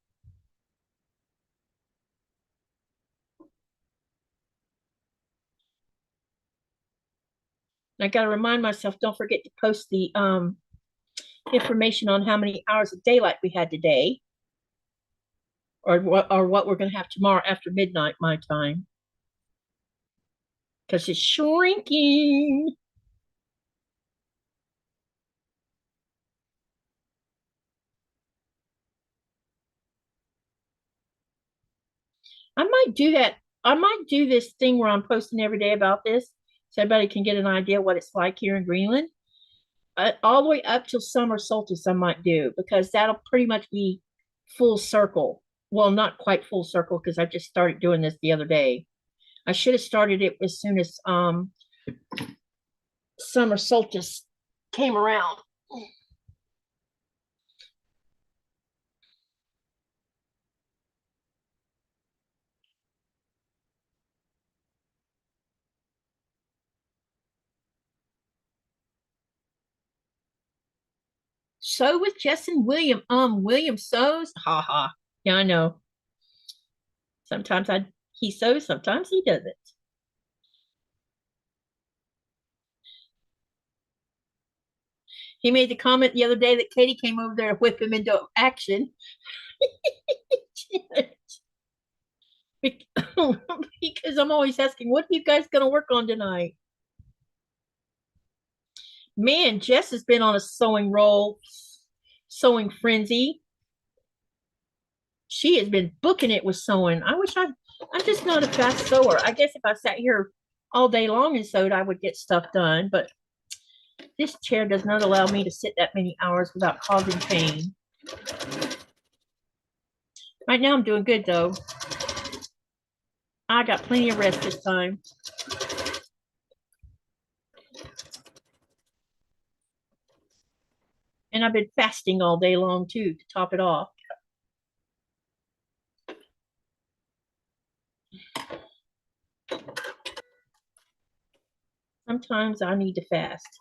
I got to remind myself, don't forget to post the information on how many hours of daylight we had today, or what we're going to have tomorrow after midnight my time, because it's shrinking. I might do that. I might do this thing where I'm posting every day about this, so everybody can get an idea what it's like here in Greenland. All the way up till summer solstice, I might do, because that'll pretty much be full circle. Well, not quite full circle because I just started doing this the other day. I should have started it as soon as summer solstice came around. So with Jess and William, William sews. Ha ha. Yeah, I know. Sometimes he sews, sometimes he doesn't. He made the comment the other day that Katie came over there to whip him into action. Because I'm always asking, what are you guys going to work on tonight? Man, Jess has been on a sewing roll, sewing frenzy. She has been booking it with sewing. I'm just not a fast sewer. I guess if I sat here all day long and sewed, I would get stuff done. But this chair does not allow me to sit that many hours without causing pain. Right now I'm doing good though. I got plenty of rest this time. And I've been fasting all day long too to top it off. Sometimes I need to fast.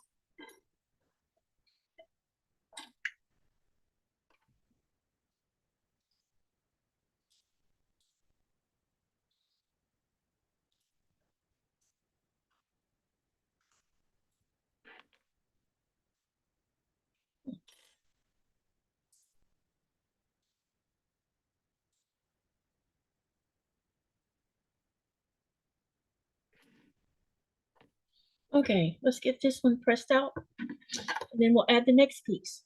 Okay, let's get this one pressed out. And then we'll add the next piece.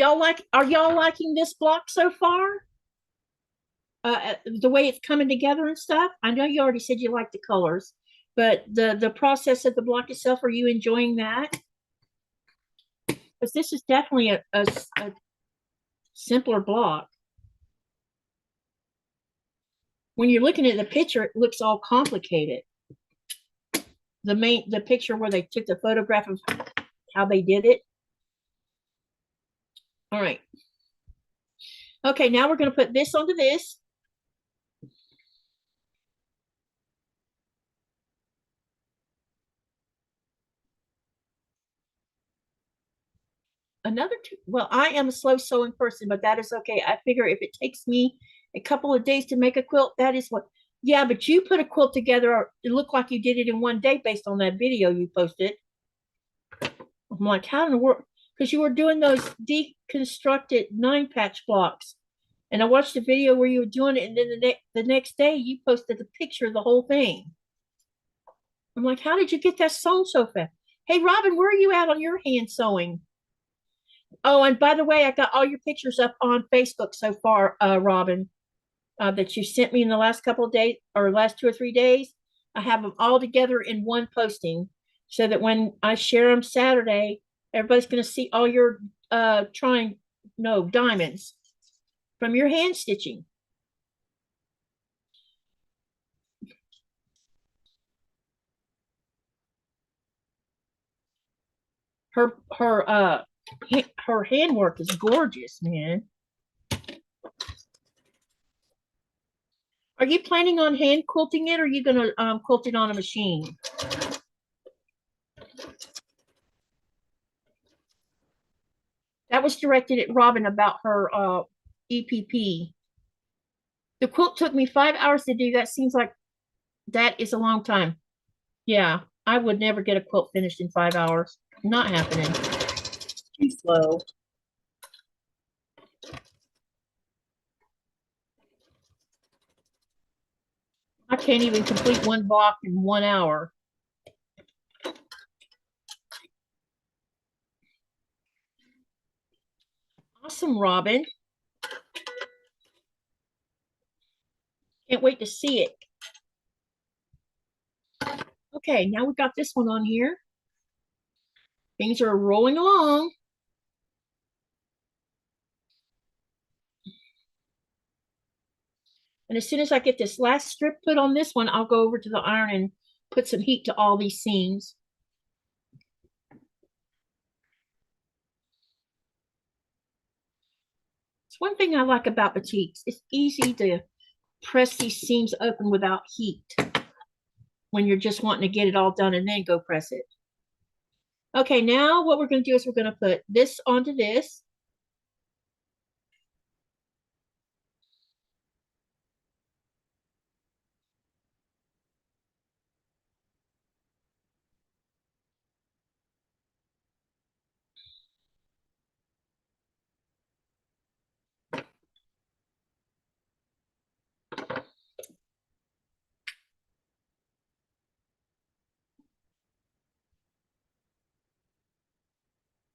Are y'all liking this block so far? The way it's coming together and stuff? I know you already said you like the colors, but the process of the block itself, are you enjoying that? Because this is definitely a simpler block. When you're looking at the picture, it looks all complicated. The picture where they took the photograph of how they did it. All right. Okay, now we're going to put this onto this. Well, I am a slow sewing person, but that is okay. I figure if it takes me a couple of days to make a quilt, that is what. Yeah, but you put a quilt together, or it looked like you did it in one day based on that video you posted. I'm like, how in the world? Because you were doing those deconstructed 9-patch blocks. And I watched the video where you were doing it, and then the next day you posted the picture of the whole thing. I'm like, how did you get that sewn so fast? Hey, Robin, where are you at on your hand sewing? Oh, and by the way, I got all your pictures up on Facebook so far, Robin, that you sent me in the last couple of days or last 2 or 3 days. I have them all together in one posting so that when I share them Saturday, everybody's going to see all your diamonds from your hand stitching. Her handwork is gorgeous, man. Are you planning on hand quilting it, or are you gonna quilt it on a machine? That was directed at Robin about her EPP. The quilt took me 5 hours to do. That seems like that is a long time. Yeah, I would never get a quilt finished in 5 hours. Not happening. Too slow. I can't even complete one block in 1 hour. Awesome, Robin. Can't wait to see it. Okay, now we got this one on here. Things are rolling along. And as soon as I get this last strip put on this one, I'll go over to the iron and put some heat to all these seams. It's one thing I like about batiks. It's easy to press these seams open without heat when you're just wanting to get it all done and then go press it. Okay, now what we're going to do is we're going to put this onto this.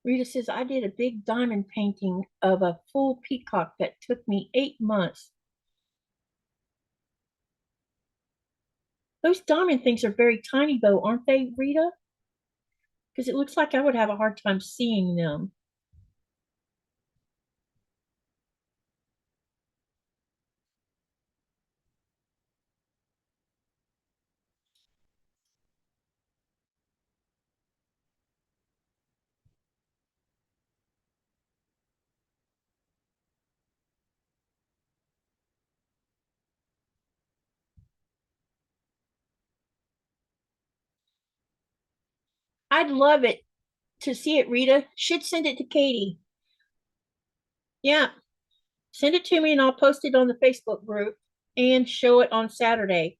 Rita says, I did a big diamond painting of a full peacock that took me 8 months. Those diamond things are very tiny though, aren't they, Rita? Because it looks like I would have a hard time seeing them. I'd love it to see it, Rita. Should send it to Katie. Yeah, send it to me and I'll post it on the Facebook group and show it on Saturday.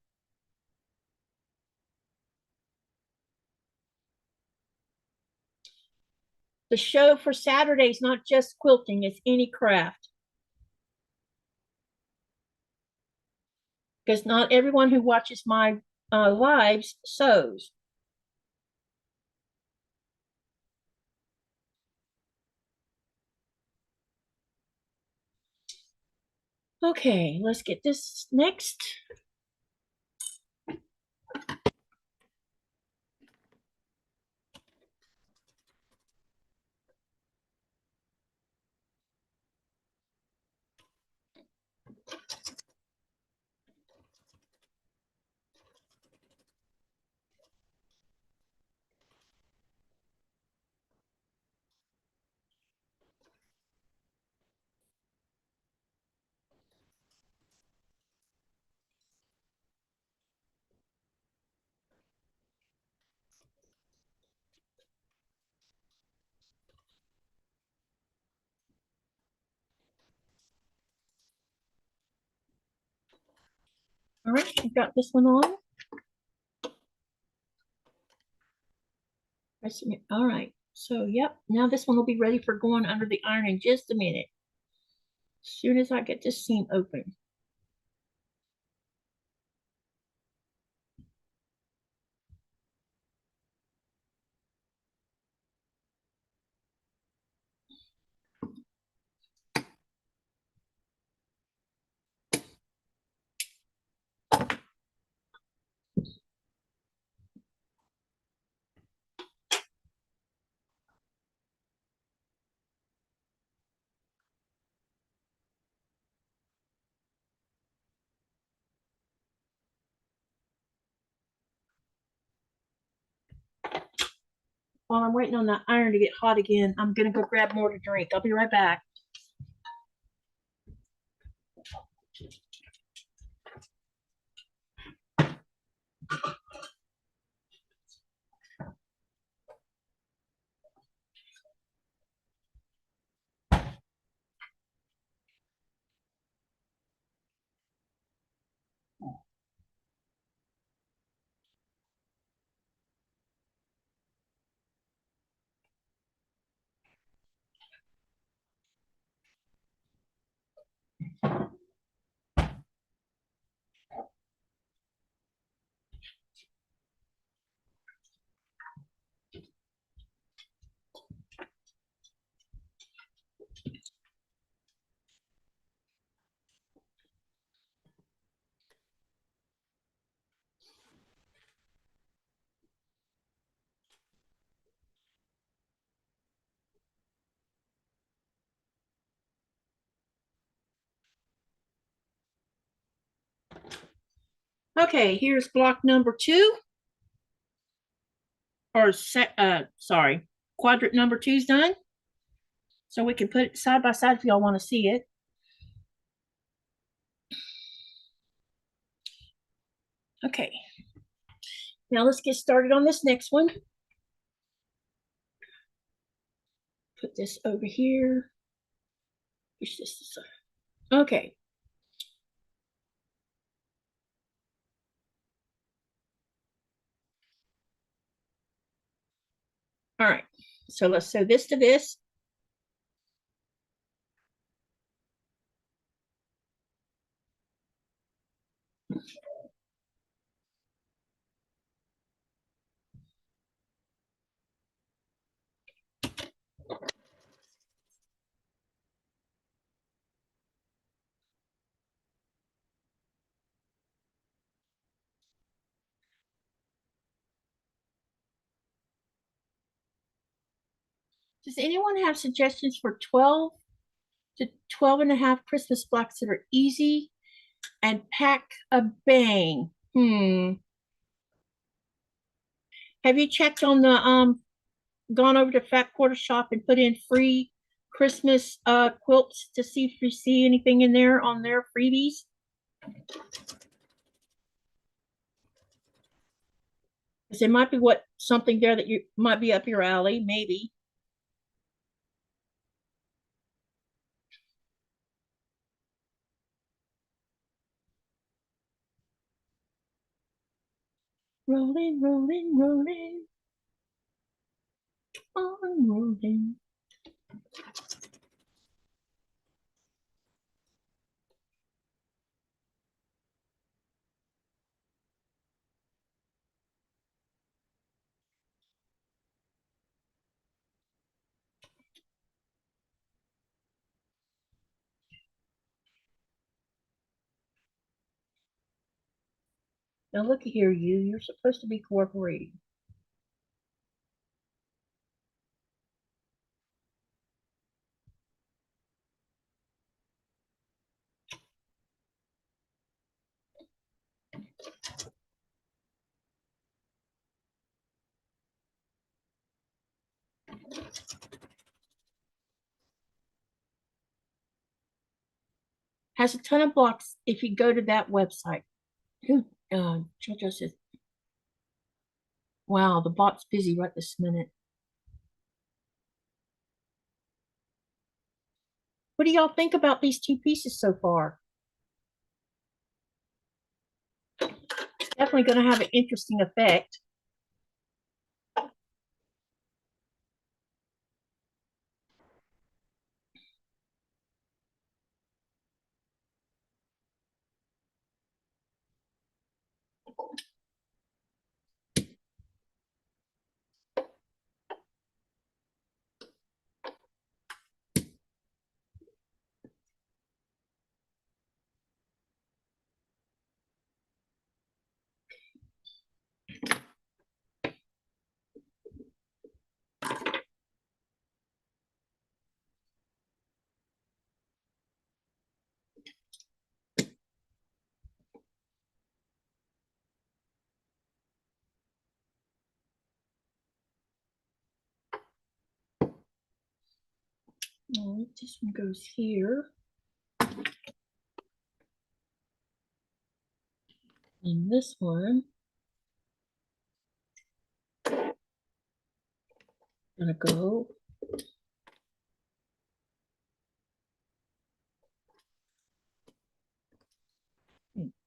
The show for Saturday is not just quilting, it's any craft. Because not everyone who watches my lives sews. Okay, let's get this next. All right, I got this one on. All right, so yep, now this one will be ready for going under the iron in just a minute. As soon as I get this seam open. While I'm waiting on the iron to get hot again, I'm gonna go grab more to drink. I'll be right back. Okay, here's block number 2, or sorry, quadrant number 2's done. So we can put it side by side if y'all want to see it. Okay, now let's get started on this next one. Put this over here. Push this aside. Okay. All right, so let's sew this to this. Does anyone have suggestions for 12 to 12 and a half Christmas blocks that are easy and pack a bang? Have you checked on the gone over to Fat Quarter Shop and put in free Christmas quilts to see if you see anything in there on their freebies? Because there might be something there that you might be up your alley, maybe. Rolling, rolling, rolling. On rolling. Now look here, you're supposed to be cooperating. Has a ton of blocks if you go to that website. Who JoJo says, wow, the bot's busy right this minute. What do y'all think about these 2 pieces so far? It's definitely going to have an interesting effect. Oh, this one goes here. And this one gonna go.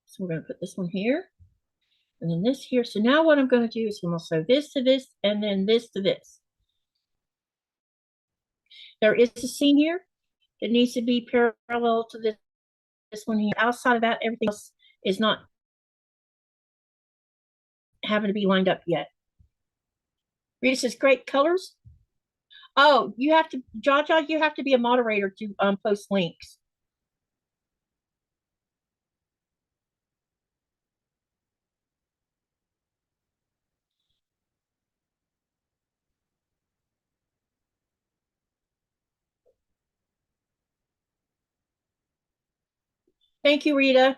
So we're gonna put this one here. And then this here. So now what I'm going to do is I'm going to sew this to this and then this to this. There is a seam here that needs to be parallel to this one here. Outside of that, everything else is not having to be lined up yet. Rita says, great colors. Oh, you have to, Jaja, you have to be a moderator to post links. Thank you, Rita.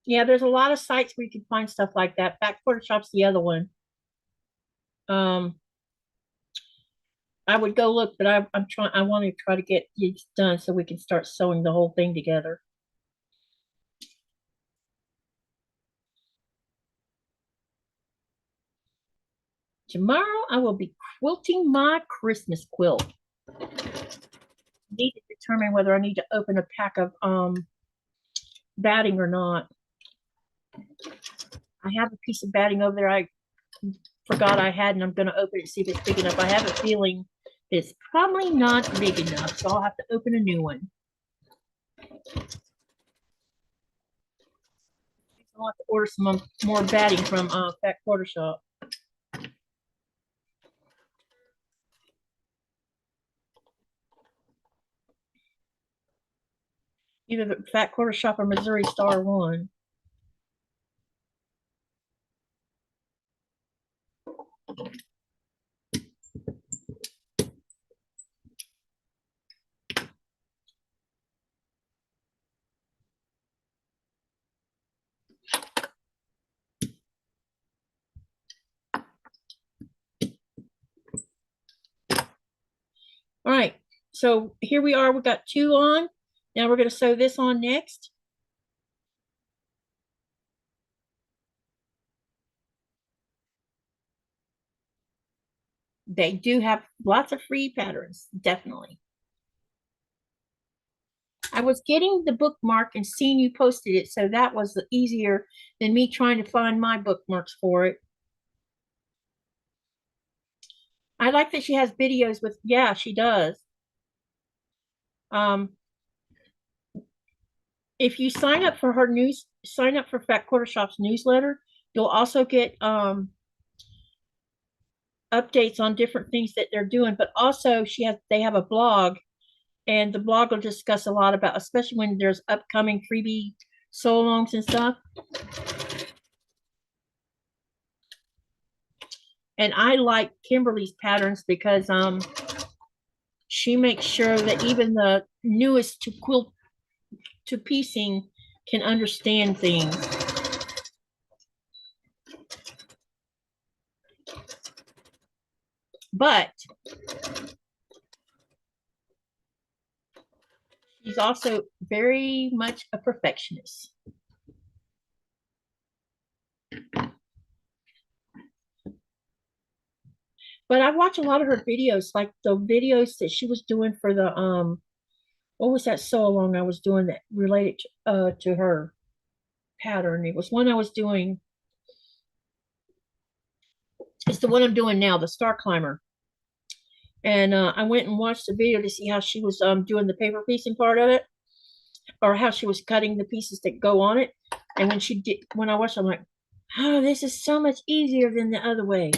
Yeah, there's a lot of sites where you can find stuff like that. Back Quarter Shop's the other one. I would go look, but I'm trying. I want to try to get it done so we can start sewing the whole thing together. Tomorrow I will be quilting my Christmas quilt. Need to determine whether I need to open a pack of batting or not. I have a piece of batting over there I forgot I had, and I'm going to open it and see if it's big enough. I have a feeling it's probably not big enough, so I'll have to open a new one. I'll have to order some more batting from Fat Quarter Shop. Either the Fat Quarter Shop or Missouri Star one. All right, so here we are. We got two on. Now we're going to sew this on next. They do have lots of free patterns, definitely. I was getting the bookmark and seeing you posted it, so that was easier than me trying to find my bookmarks for it. I like that she has videos with, yeah, she does. If you sign up for her sign up for Fat Quarter Shop's newsletter, you'll also get updates on different things that they're doing. But also, they have a blog, and the blog will discuss a lot about, especially when there's upcoming freebie sew-alongs and stuff. And I like Kimberly's patterns because she makes sure that even the newest to piecing can understand things. But she's also very much a perfectionist. But I watch a lot of her videos, like the videos that she was doing for the what was that sew along I was doing that related to her pattern? It was one I was doing. It's the one I'm doing now, the Star Climber. And I went and watched the video to see how she was doing the paper piecing part of it, or how she was cutting the pieces that go on it. And when I watched, I'm like, oh, this is so much easier than the other way.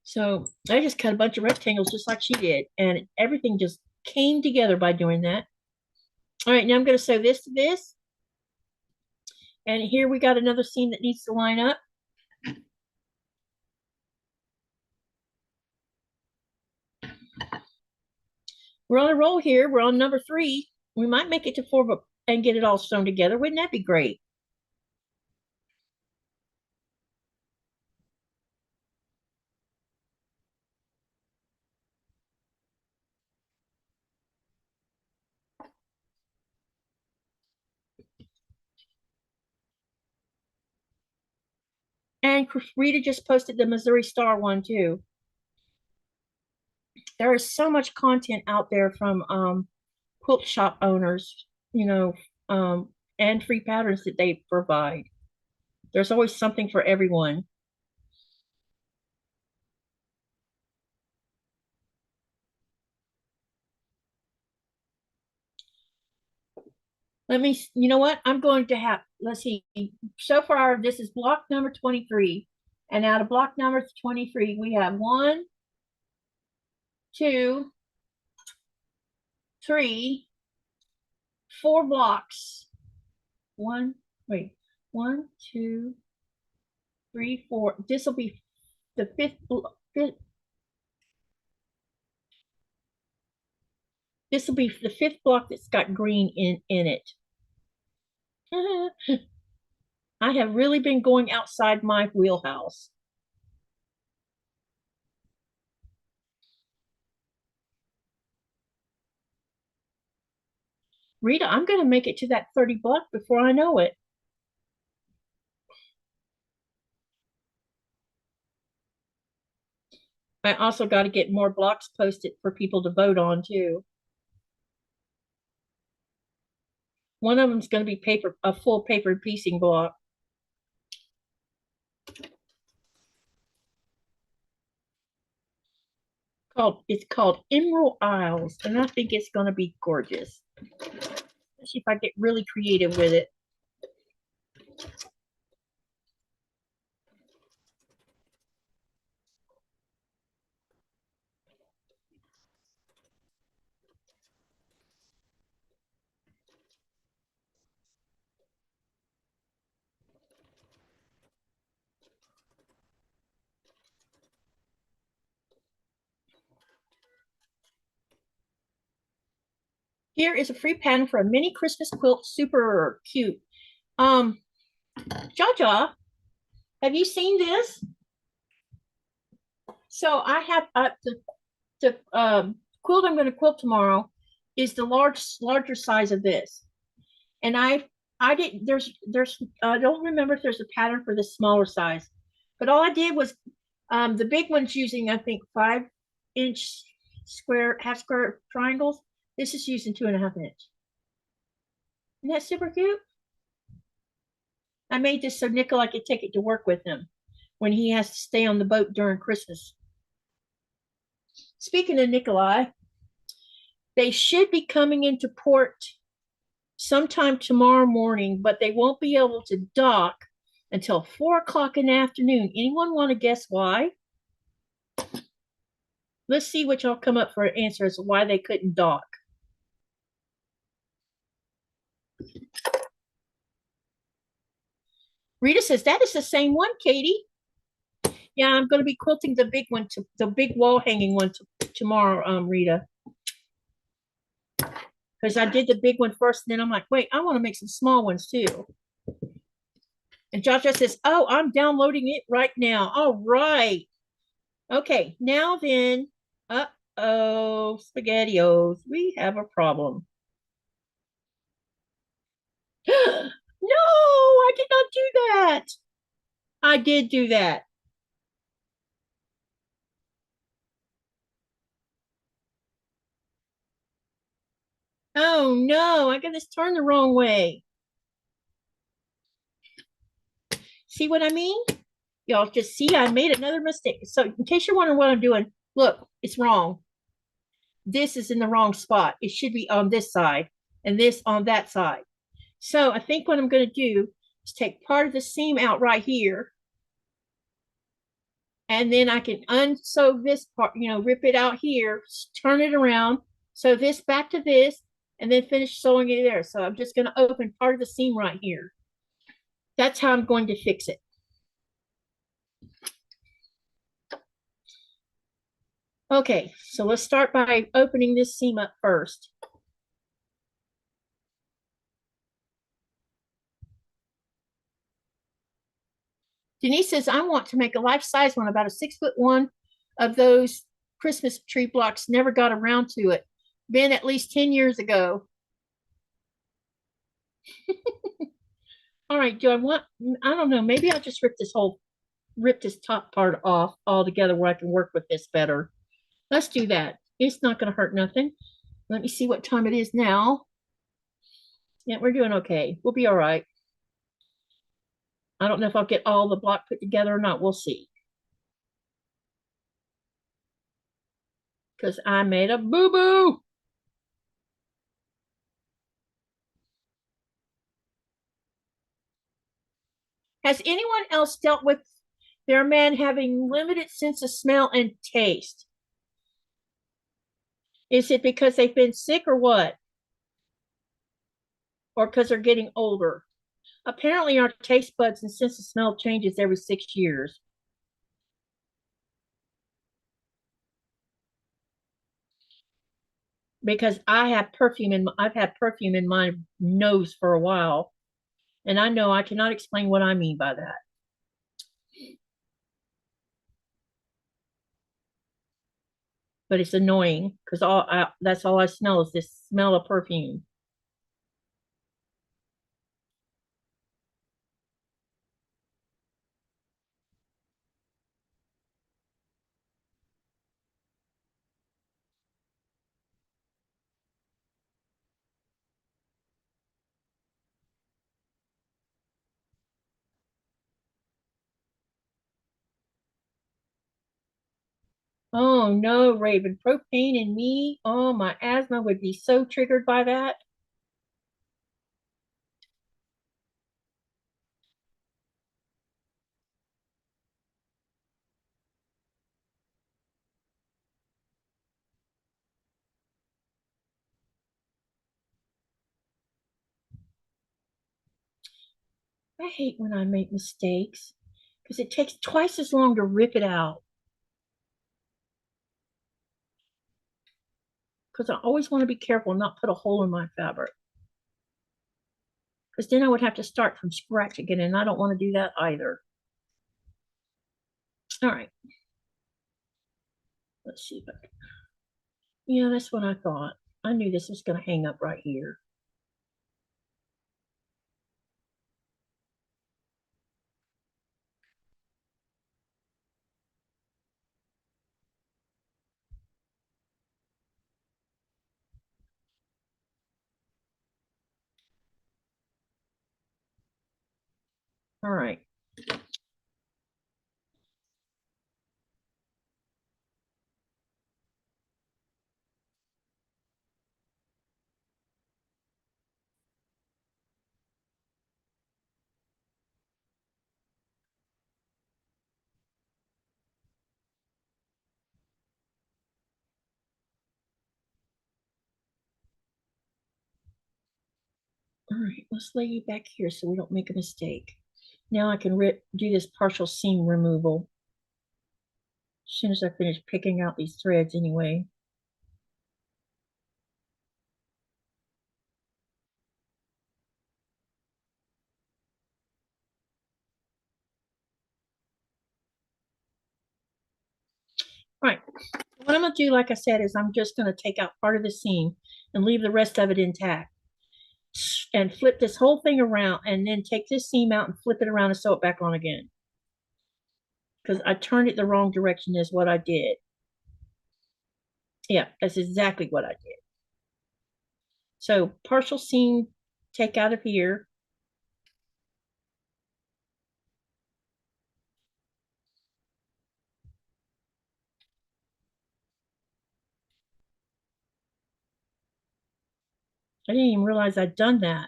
So I just cut a bunch of rectangles just like she did, and everything just came together by doing that. All right, now I'm going to sew this to this. And here we got another seam that needs to line up. We're on a roll here. We're on number 3. We might make it to 4 and get it all sewn together. Wouldn't that be great? And Rita just posted the Missouri Star one too. There is so much content out there from quilt shop owners, and free patterns that they provide. There's always something for everyone. You know what? I'm going to have, let's see. So far, this is block number 23. And out of block number 23, we have 1, 2, 3, 4 blocks. 1, 2, 3, 4. This will be the fifth. This will be the 5th block that's got green in it. I have really been going outside my wheelhouse. Rita, I'm going to make it to that 30 block before I know it. I also got to get more blocks posted for people to vote on too. One of them is going to be a full paper piecing block. It's called Emerald Isles, and I think it's going to be gorgeous. Let's see if I get really creative with it. Here is a free pattern for a mini Christmas quilt, super cute. Jaja, have you seen this? So I have the quilt I'm going to quilt tomorrow is the larger size of this, and I didn't there's I don't remember if there's a pattern for the smaller size, but all I did was the big one's using I think 5-inch half square triangles. This is using 2.5 inch. Isn't that super cute? I made this so Nikolai could take it to work with him when he has to stay on the boat during Christmas. Speaking of Nikolai, they should be coming into port sometime tomorrow morning, but they won't be able to dock until 4 o'clock in the afternoon. Anyone want to guess why? Let's see what y'all come up for an answer as to why they couldn't dock. Rita says, that is the same one, Katie. Yeah, I'm going to be quilting the big one, the big wall hanging one tomorrow, Rita. Because I did the big one first, and then I'm like, wait, I want to make some small ones too. And Joshua says, oh, I'm downloading it right now. All right. Okay, now then, uh-oh, SpaghettiOs, we have a problem. No, I did not do that. I did do that. Oh no, I got this turned the wrong way. See what I mean? Y'all just see I made another mistake. So in case you're wondering what I'm doing, look, it's wrong. This is in the wrong spot. It should be on this side and this on that side. So I think what I'm going to do is take part of the seam out right here. And then I can unsew this part, rip it out here, turn it around, sew this back to this, and then finish sewing it there. So I'm just going to open part of the seam right here. That's how I'm going to fix it. Okay, so let's start by opening this seam up first. Denise says, I want to make a life-size one, about a 6'1" of those Christmas tree blocks. Never got around to it. Been at least 10 years ago. All right, do I want, I don't know, maybe I'll just rip this top part off altogether where I can work with this better. Let's do that. It's not going to hurt nothing. Let me see what time it is now. Yeah, we're doing okay. We'll be all right. I don't know if I'll get all the block put together or not. We'll see. Because I made a boo-boo. Has anyone else dealt with their man having limited sense of smell and taste? Is it because they've been sick or what? Or because they're getting older? Apparently, our taste buds and sense of smell changes every 6 years. Because I've had perfume in my nose for a while, and I know I cannot explain what I mean by that. But it's annoying because that's all I smell is this smell of perfume. Oh no, Raven, propane in me. Oh, my asthma would be so triggered by that. I hate when I make mistakes because it takes twice as long to rip it out. Because I always want to be careful and not put a hole in my fabric. Because then I would have to start from scratch again, and I don't want to do that either. All right. Let's see if I can. Yeah, that's what I thought. I knew this was going to hang up right here. All right. All right, let's lay you back here so we don't make a mistake. Now I can do this partial seam removal as soon as I finish picking out these threads anyway. All right, what I'm gonna do, like I said, is I'm just gonna take out part of the seam and leave the rest of it intact and flip this whole thing around and then take this seam out and flip it around and sew it back on again. Because I turned it the wrong direction is what I did. Yeah, that's exactly what I did. So partial seam take out of here. I didn't even realize I'd done that.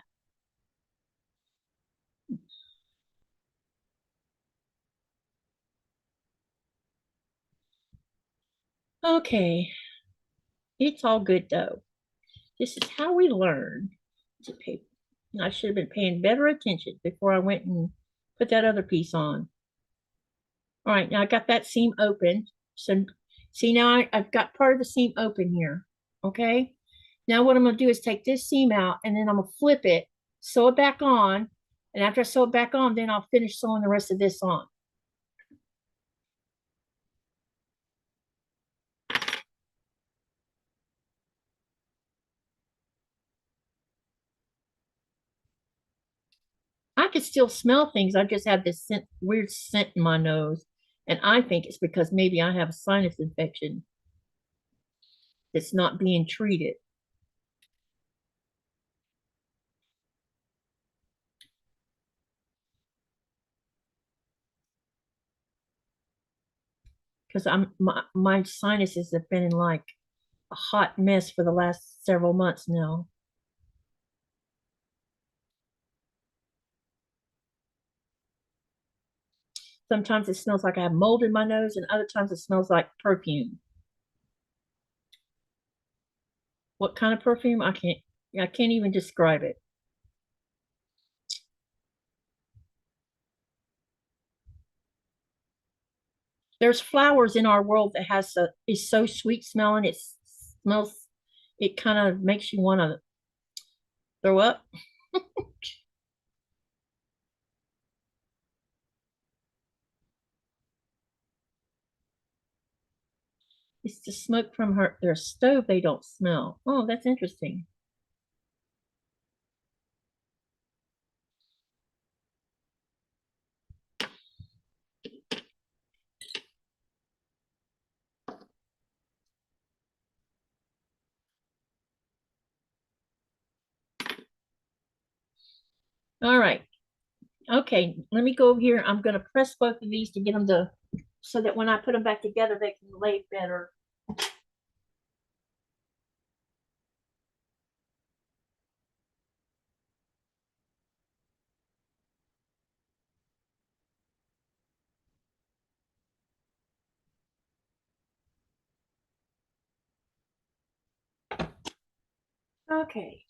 Okay, it's all good though. This is how we learn to pay. I should have been paying better attention before I went and put that other piece on. All right, now I got that seam open. So see now I've got part of the seam open here. Okay. Now what I'm going to do is take this seam out and then I'm going to flip it, sew it back on. And after I sew it back on, then I'll finish sewing the rest of this on. I can still smell things. I just have this weird scent in my nose. And I think it's because maybe I have a sinus infection that's not being treated. Because my sinuses have been in like a hot mess for the last several months now. Sometimes it smells like I have mold in my nose, and other times it smells like perfume. What kind of perfume? I can't even describe it. There's flowers in our world that is so sweet smelling. It smells. It kind of makes you want to throw up. It's the smoke from their stove they don't smell. Oh, that's interesting. All right. Okay, let me go over here. I'm going to press both of these to get them to, so that when I put them back together, they can lay better. Okay.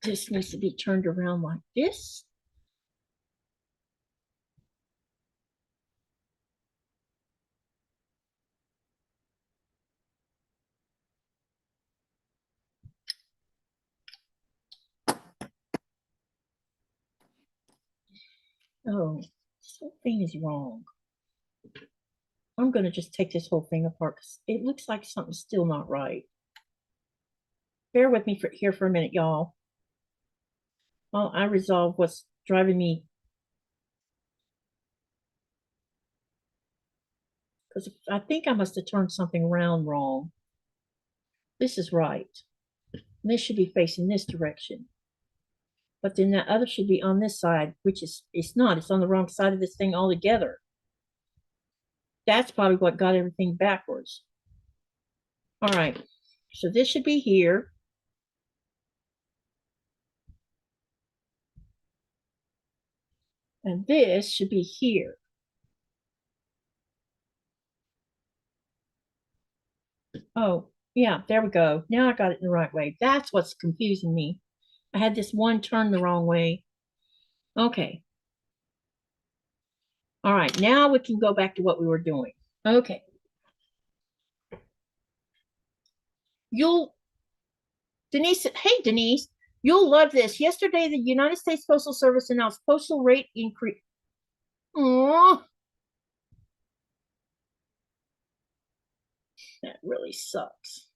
This needs to be turned around like this. Oh, this whole thing is wrong. I'm going to just take this whole thing apart because it looks like something's still not right. Bear with me here for a minute, y'all, while I resolve what's driving me. Because I think I must have turned something around wrong. This is right. This should be facing this direction. But then that other should be on this side, which it's not. It's on the wrong side of this thing altogether. That's probably what got everything backwards. All right. So this should be here. And this should be here. Oh, yeah, there we go. Now I got it in the right way. That's what's confusing me. I had this one turn the wrong way. Okay. All right, now we can go back to what we were doing. Okay. You'll, Denise, hey, Denise, you'll love this. Yesterday, the United States Postal Service announced postal rate increase. Oh, that really sucks.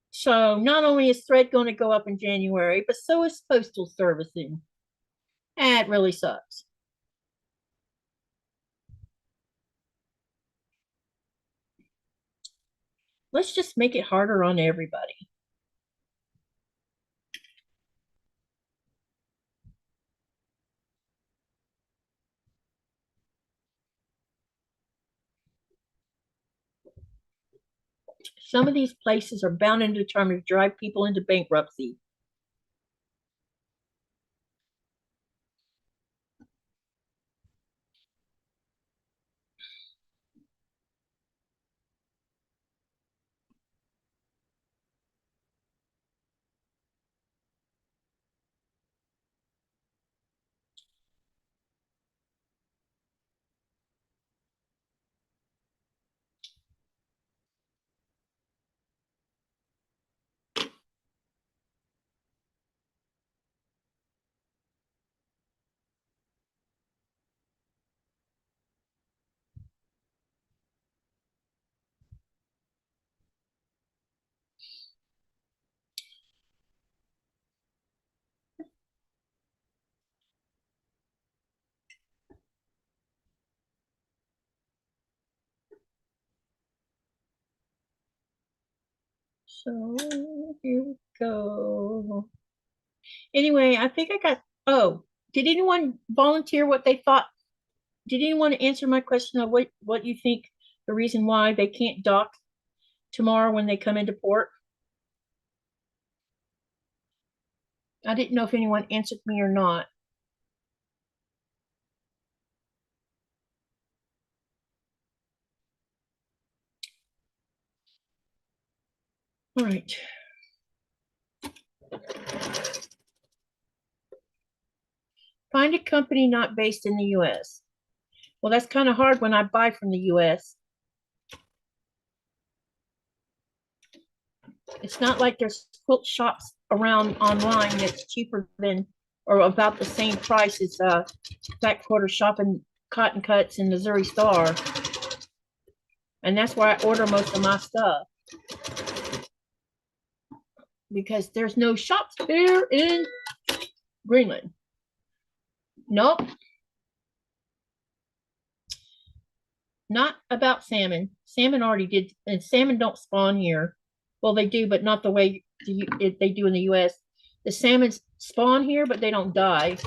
So not only is thread going to go up in January, but so is postal servicing. That really sucks. Let's just make it harder on everybody. Some of these places are bound and determined to drive people into bankruptcy. So here we go. Anyway, I think I got, oh, did anyone volunteer what they thought? Did anyone answer my question of what you think the reason why they can't dock tomorrow when they come into port? I didn't know if anyone answered me or not. All right. Find a company not based in the US. Well, that's kind of hard when I buy from the US. It's not like there's quilt shops around online that's cheaper than or about the same price as Fat Quarter Shop and Cotton Cuts and Missouri Star. And that's where I order most of my stuff. Because there's no shops here in Greenland. Nope. Not about salmon. Salmon already did, and salmon don't spawn here. Well, they do, but not the way they do in the US. The salmons spawn here, but they don't die.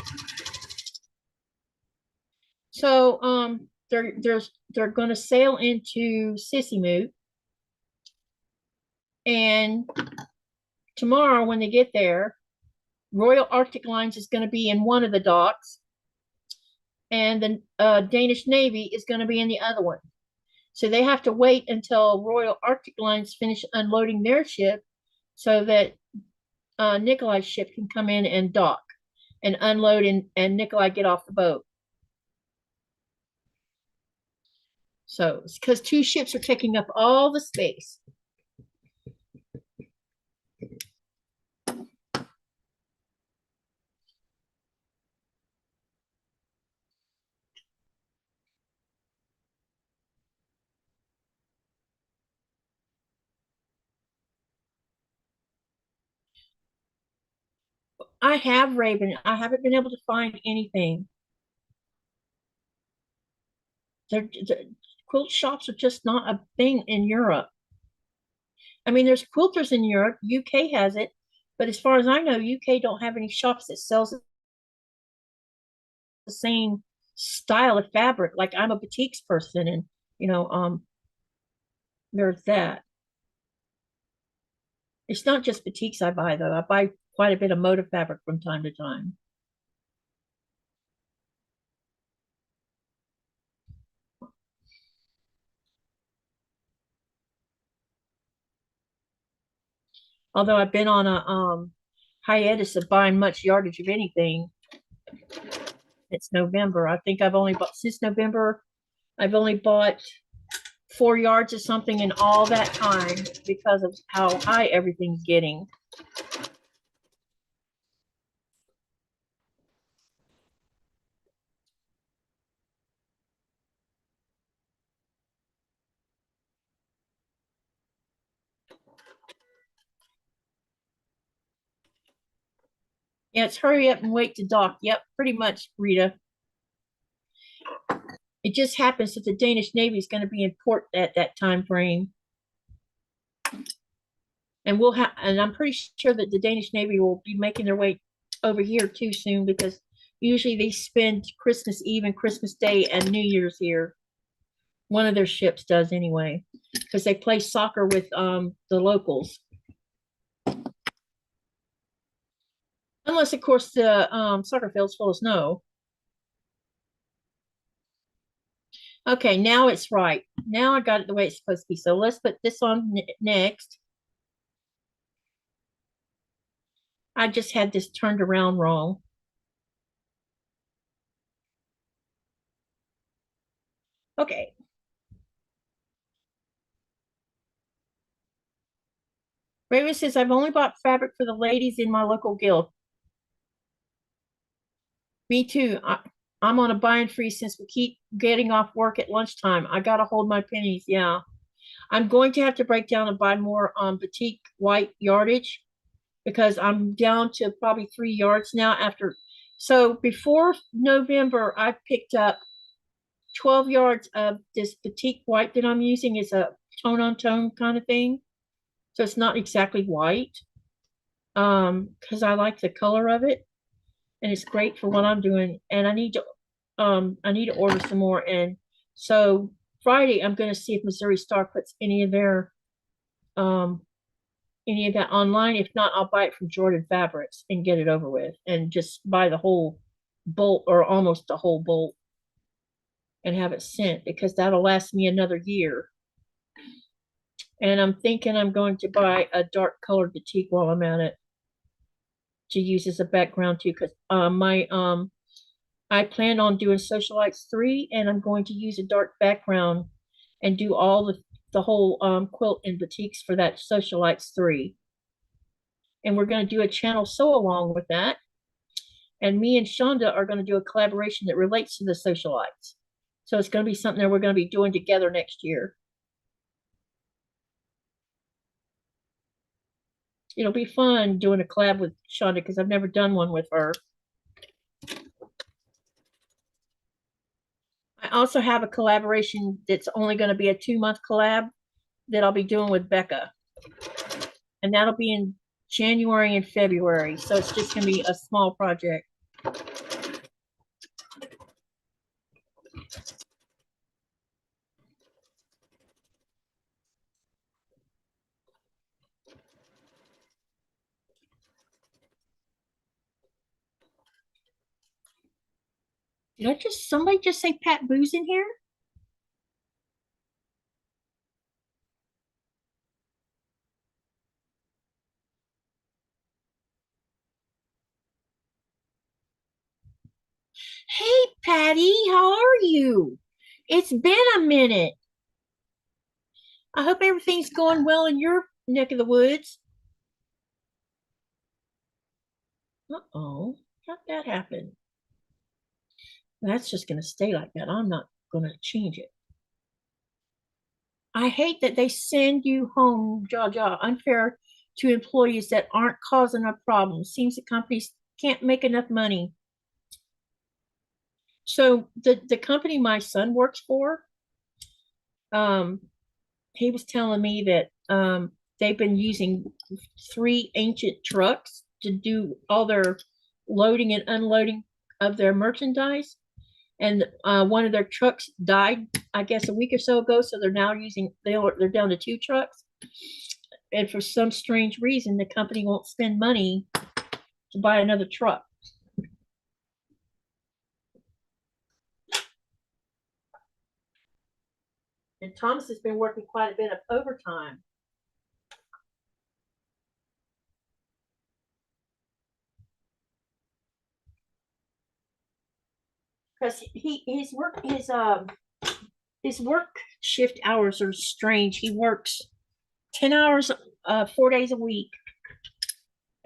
So they're going to sail into Sissymoot, and tomorrow when they get there, Royal Arctic Lines is going to be in one of the docks, and the Danish Navy is going to be in the other one. So they have to wait until Royal Arctic Lines finish unloading their ship so that Nikolai's ship can come in and dock and unload and Nikolai get off the boat. So it's because two ships are taking up all the space. I have Raven. I haven't been able to find anything. The quilt shops are just not a thing in Europe. I mean, there's quilters in Europe. UK has it, but as far as I know, UK don't have any shops that sells the same style of fabric. Like I'm a batiks person, and there's that. It's not just batiks I buy though. I buy quite a bit of motif fabric from time to time. Although I've been on a hiatus of buying much yardage of anything. It's November. I think I've only bought since November. I've only bought 4 yards of something in all that time because of how high everything's getting. Yeah, it's hurry up and wait to dock. Yep, pretty much, Rita. It just happens that the Danish Navy is going to be in port at that time frame. And I'm pretty sure that the Danish Navy will be making their way over here too soon because usually they spend Christmas Eve and Christmas Day and New Year's here. One of their ships does anyway, because they play soccer with the locals. Unless, of course, the soccer field's full of snow. Okay, now it's right. Now I got it the way it's supposed to be. So let's put this on next. I just had this turned around wrong. Okay. Raven says, I've only bought fabric for the ladies in my local guild. Me too. I'm on a buying freeze since we keep getting off work at lunchtime. I got to hold my pennies. Yeah. I'm going to have to break down and buy more batik white yardage because I'm down to probably 3 yards now after. So before November, I picked up 12 yards of this batik white that I'm using. Is a tone on tone kind of thing. So it's not exactly white, because I like the color of it, and it's great for what I'm doing. And I need to order some more. And so Friday, I'm going to see if Missouri Star puts um, any of that online. If not, I'll buy it from Jordan Fabrics and get it over with, and just buy the whole bolt or almost the whole bolt and have it sent, because that'll last me another year. And I'm thinking I'm going to buy a dark colored batik while I'm at it to use as a background too, because I plan on doing Socialites 3, and I'm going to use a dark background and do all the whole quilt and batiks for that Socialites 3. And we're going to do a channel sew along with that. And me and Shonda are going to do a collaboration that relates to the Socialites. So it's going to be something that we're going to be doing together next year. It'll be fun doing a collab with Shonda, because I've never done one with her. I also have a collaboration that's only going to be a 2-month collab that I'll be doing with Becca. And that'll be in January and February. So it's just going to be a small project. Did somebody just say Pat Boo's in here? Hey, Patty, how are you? It's been a minute. I hope everything's going well in your neck of the woods. Uh-oh, how'd that happen? That's just going to stay like that. I'm not going to change it. I hate that they send you home, Jaja, unfair to employees that aren't causing a problem. Seems the companies can't make enough money. So the company my son works for, um, he was telling me that they've been using 3 ancient trucks to do all their loading and unloading of their merchandise. And one of their trucks died, I guess, a week or so ago. So they're now they're down to 2 trucks. And for some strange reason, the company won't spend money to buy another truck. And Thomas has been working quite a bit of overtime. Because his work shift hours are strange. He works 10 hours 4 days a week.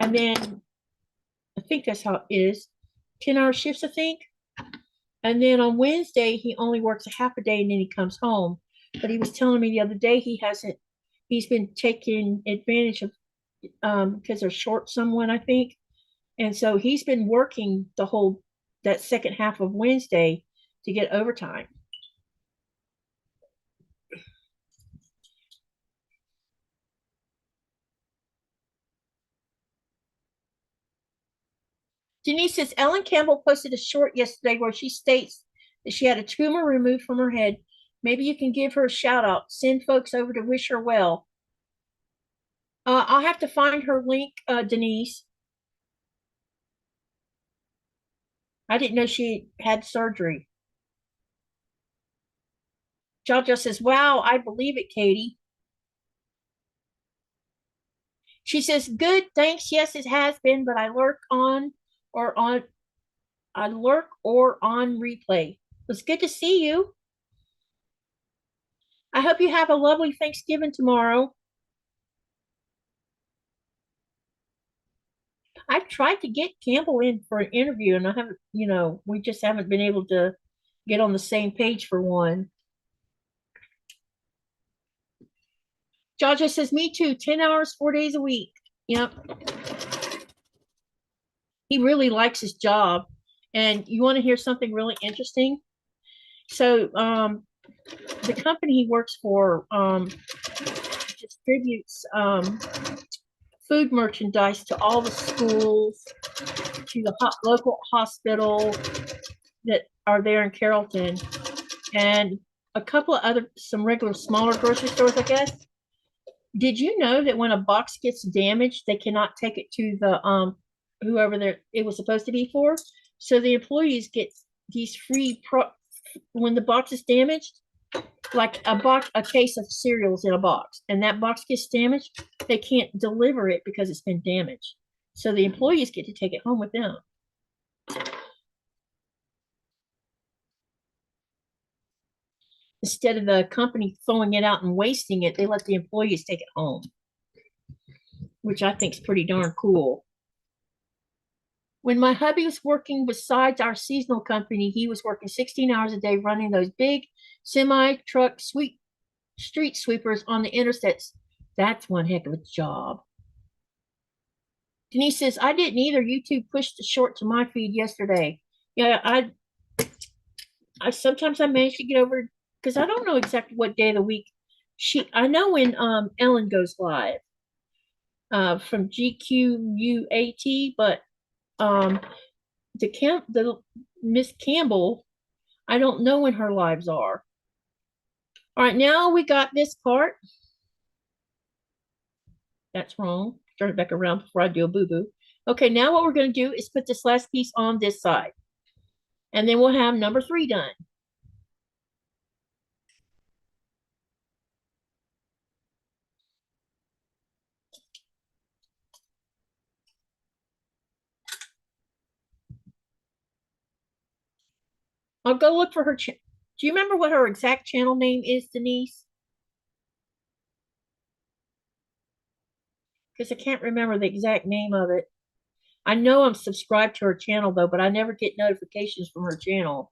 And then I think that's how it is. 10-hour shifts, I think. And then on Wednesday, he only works a half a day and then he comes home. But he was telling me the other day he's been taking advantage of, because they're short someone, I think. And so he's been working that second half of Wednesday to get overtime. Denise says Ellen Campbell posted a short yesterday where she states that she had a tumor removed from her head. Maybe you can give her a shout out. Send folks over to wish her well. I'll have to find her link, Denise. I didn't know she had surgery. Jaja says, wow, I believe it, Katie. She says, good, thanks. Yes, it has been, but I lurk or on replay. It was good to see you. I hope you have a lovely Thanksgiving tomorrow. I've tried to get Campbell in for an interview, and I haven't, we just haven't been able to get on the same page for one. Jaja says, me too, 10 hours, 4 days a week. Yep. He really likes his job. And you want to hear something really interesting? So the company he works for just distributes food merchandise to all the schools, to the local hospital that are there in Carrollton, and a couple of some regular smaller grocery stores, I guess. Did you know that when a box gets damaged, they cannot take it to the whoever it was supposed to be for? So the employees get these free when the box is damaged, like a case of cereals in a box, and that box gets damaged, they can't deliver it because it's been damaged. So the employees get to take it home with them. Instead of the company throwing it out and wasting it, they let the employees take it home, which I think is pretty darn cool. When my hubby was working besides our seasonal company, he was working 16 hours a day running those big semi-truck street sweepers on the interstates. That's one heck of a job. Denise says, I didn't either. YouTube pushed the short to my feed yesterday. Yeah, I sometimes I manage to get over, because I don't know exactly what day of the week I know when Ellen goes live from GQUAT, but the Miss Campbell, I don't know when her lives are. All right, now we got this part. That's wrong. Turn it back around before I do a boo-boo. Okay, now what we're going to do is put this last piece on this side. And then we'll have number 3 done. I'll go look for her. Do you remember what her exact channel name is, Denise? Because I can't remember the exact name of it. I know I'm subscribed to her channel, though, but I never get notifications from her channel.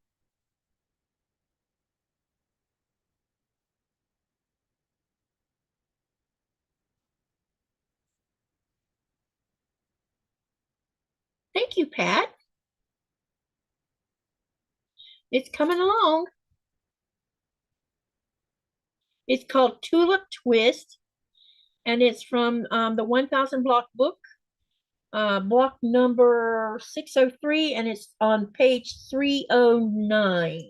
Thank you, Pat. It's coming along. It's called Tulip Twist, and it's from the 1000 block book, block number 603, and it's on page 309.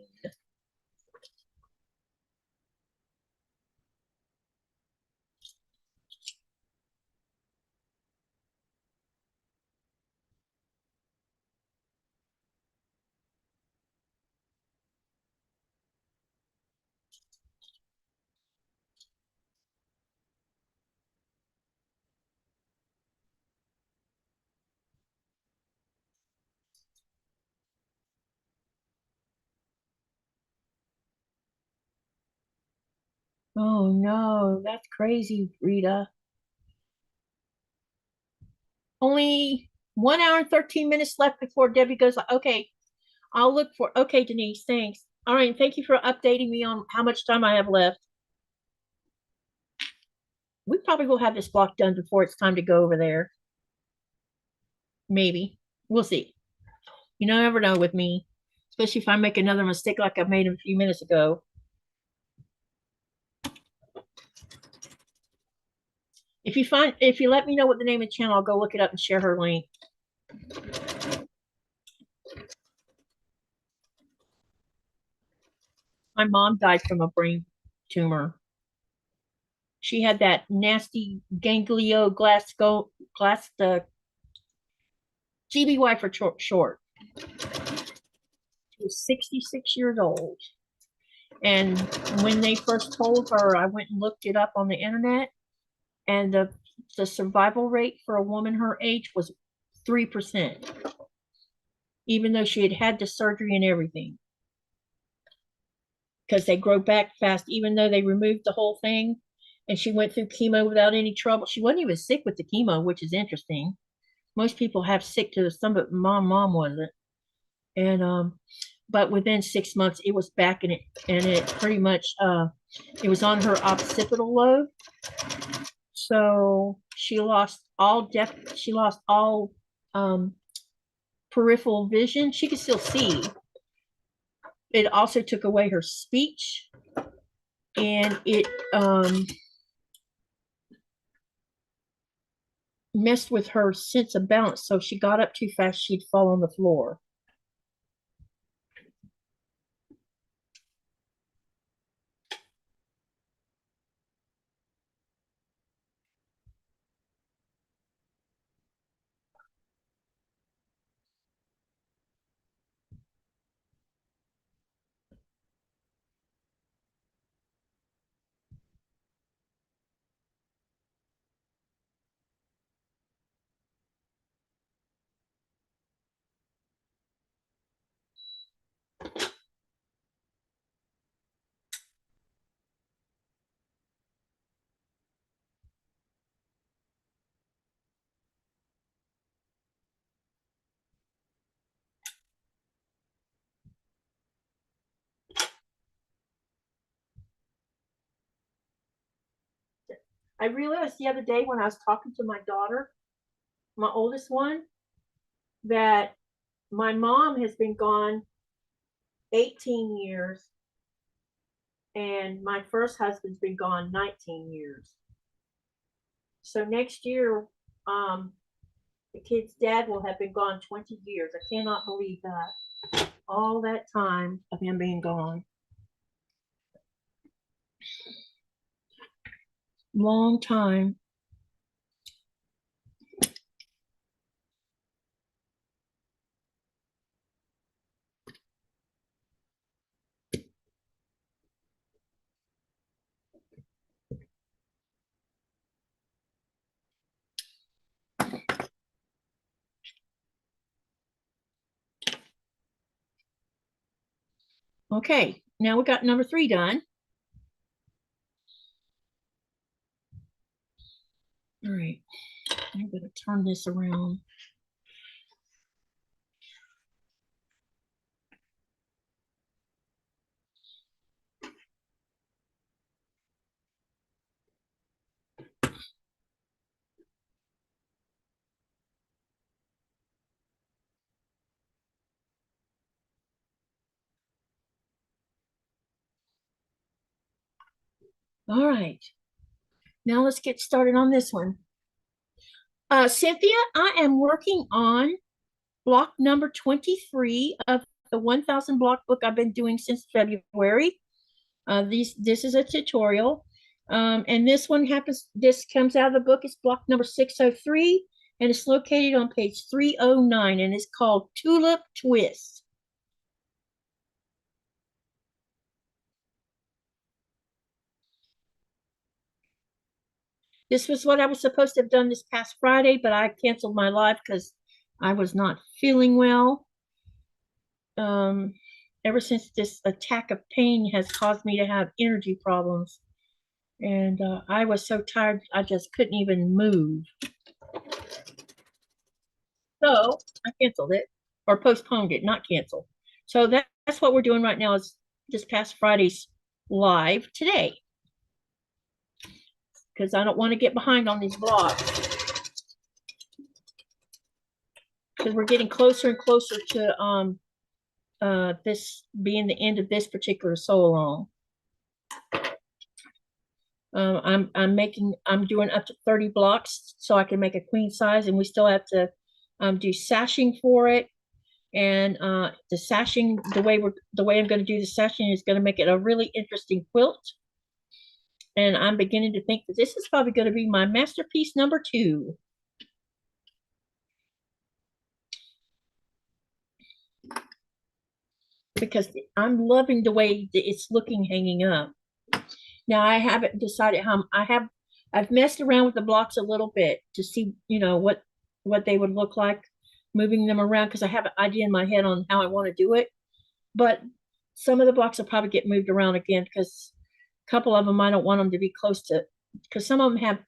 Oh no, that's crazy, Rita. Only 1 hour and 13 minutes left before Debbie goes, okay, I'll look for, okay, Denise, thanks. All right, thank you for updating me on how much time I have left. We probably will have this block done before it's time to go over there. Maybe. We'll see. You never know with me, especially if I make another mistake like I made a few minutes ago. If you let me know what the name of the channel, I'll go look it up and share her link. My mom died from a brain tumor. She had that nasty GBY for short. She was 66 years old. And when they first told her, I went and looked it up on the internet, and the survival rate for a woman her age was 3%, even though she had had the surgery and everything. Because they grow back fast, even though they removed the whole thing, and she went through chemo without any trouble. She wasn't even sick with the chemo, which is interesting. Most people have sick to some, but mom wasn't. And but within 6 months, it was back in it, and it pretty much it was on her occipital lobe. So she lost all peripheral vision. She could still see. It also took away her speech, and it messed with her sense of balance. So if she got up too fast, she'd fall on the floor. I realized the other day when I was talking to my daughter, my oldest one, that my mom has been gone 18 years and my first husband's been gone 19 years. So next year, the kid's dad will have been gone 20 years. I cannot believe that. All that time of him being gone. Long time. Okay, now we got number 3 done. All right, I'm going to turn this around. All right, now let's get started on this one. Cynthia, I am working on block number 23 of the 1000 block book I've been doing since February. This is a tutorial. And this comes out of the book. It's block number 603, and it's located on page 309, and it's called Tulip Twist. This was what I was supposed to have done this past Friday, but I canceled my live because I was not feeling well. Ever since this attack of pain has caused me to have energy problems. And I was so tired, I just couldn't even move. So I canceled it, or postponed it, not canceled. So that's what we're doing right now, is this past Friday's live today. Because I don't want to get behind on these blocks. Because we're getting closer and closer to this being the end of this particular sew along. I'm doing up to 30 blocks so I can make a queen size, and we still have to do sashing for it. And the sashing, the way I'm going to do the sashing is going to make it a really interesting quilt. And I'm beginning to think that this is probably going to be my masterpiece number 2. Because I'm loving the way that it's looking hanging up. Now I haven't decided how I've messed around with the blocks a little bit to see, what they would look like moving them around, because I have an idea in my head on how I want to do it. But some of the blocks will probably get moved around again, because a couple of them I don't want them to be close to, because some of them have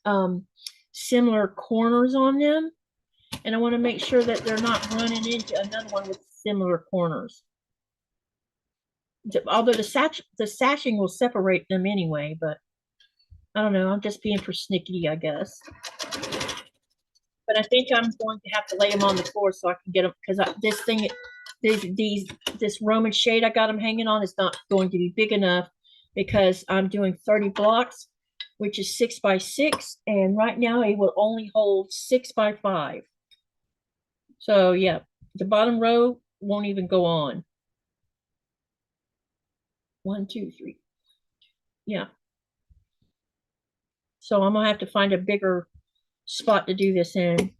similar corners on them, and I want to make sure that they're not running into another one with similar corners. Although the sashing will separate them anyway, but I don't know. I'm just being persnickety, I guess. But I think I'm going to have to lay them on the floor so I can get them, because this Roman shade I got them hanging on is not going to be big enough, because I'm doing 30 blocks. which is 6 by 6, and right now it will only hold 6 by 5. So yeah, the bottom row won't even go on. 1, 2, 3. Yeah. So I'm gonna have to find a bigger spot to do this in.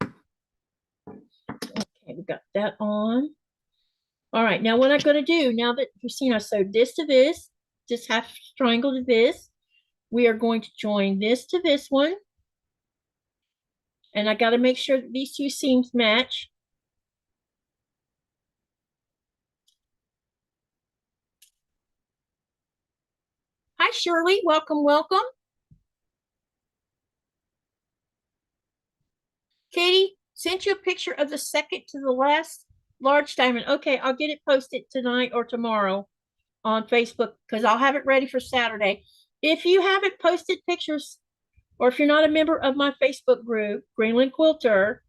Okay, we got that on. All right, now what I'm gonna do, now that you've seen I sewed this to this half triangle to this, we are going to join this to this one. And I gotta make sure that these two seams match. Hi, Shirley, welcome, welcome. Katie, sent you a picture of the second to the last large diamond. Okay, I'll get it posted tonight or tomorrow on Facebook because I'll have it ready for Saturday. If you haven't posted pictures, or if you're not a member of my Facebook group, Greenland Quilter,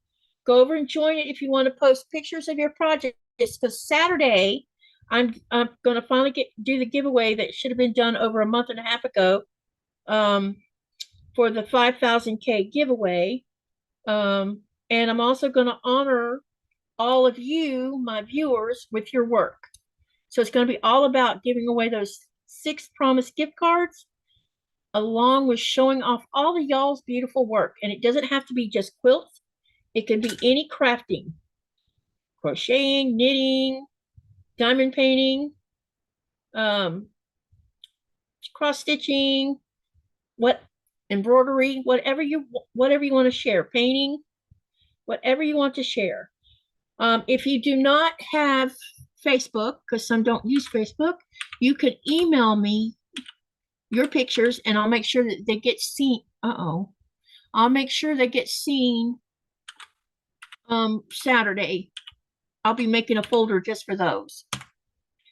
go over and join it if you want to post pictures of your projects. Because Saturday, I'm going to finally do the giveaway that should have been done over a month and a half ago for the 5,000K giveaway. And I'm also going to honor all of you, my viewers, with your work. So it's going to be all about giving away those 6 promise gift cards, along with showing off all of y'all's beautiful work. And it doesn't have to be just quilts. It can be any crafting, crocheting, knitting, diamond painting, cross stitching, embroidery, whatever you want to share, painting, whatever you want to share. If you do not have Facebook, because some don't use Facebook, you could email me your pictures and I'll make sure that they get seen. I'll make sure they get seen Saturday. I'll be making a folder just for those.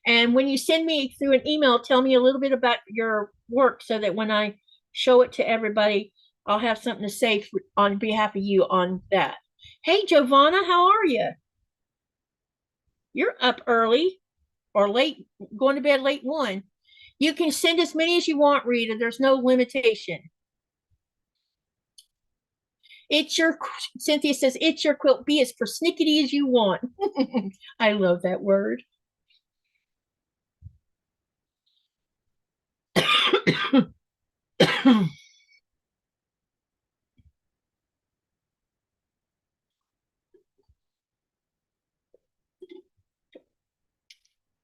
And when you send me through an email, tell me a little bit about your work so that when I show it to everybody, I'll have something to say on behalf of you on that. Hey, Giovanna, how are you? You're up early or late, going to bed late 1. You can send as many as you want, Rita. There's no limitation. Cynthia says, it's your quilt. Be as persnickety as you want. I love that word.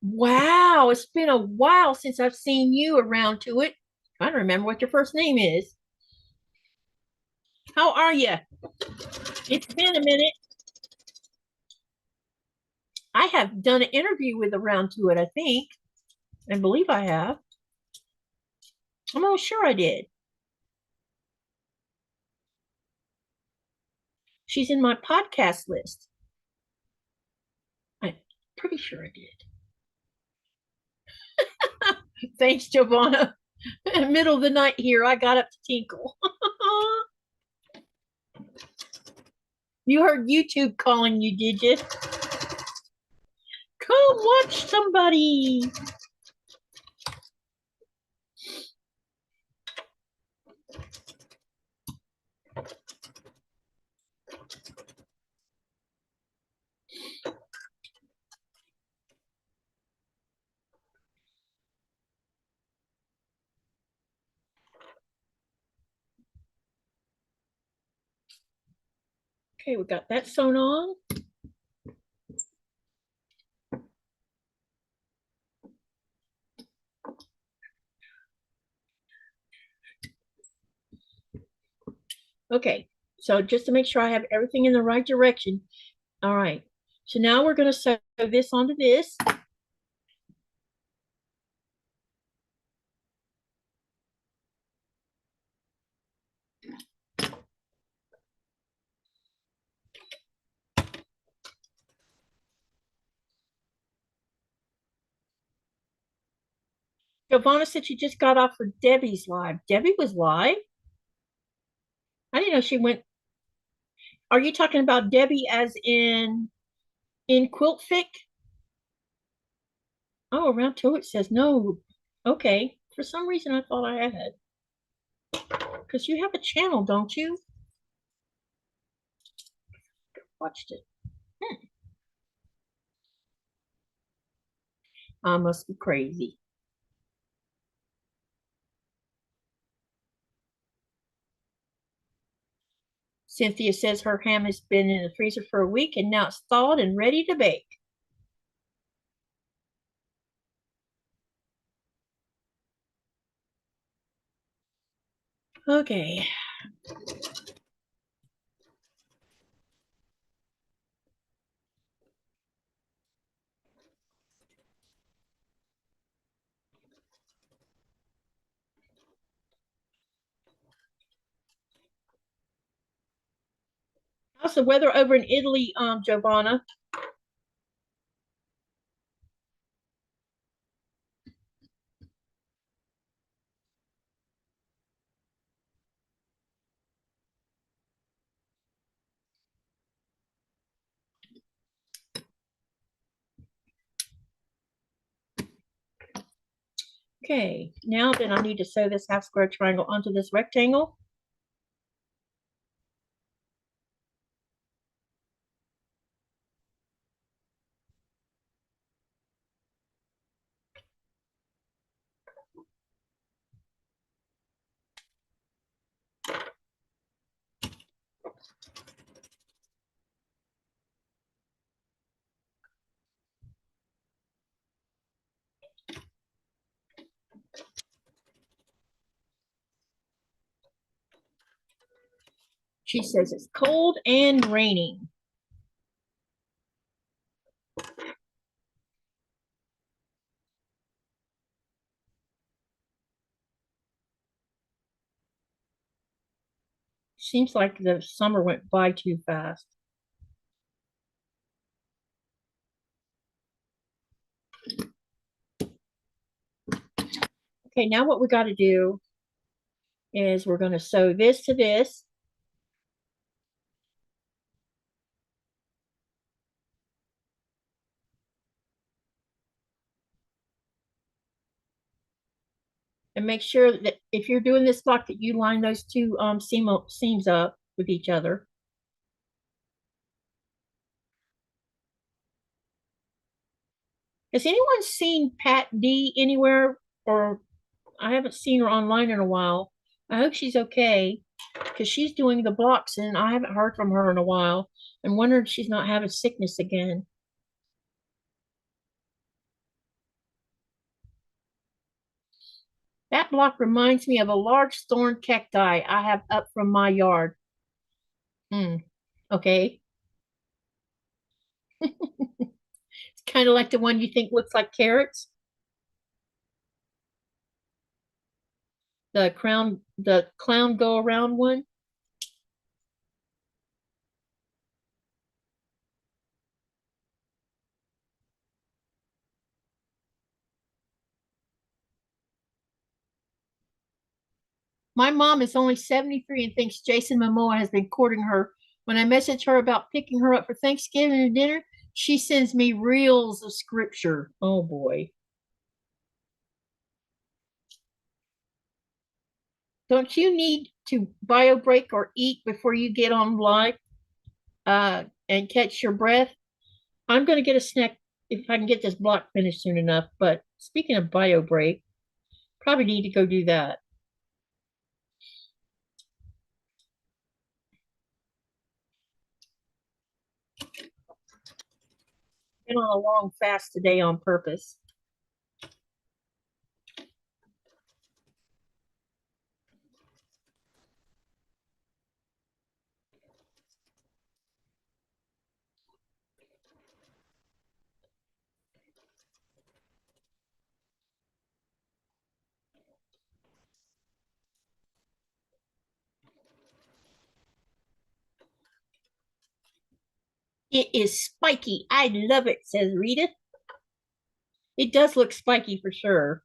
Wow, it's been a while since I've seen you around to it. I don't remember what your first name is. How are you? It's been a minute. I have done an interview with Around to It, I think. I believe I have. I'm almost sure I did. She's in my podcast list. I'm pretty sure I did. Thanks, Giovanna. Middle of the night here, I got up to tinkle. You heard YouTube calling you, did you? Come watch somebody. Okay, we got that sewn on. Okay, so just to make sure I have everything in the right direction. All right, so now we're going to sew this onto this. Giovanna said she just got off for Debbie's live. Debbie was live? I didn't know she went. Are you talking about Debbie as in Quiltfic? Oh, around to it says no. Okay. For some reason I thought I had. Because you have a channel, don't you? Watched it. I must be crazy. Cynthia says her ham has been in the freezer for a week and now it's thawed and ready to bake. Okay. How's the weather over in Italy, Giovanna? Okay, now then I need to sew this half square triangle onto this rectangle. She says it's cold and raining. Seems like the summer went by too fast. Okay, now what we got to do is we're going to sew this to this. And make sure that if you're doing this block that you line those two seams up with each other. Has anyone seen Pat D anywhere? Or I haven't seen her online in a while. I hope she's okay because she's doing the blocks and I haven't heard from her in a while. I'm wondering if she's not having sickness again. That block reminds me of a large thorn cacti I have up from my yard. Hmm. Okay. It's kind of like the one you think looks like carrots. The clown go around one. My mom is only 73 and thinks Jason Momoa has been courting her. When I message her about picking her up for Thanksgiving and dinner, she sends me reels of scripture. Oh boy. Don't you need to bio break or eat before you get on live and catch your breath? I'm going to get a snack if I can get this block finished soon enough. But speaking of bio break, probably need to go do that. Been on a long fast today on purpose. It is spiky. I love it, says Rita. It does look spiky for sure.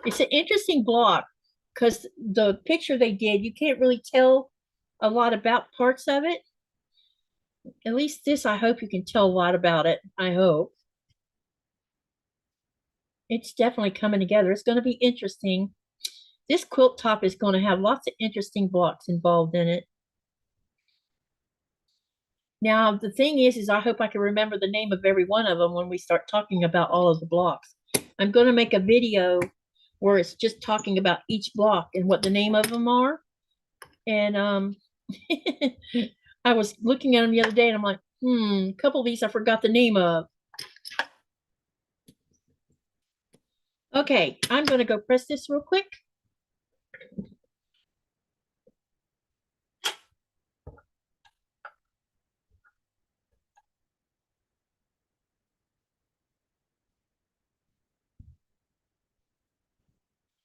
It's an interesting block because the picture they did, you can't really tell a lot about parts of it. At least this, I hope you can tell a lot about it. I hope. It's definitely coming together. It's going to be interesting. This quilt top is going to have lots of interesting blocks involved in it. Now, the thing is I hope I can remember the name of every one of them when we start talking about all of the blocks. I'm going to make a video where it's just talking about each block and what the name of them are. And I was looking at them the other day and I'm like, a couple of these I forgot the name of. Okay, I'm going to go press this real quick.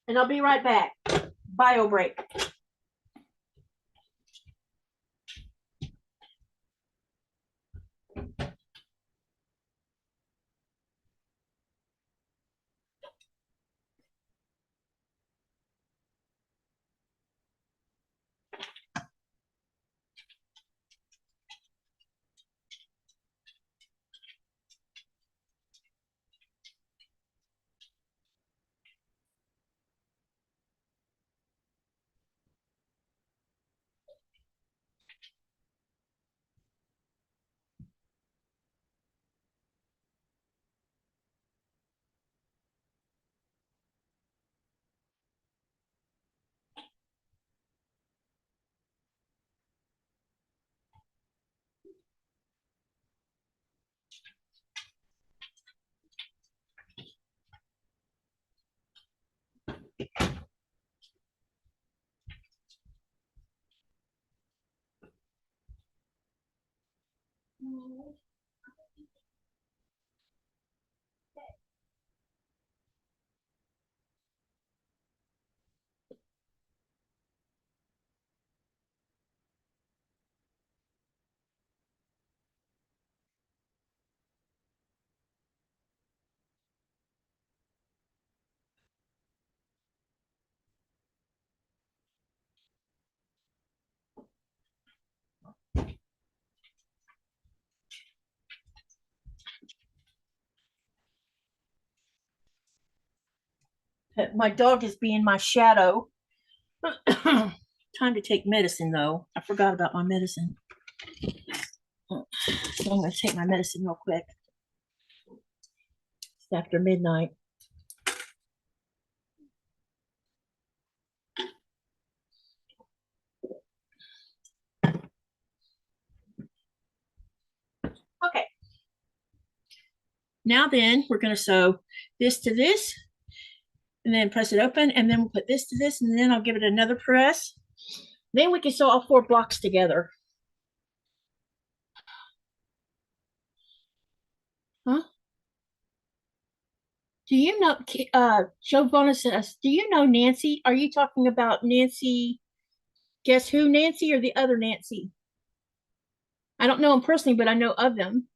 And I'll be right back. Bio break. My dog is being my shadow. Time to take medicine though. I forgot about my medicine. So I'm going to take my medicine real quick. It's after midnight. Okay. Now then, we're going to sew this to this and then press it open, and then we'll put this to this, and then I'll give it another press. Then we can sew all 4 blocks together. Huh? Do you know, Giovanna says, do you know Nancy? Are you talking about Nancy, guess who Nancy, or the other Nancy? I don't know them personally, but I know of them.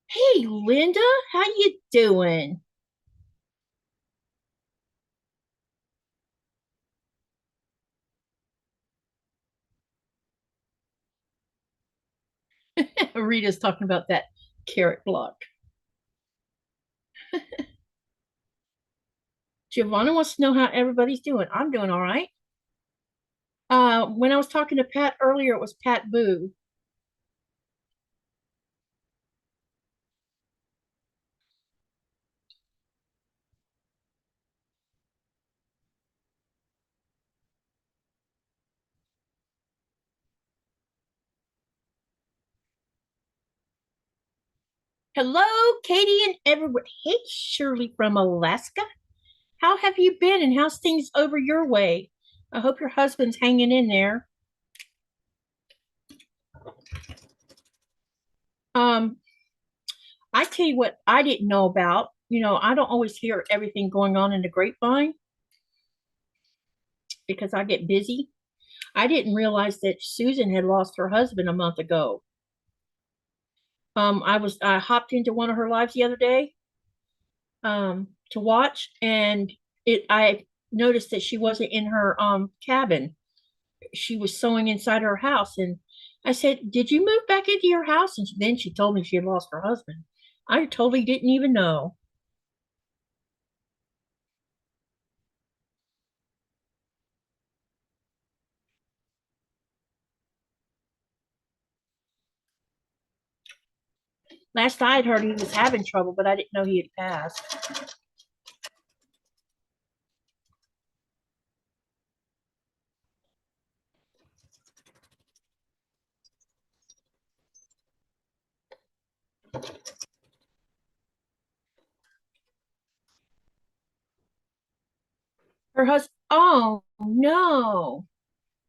Hey, Linda, how you doing? Rita's talking about that carrot block. Giovanna wants to know how everybody's doing. I'm doing all right. When I was talking to Pat earlier, it was Pat Boo. Hello, Katie and everyone. Hey, Shirley from Alaska. How have you been and how's things over your way? I hope your husband's hanging in there. Um, I tell you what I didn't know about. You know, I don't always hear everything going on in the grapevine because I get busy. I didn't realize that Susan had lost her husband a month ago. I hopped into one of her lives the other day to watch, and I noticed that she wasn't in her cabin. She was sewing inside her house, and I said, "Did you move back into your house?" And then she told me she had lost her husband. I totally didn't even know. Last I had heard he was having trouble, but I didn't know he had passed. Her husband, oh no.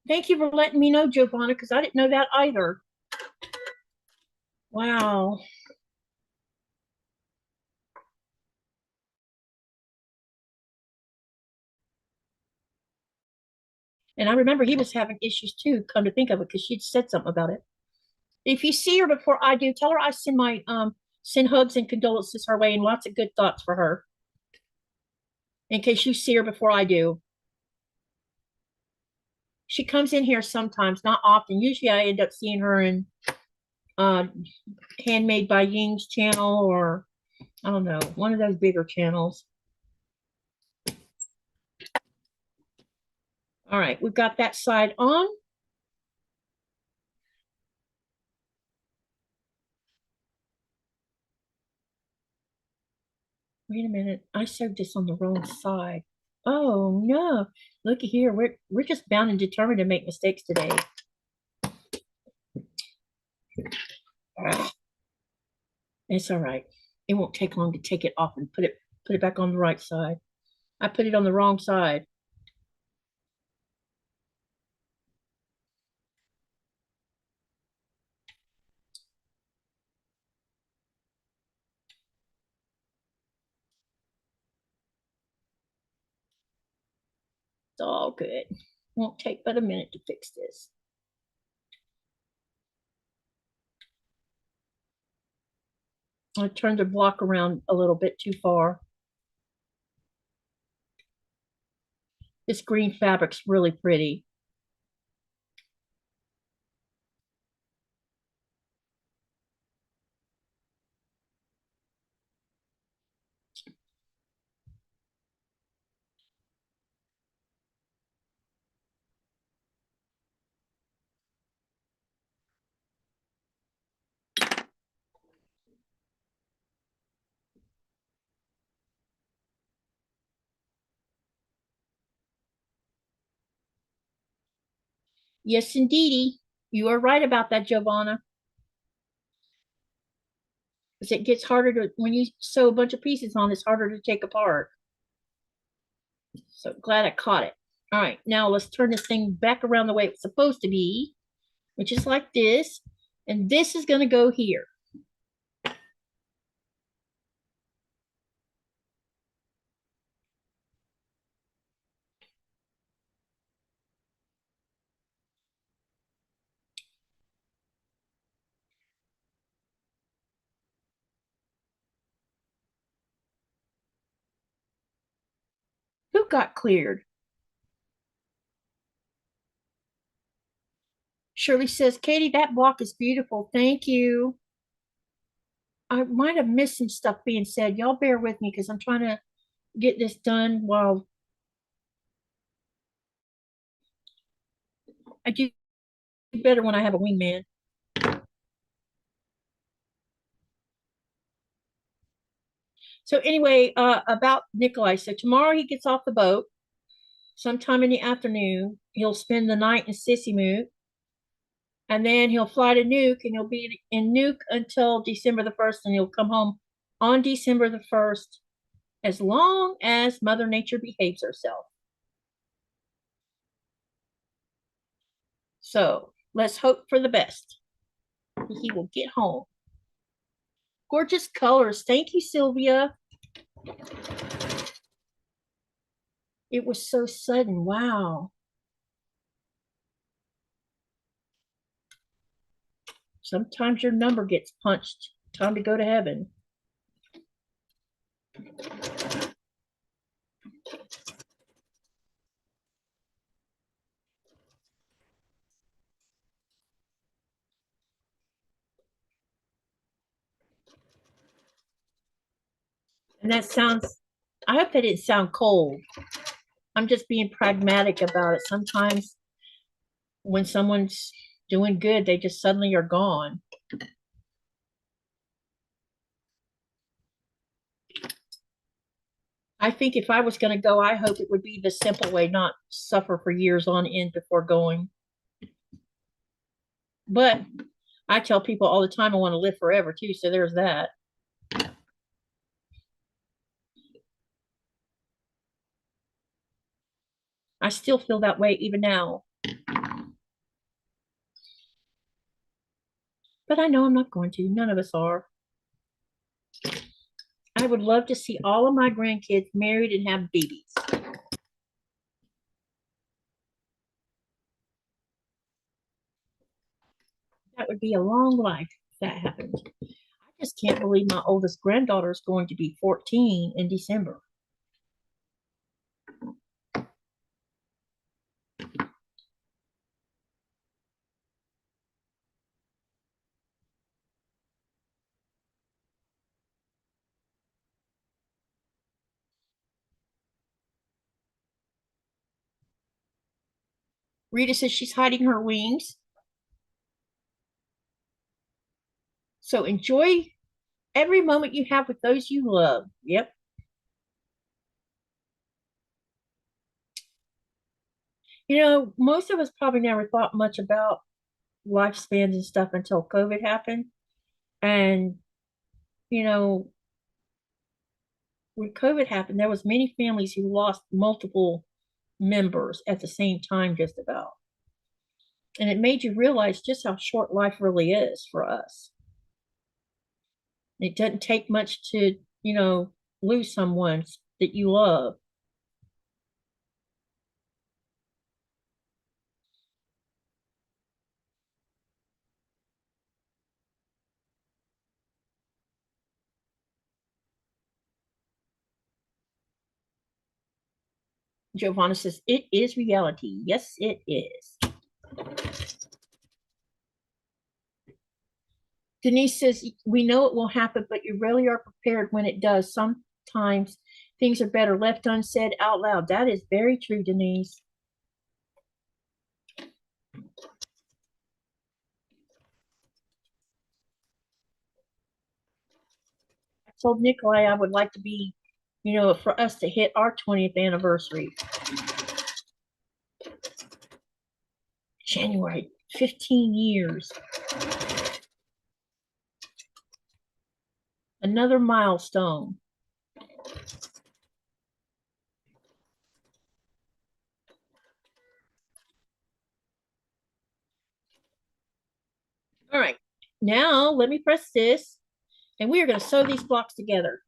Thank you for letting me know, Giovanna, because I didn't know that either. Wow. And I remember he was having issues too, come to think of it, because she'd said something about it. If you see her before I do, tell her I send my send hugs and condolences her way and lots of good thoughts for her. In case you see her before I do. She comes in here sometimes, not often. Usually I end up seeing her in uh Handmade by Ying's channel, or I don't know, one of those bigger channels. All right, we've got that side on. Wait a minute, I sewed this on the wrong side. Oh no, look at here. We're just bound and determined to make mistakes today. It's all right. It won't take long to take it off and put it back on the right side. I put it on the wrong side. It's all good. Won't take but a minute to fix this. I turned the block around a little bit too far. This green fabric's really pretty. Yes, indeedy. You are right about that, Giovanna. Because it gets harder to, when you sew a bunch of pieces on, it's harder to take apart. So glad I caught it. All right, now let's turn this thing back around the way it's supposed to be, which is like this. And this is going to go here. Who got cleared? Shirley says, Katie, that block is beautiful. Thank you. I might have missed some stuff being said. Y'all bear with me because I'm trying to get this done while I do better when I have a wingman. So anyway, about Nikolai. So tomorrow he gets off the boat. Sometime in the afternoon, he'll spend the night in Sissymoot, and then he'll fly to Nuuk, and he'll be in Nuuk until December the 1st, and he'll come home on December the 1st, as long as Mother Nature behaves herself. So let's hope for the best. He will get home. Gorgeous colors. Thank you, Sylvia. It was so sudden. Wow. Sometimes your number gets punched. Time to go to heaven. And that sounds, I hope that didn't sound cold. I'm just being pragmatic about it. Sometimes when someone's doing good, they just suddenly are gone. I think if I was going to go, I hope it would be the simple way, not suffer for years on end before going. But I tell people all the time I want to live forever too, so there's that. I still feel that way even now. But I know I'm not going to. None of us are. I would love to see all of my grandkids married and have babies. That would be a long life if that happened. I just can't believe my oldest granddaughter is going to be 14 in December. Rita says she's hiding her wings. So enjoy every moment you have with those you love. Yep. You know, most of us probably never thought much about lifespans and stuff until COVID happened. And, you know, when COVID happened, there was many families who lost multiple members at the same time, just about. And it made you realize just how short life really is for us. It doesn't take much to, lose someone that you love. Giovanna says, it is reality. Yes, it is. Denise says, we know it will happen, but you really are prepared when it does. Sometimes things are better left unsaid out loud. That is very true, Denise. I told Nikolai I would like to be, for us to hit our 20th anniversary. January, 15 years. Another milestone. All right, now let me press this, and we are going to sew these blocks together.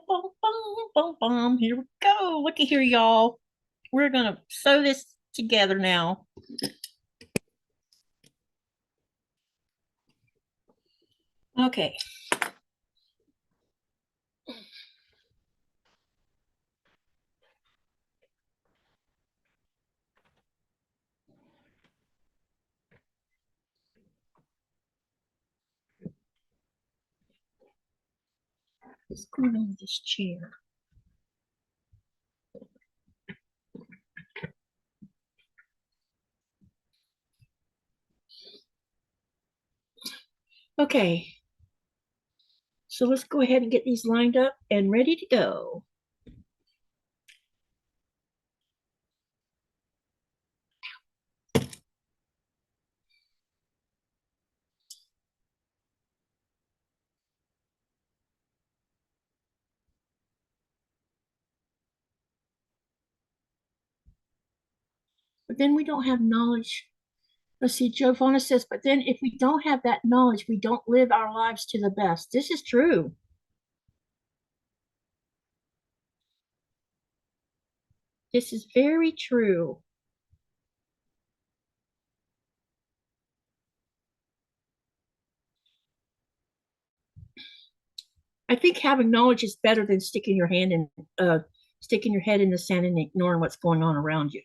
Boom, boom, boom, boom. Here we go. Looky here, y'all. We're going to sew this together now. Okay. Let's go on this chair. Okay. So let's go ahead and get these lined up and ready to go. But then we don't have knowledge. Let's see, Giovanna says, but then if we don't have that knowledge, we don't live our lives to the best. This is true. This is very true. I think having knowledge is better than sticking your head in the sand and ignoring what's going on around you.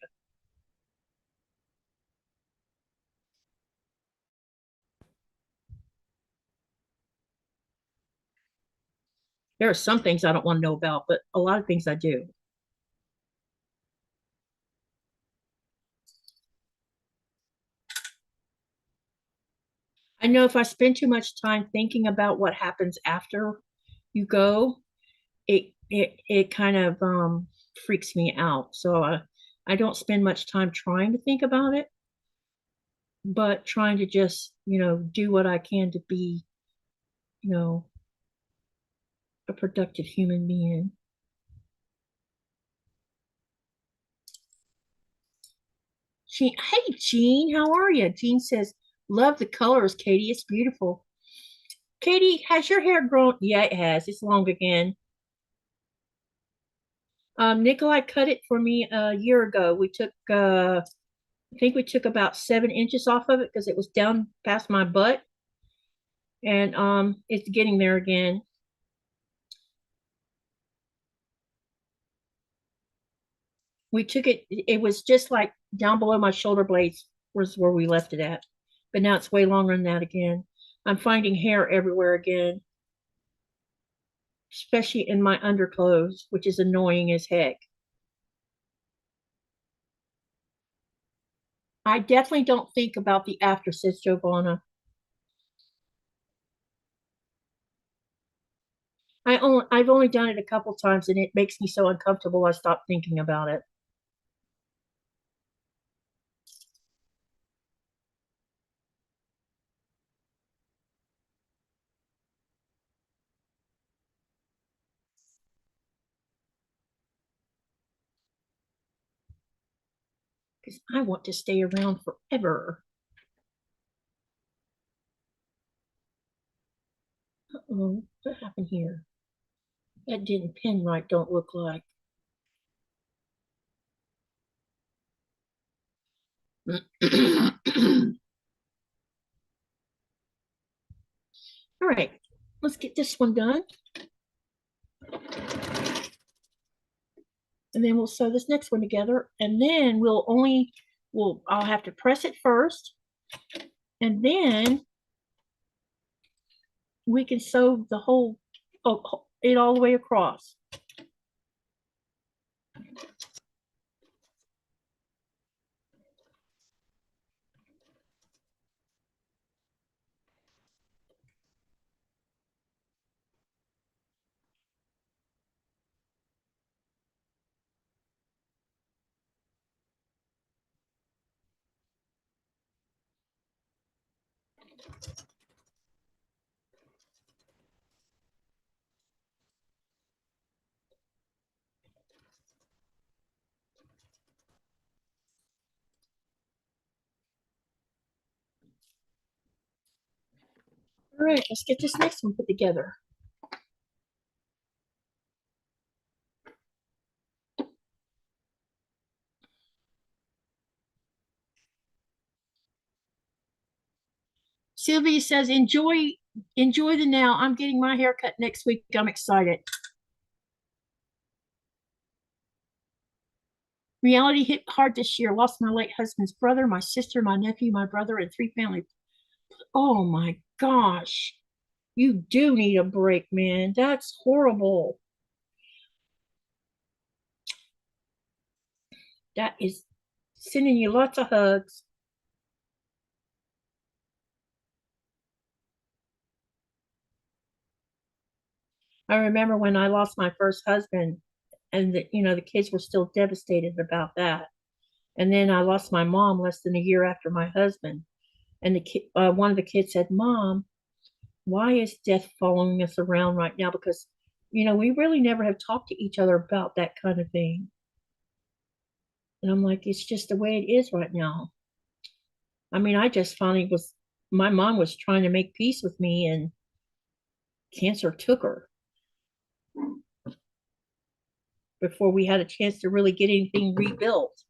There are some things I don't want to know about, but a lot of things I do. I know if I spend too much time thinking about what happens after you go, it kind of freaks me out. So I don't spend much time trying to think about it, but trying to just do what I can to be you know a productive human being. Hey Jean, how are you? Jean says, "Love the colors, Katie. It's beautiful." Katie, has your hair grown? Yeah, it has. It's long again. Nikolai cut it for me a year ago. I think we took about 7 inches off of it because it was down past my butt, and it's getting there again. We took it. It was just like down below my shoulder blades was where we left it at, but now it's way longer than that again. I'm finding hair everywhere again, especially in my underclothes, which is annoying as heck. I definitely don't think about the after, says Giovanna. I've only done it a couple times and it makes me so uncomfortable I stop thinking about it. Because I want to stay around forever. Uh-oh, what happened here? That didn't pin right, don't look like. All right, let's get this one done. And then we'll sew this next one together. And then I'll have to press it first. And then we can sew it all the way across. All right, let's get this next one put together. Sylvia says, enjoy the now. I'm getting my hair cut next week. I'm excited. Reality hit hard this year. Lost my late husband's brother, my sister, my nephew, my brother, and 3 family. Oh my gosh. You do need a break, man. That's horrible. That is sending you lots of hugs. I remember when I lost my first husband, and the kids were still devastated about that. And then I lost my mom less than a year after my husband. And one of the kids said, "Mom, why is death following us around right now? Because we really never have talked to each other about that kind of thing." And I'm like, it's just the way it is right now. I mean, I just finally was, my mom was trying to make peace with me and cancer took her before we had a chance to really get anything rebuilt.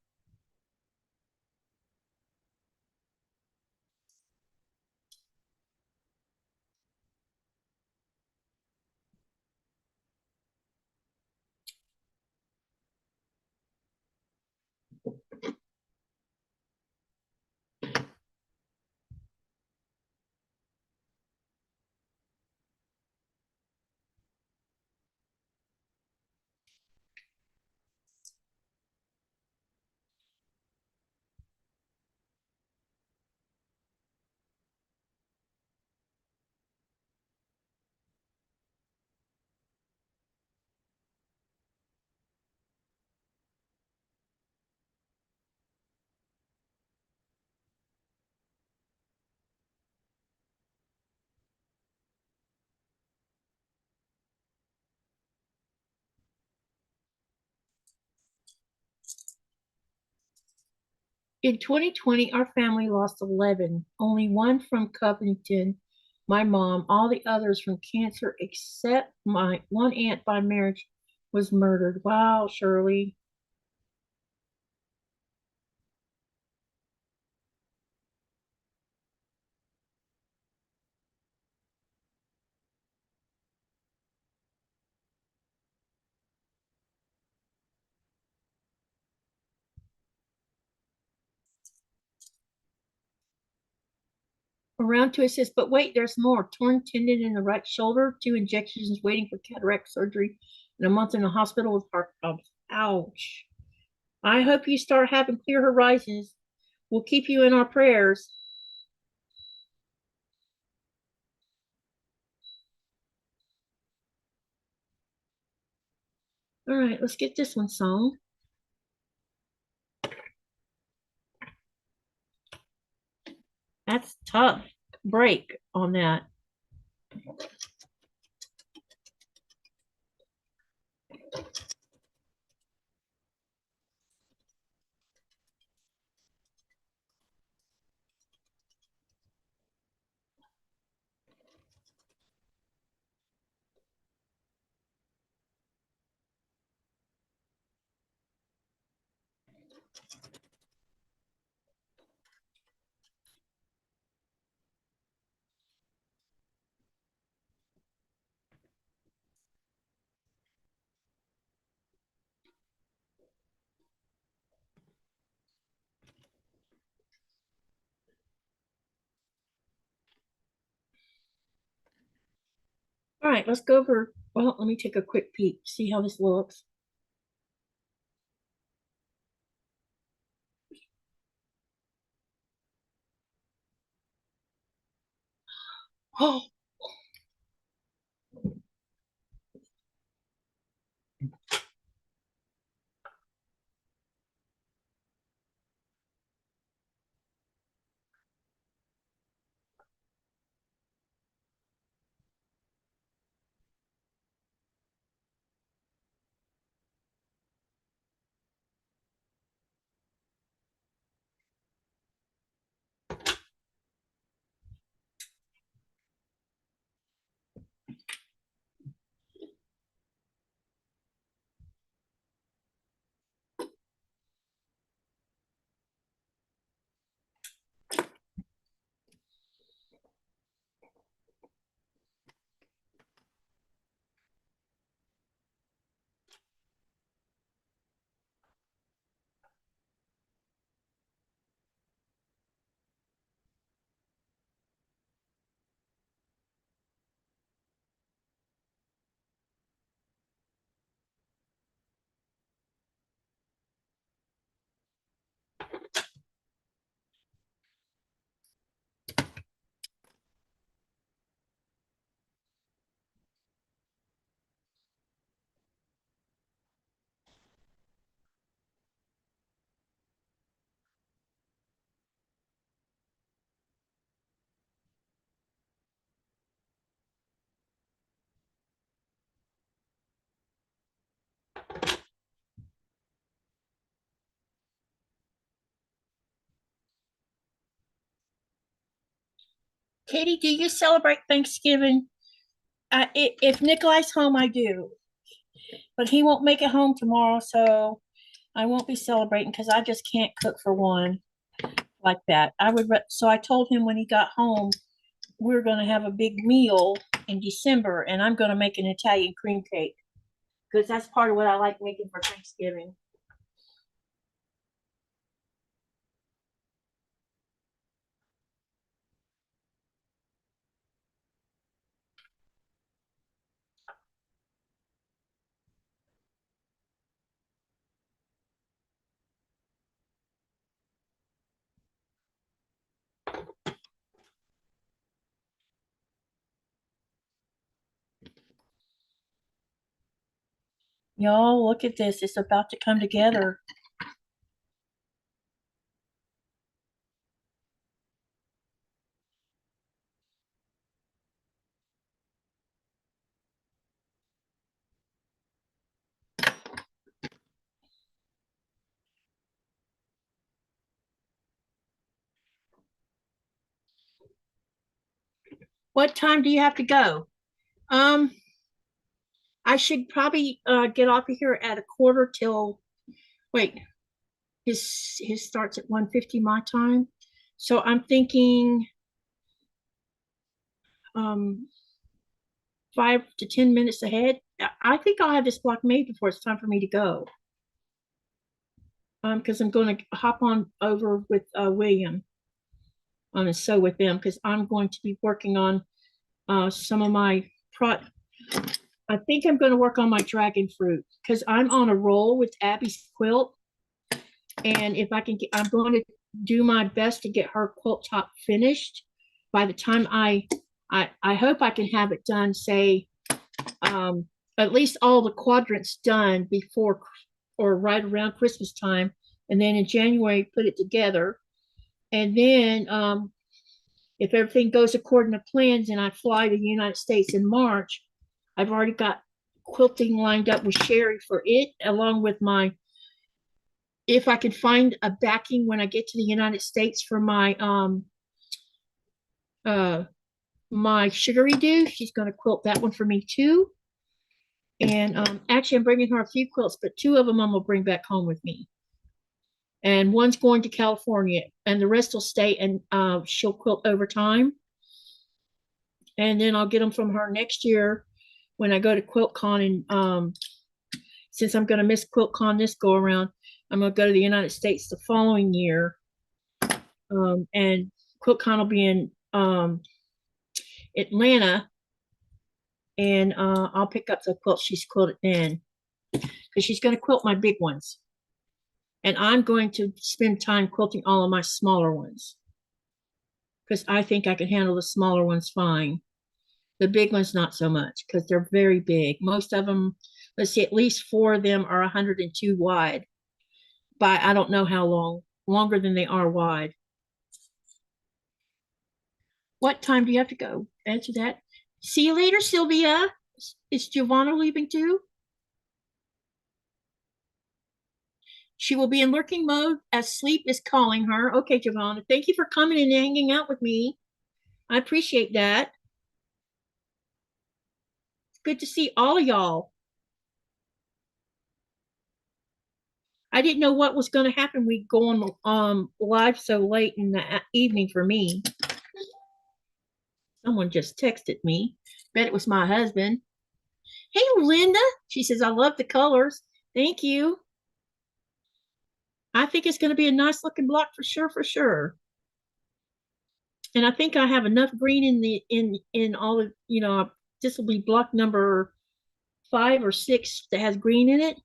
In 2020, our family lost 11, only one from Covington, my mom, all the others from cancer, except my one aunt by marriage was murdered. Wow, Shirley. Around to assist, but wait, there's more. Torn tendon in the right shoulder, 2 injections waiting for cataract surgery, and a month in the hospital with heart problems. Ouch. I hope you start having clear horizons. We'll keep you in our prayers. All right, let's get this one sewn. That's tough. Break on that. All right, let's go over. Well, let me take a quick peek, see how this looks. Oh, Katie, do you celebrate Thanksgiving? If Nikolai's home, I do, but he won't make it home tomorrow, so I won't be celebrating because I just can't cook for one like that. So I told him when he got home, we're going to have a big meal in December, and I'm going to make an Italian cream cake because that's part of what I like making for Thanksgiving. Y'all, look at this. It's about to come together. What time do you have to go? Um, I should probably get off of here at a quarter till, wait, his starts at 1:50 my time. So I'm thinking 5 to 10 minutes ahead. I think I'll have this block made before it's time for me to go. Because I'm going to hop on over with William and sew with them because I'm going to be working on some of my pro. I think I'm going to work on my dragon fruit because I'm on a roll with Abby's quilt, and if I can get, I'm going to do my best to get her quilt top finished by the time I hope I can have it done, say at least all the quadrants done before or right around Christmas time, and then in January put it together, and then if everything goes according to plans and I fly to the United States in March, I've already got quilting lined up with Sherry for it, along with my, if I can find a backing when I get to the United States for uh my sugary do. She's going to quilt that one for me too. And actually, I'm bringing her a few quilts, but two of them I'm gonna bring back home with me. And one's going to California, and the rest will stay and she'll quilt over time. And then I'll get them from her next year when I go to QuiltCon. And since I'm going to miss QuiltCon this go around, I'm going to go to the United States the following year. And QuiltCon will be in Atlanta, and I'll pick up the quilt she's quilted then because she's going to quilt my big ones. And I'm going to spend time quilting all of my smaller ones because I think I can handle the smaller ones fine. The big ones, not so much because they're very big. Most of them, let's see, at least four of them are 102 wide, but I don't know how long, longer than they are wide. What time do you have to go? Answer that. See you later, Sylvia. Is Giovanna leaving too? She will be in lurking mode as sleep is calling her. Okay, Giovanna, thank you for coming and hanging out with me. I appreciate that. It's good to see all of y'all. I didn't know what was going to happen. We go on live so late in the evening for me. Someone just texted me. Bet it was my husband. Hey, Linda. She says, I love the colors. Thank you. I think it's going to be a nice looking block for sure, for sure. And I think I have enough green in the in all of, this will be block number 5 or 6 that has green in it.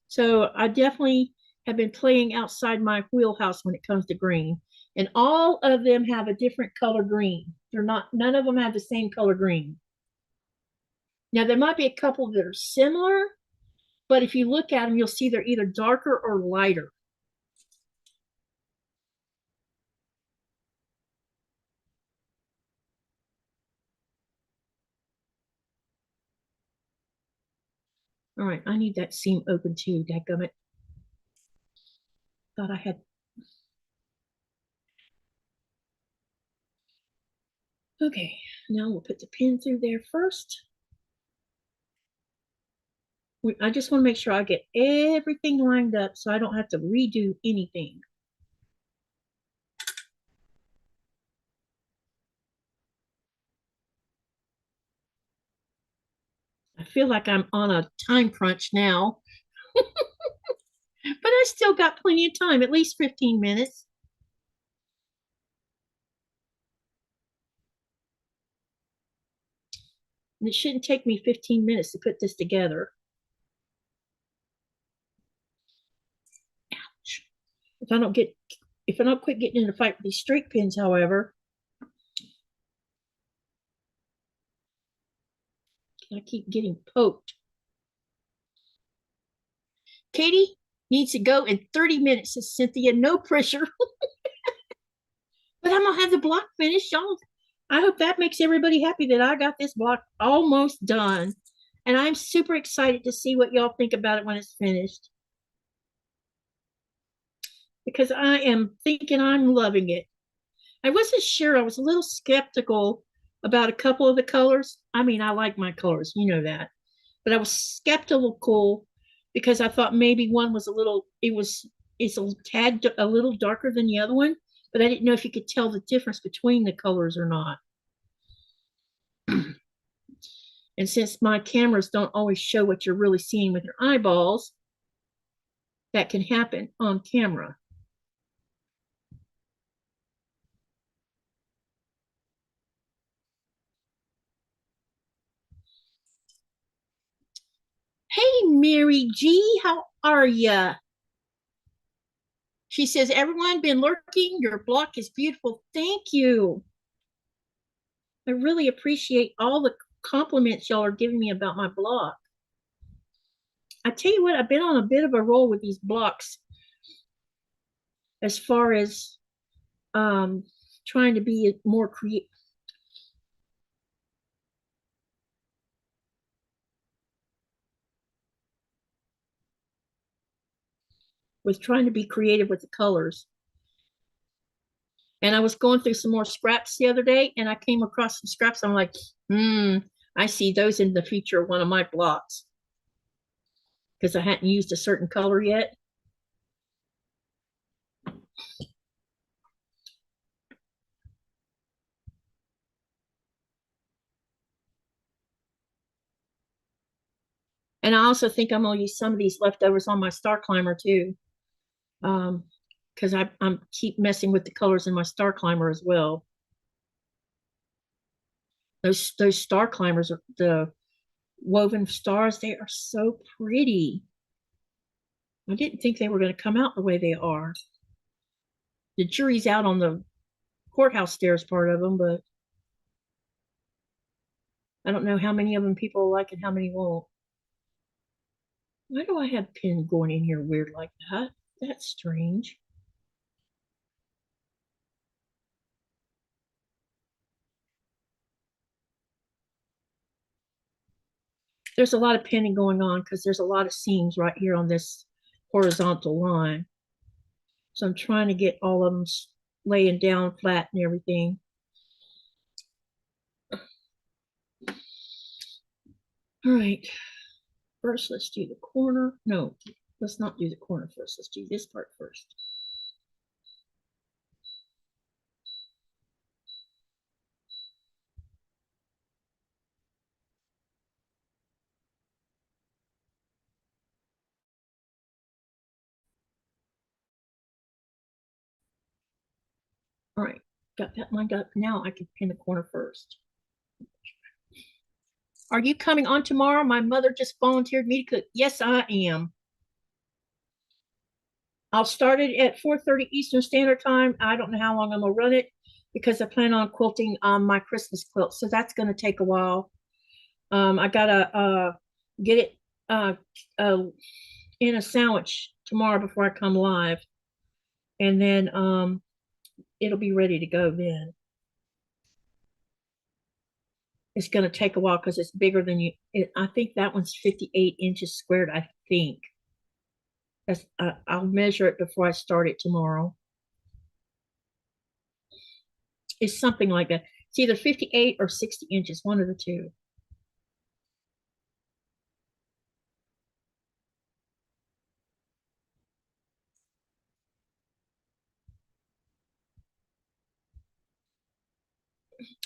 So I definitely have been playing outside my wheelhouse when it comes to green. And all of them have a different color green. None of them have the same color green. Now there might be a couple that are similar, but if you look at them, you'll see they're either darker or lighter. All right, I need that seam open too, dadgummit. Thought I had. Okay, now we'll put the pin through there first. I just want to make sure I get everything lined up so I don't have to redo anything. I feel like I'm on a time crunch now, but I still got plenty of time, at least 15 minutes. And it shouldn't take me 15 minutes to put this together. Ouch. If I don't quit getting in a fight with these straight pins, however, I keep getting poked. Katie needs to go in 30 minutes, says Cynthia. No pressure. But I'm gonna have the block finished, y'all. I hope that makes everybody happy that I got this block almost done. And I'm super excited to see what y'all think about it when it's finished. Because I am thinking I'm loving it. I wasn't sure. I was a little skeptical about a couple of the colors. I mean, I like my colors, you know that. But I was skeptical because I thought maybe one was it's a tad a little darker than the other one, but I didn't know if you could tell the difference between the colors or not. And since my cameras don't always show what you're really seeing with your eyeballs, that can happen on camera. Hey, Mary G, how are ya? She says, everyone been lurking. Your block is beautiful. Thank you. I really appreciate all the compliments y'all are giving me about my block. I tell you what, I've been on a bit of a roll with these blocks as far as trying to be more creative. With trying to be creative with the colors. And I was going through some more scraps the other day and I came across some scraps. I'm like, I see those in the future of one of my blocks because I hadn't used a certain color yet. And I also think I'm going to use some of these leftovers on my star climber too. Because I'm keep messing with the colors in my star climber as well. Those star climbers are the woven stars. They are so pretty. I didn't think they were going to come out the way they are. The jury's out on the courthouse stairs part of them, but I don't know how many of them people like and how many won't. Why do I have pin going in here weird like that? That's strange. There's a lot of pinning going on because there's a lot of seams right here on this horizontal line. So I'm trying to get all of them laying down flat and everything. All right. First, let's do the corner. No, let's not do the corner first. Let's do this part first. All right, got that lined up. Now I can pin the corner first. Are you coming on tomorrow? My mother just volunteered me to cook. Yes, I am. I'll start it at 4:30 Eastern Standard Time. I don't know how long I'm gonna run it because I plan on quilting my Christmas quilt. So that's gonna take a while. I gotta get it uh, in a sandwich tomorrow before I come live. And then it'll be ready to go then. It's gonna take a while because it's bigger than I think that one's 58 inches squared, I think. I'll measure it before I start it tomorrow. It's something like that. It's either 58 or 60 inches, one of the two.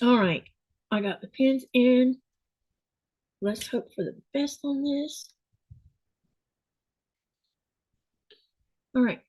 All right, I got the pins in. Let's hope for the best on this. All right.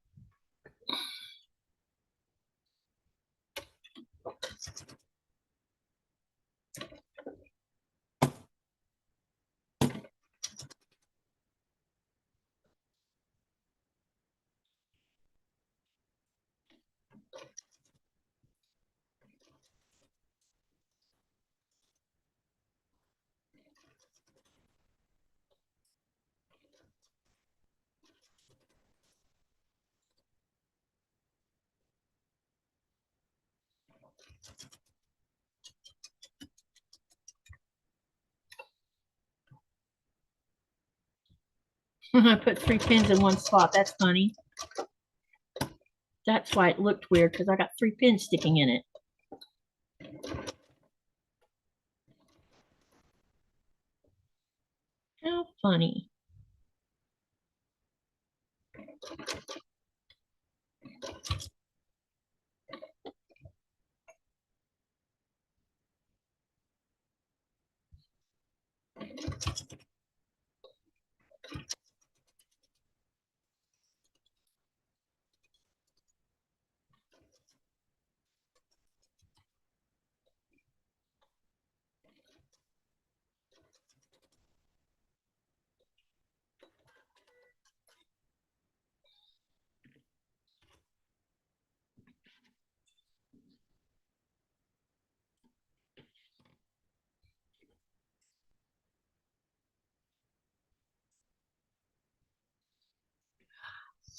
I put 3 pins in one spot. That's funny. That's why it looked weird, because I got 3 pins sticking in it. How funny.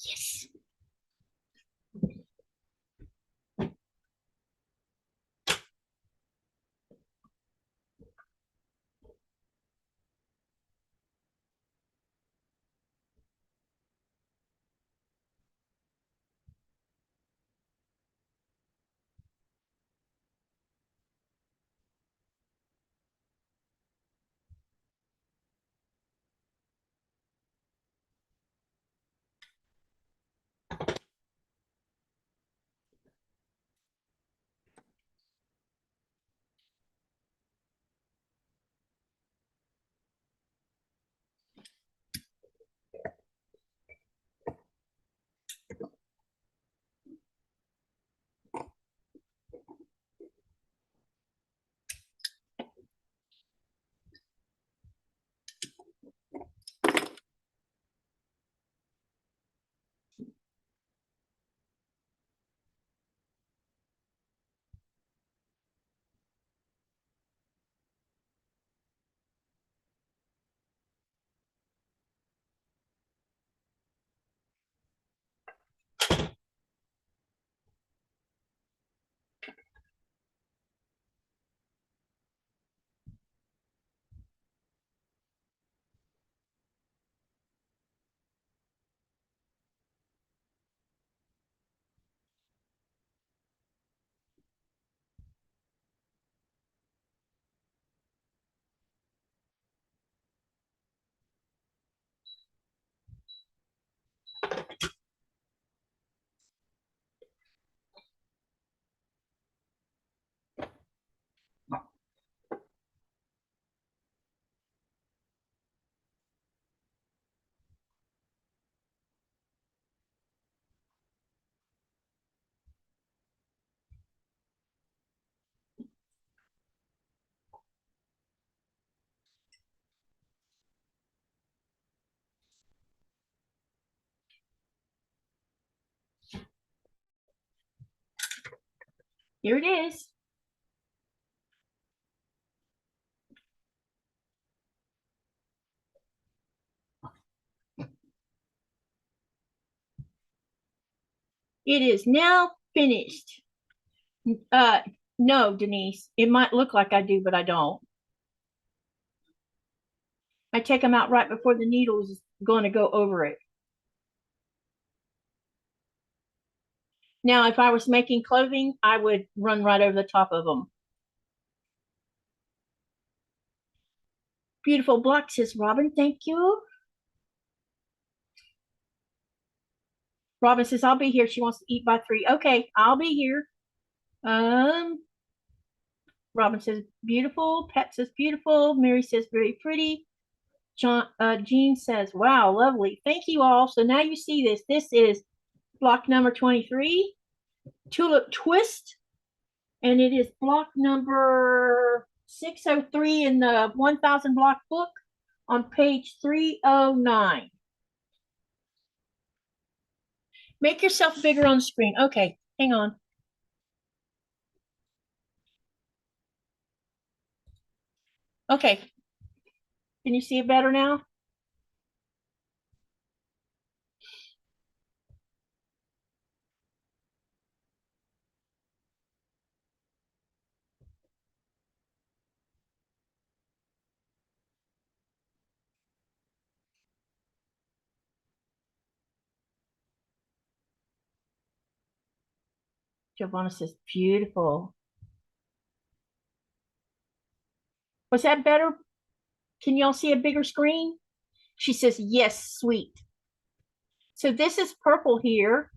Yes. Here it is. It is now finished. Uh, no, Denise, it might look like I do, but I don't. I take them out right before the needle is going to go over it. Now, if I was making clothing, I would run right over the top of them. Beautiful block, says Robin. Thank you. Robin says, I'll be here. She wants to eat by 3. Okay, I'll be here. Robin says, beautiful. Pat says, beautiful. Mary says, very pretty. Jean says, wow, lovely. Thank you all. So now you see this. This is block number 23, Tulip Twist, and it is block number 603 in the 1000 block book on page 309. Make yourself bigger on the screen. Okay, hang on. Okay. Can you see it better now? Giovanna says, beautiful. Was that better? Can y'all see a bigger screen? She says, yes, sweet. So this is purple here.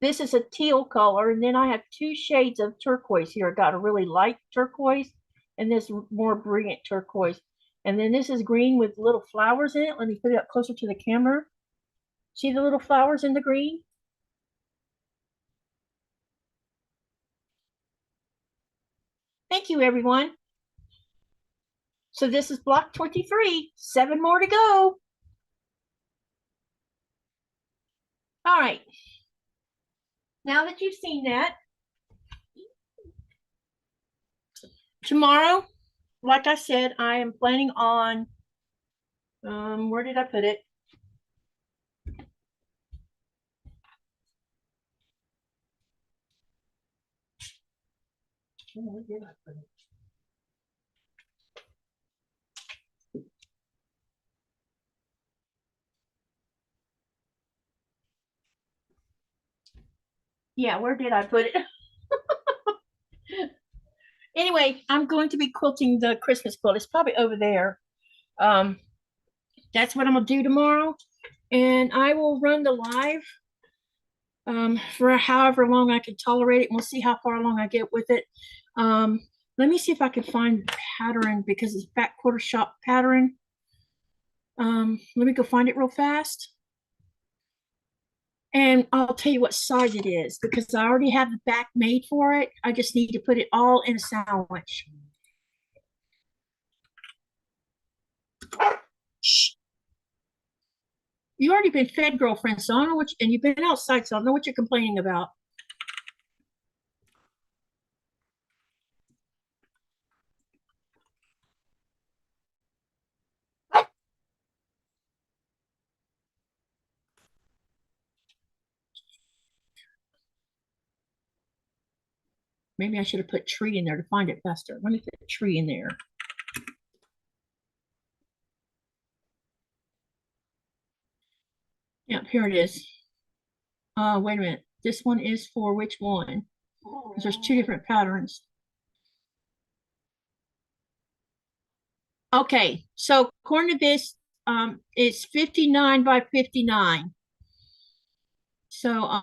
This is a teal color. And then I have 2 shades of turquoise here. I got a really light turquoise and this more brilliant turquoise. And then this is green with little flowers in it. Let me put it up closer to the camera. See the little flowers in the green? Thank you, everyone. So this is block 23, 7 more to go. All right. Now that you've seen that, tomorrow, like I said, I am planning on, where did I put it? Where did I put it? Yeah, where did I put it? Anyway, I'm going to be quilting the Christmas quilt. It's probably over there. That's what I'm gonna do tomorrow. And I will run the live for however long I can tolerate it. We'll see how far along I get with it. Let me see if I can find the pattern because it's back quarter shop pattern. Let me go find it real fast. And I'll tell you what size it is because I already have the back made for it. I just need to put it all in a sandwich. Shh. You already been fed, girlfriend, so I don't know what and you've been outside, so I don't know what you're complaining about. Maybe I should have put tree in there to find it faster. Let me put a tree in there. Yep, here it is. Wait a minute. This one is for which one? Because there's 2 different patterns. Okay, so according to this, it's 59 by 59. So,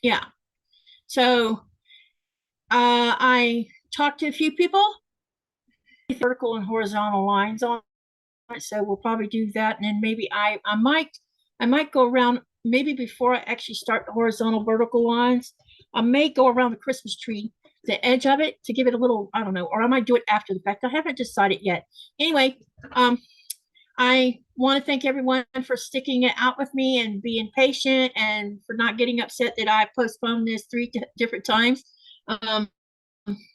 yeah. So, I talked to a few people, vertical and horizontal lines on it. So we'll probably do that, and then maybe I might go around maybe before I actually start the horizontal vertical lines. I may go around the Christmas tree, the edge of it, to give it a little, I don't know, or I might do it after the fact. I haven't decided yet. Anyway, I want to thank everyone for sticking it out with me and being patient and for not getting upset that I postponed this 3 different times.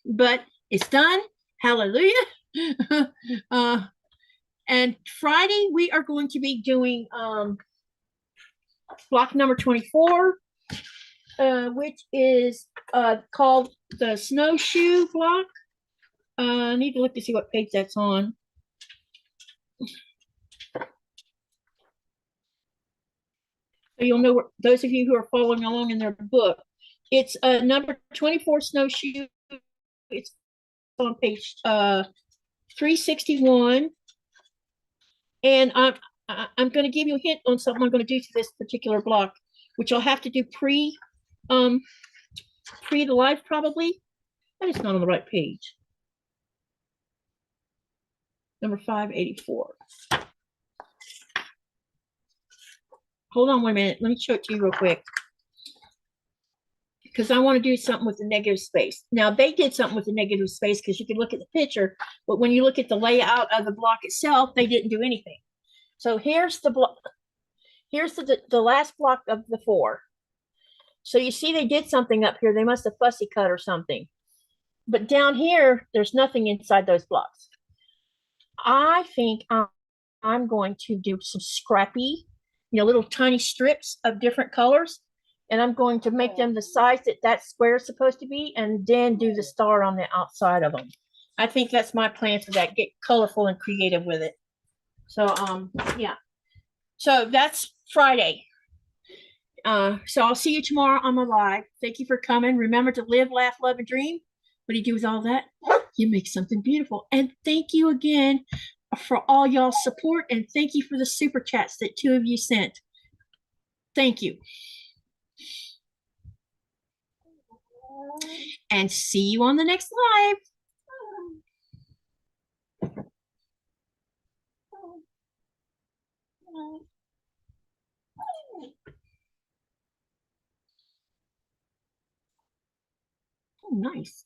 But it's done. Hallelujah. And Friday, we are going to be doing block number 24, which is called the snowshoe block. I need to look to see what page that's on. So you'll know, those of you who are following along in their book, it's number 24 snowshoe. It's on page 361. And I'm going to give you a hint on something I'm going to do to this particular block, which I'll have to do pre the live probably. And it's not on the right page. Number 584. Hold on 1 minute. Let me show it to you real quick. Because I want to do something with the negative space. Now, they did something with the negative space because you can look at the picture, but when you look at the layout of the block itself, they didn't do anything. So here's the block. Here's the last block of the 4. So you see they did something up here. They must have fussy cut or something. But down here, there's nothing inside those blocks. I think I'm going to do some scrappy, little tiny strips of different colors. And I'm going to make them the size that square is supposed to be, and then do the star on the outside of them. I think that's my plan for that. Get colorful and creative with it. So, yeah. So that's Friday. So I'll see you tomorrow on my live. Thank you for coming. Remember to live, laugh, love, and dream. What do you do with all that? You make something beautiful. And thank you again for all y'all's support, and thank you for the super chats that 2 of you sent. Thank you. And see you on the next live. Oh, nice.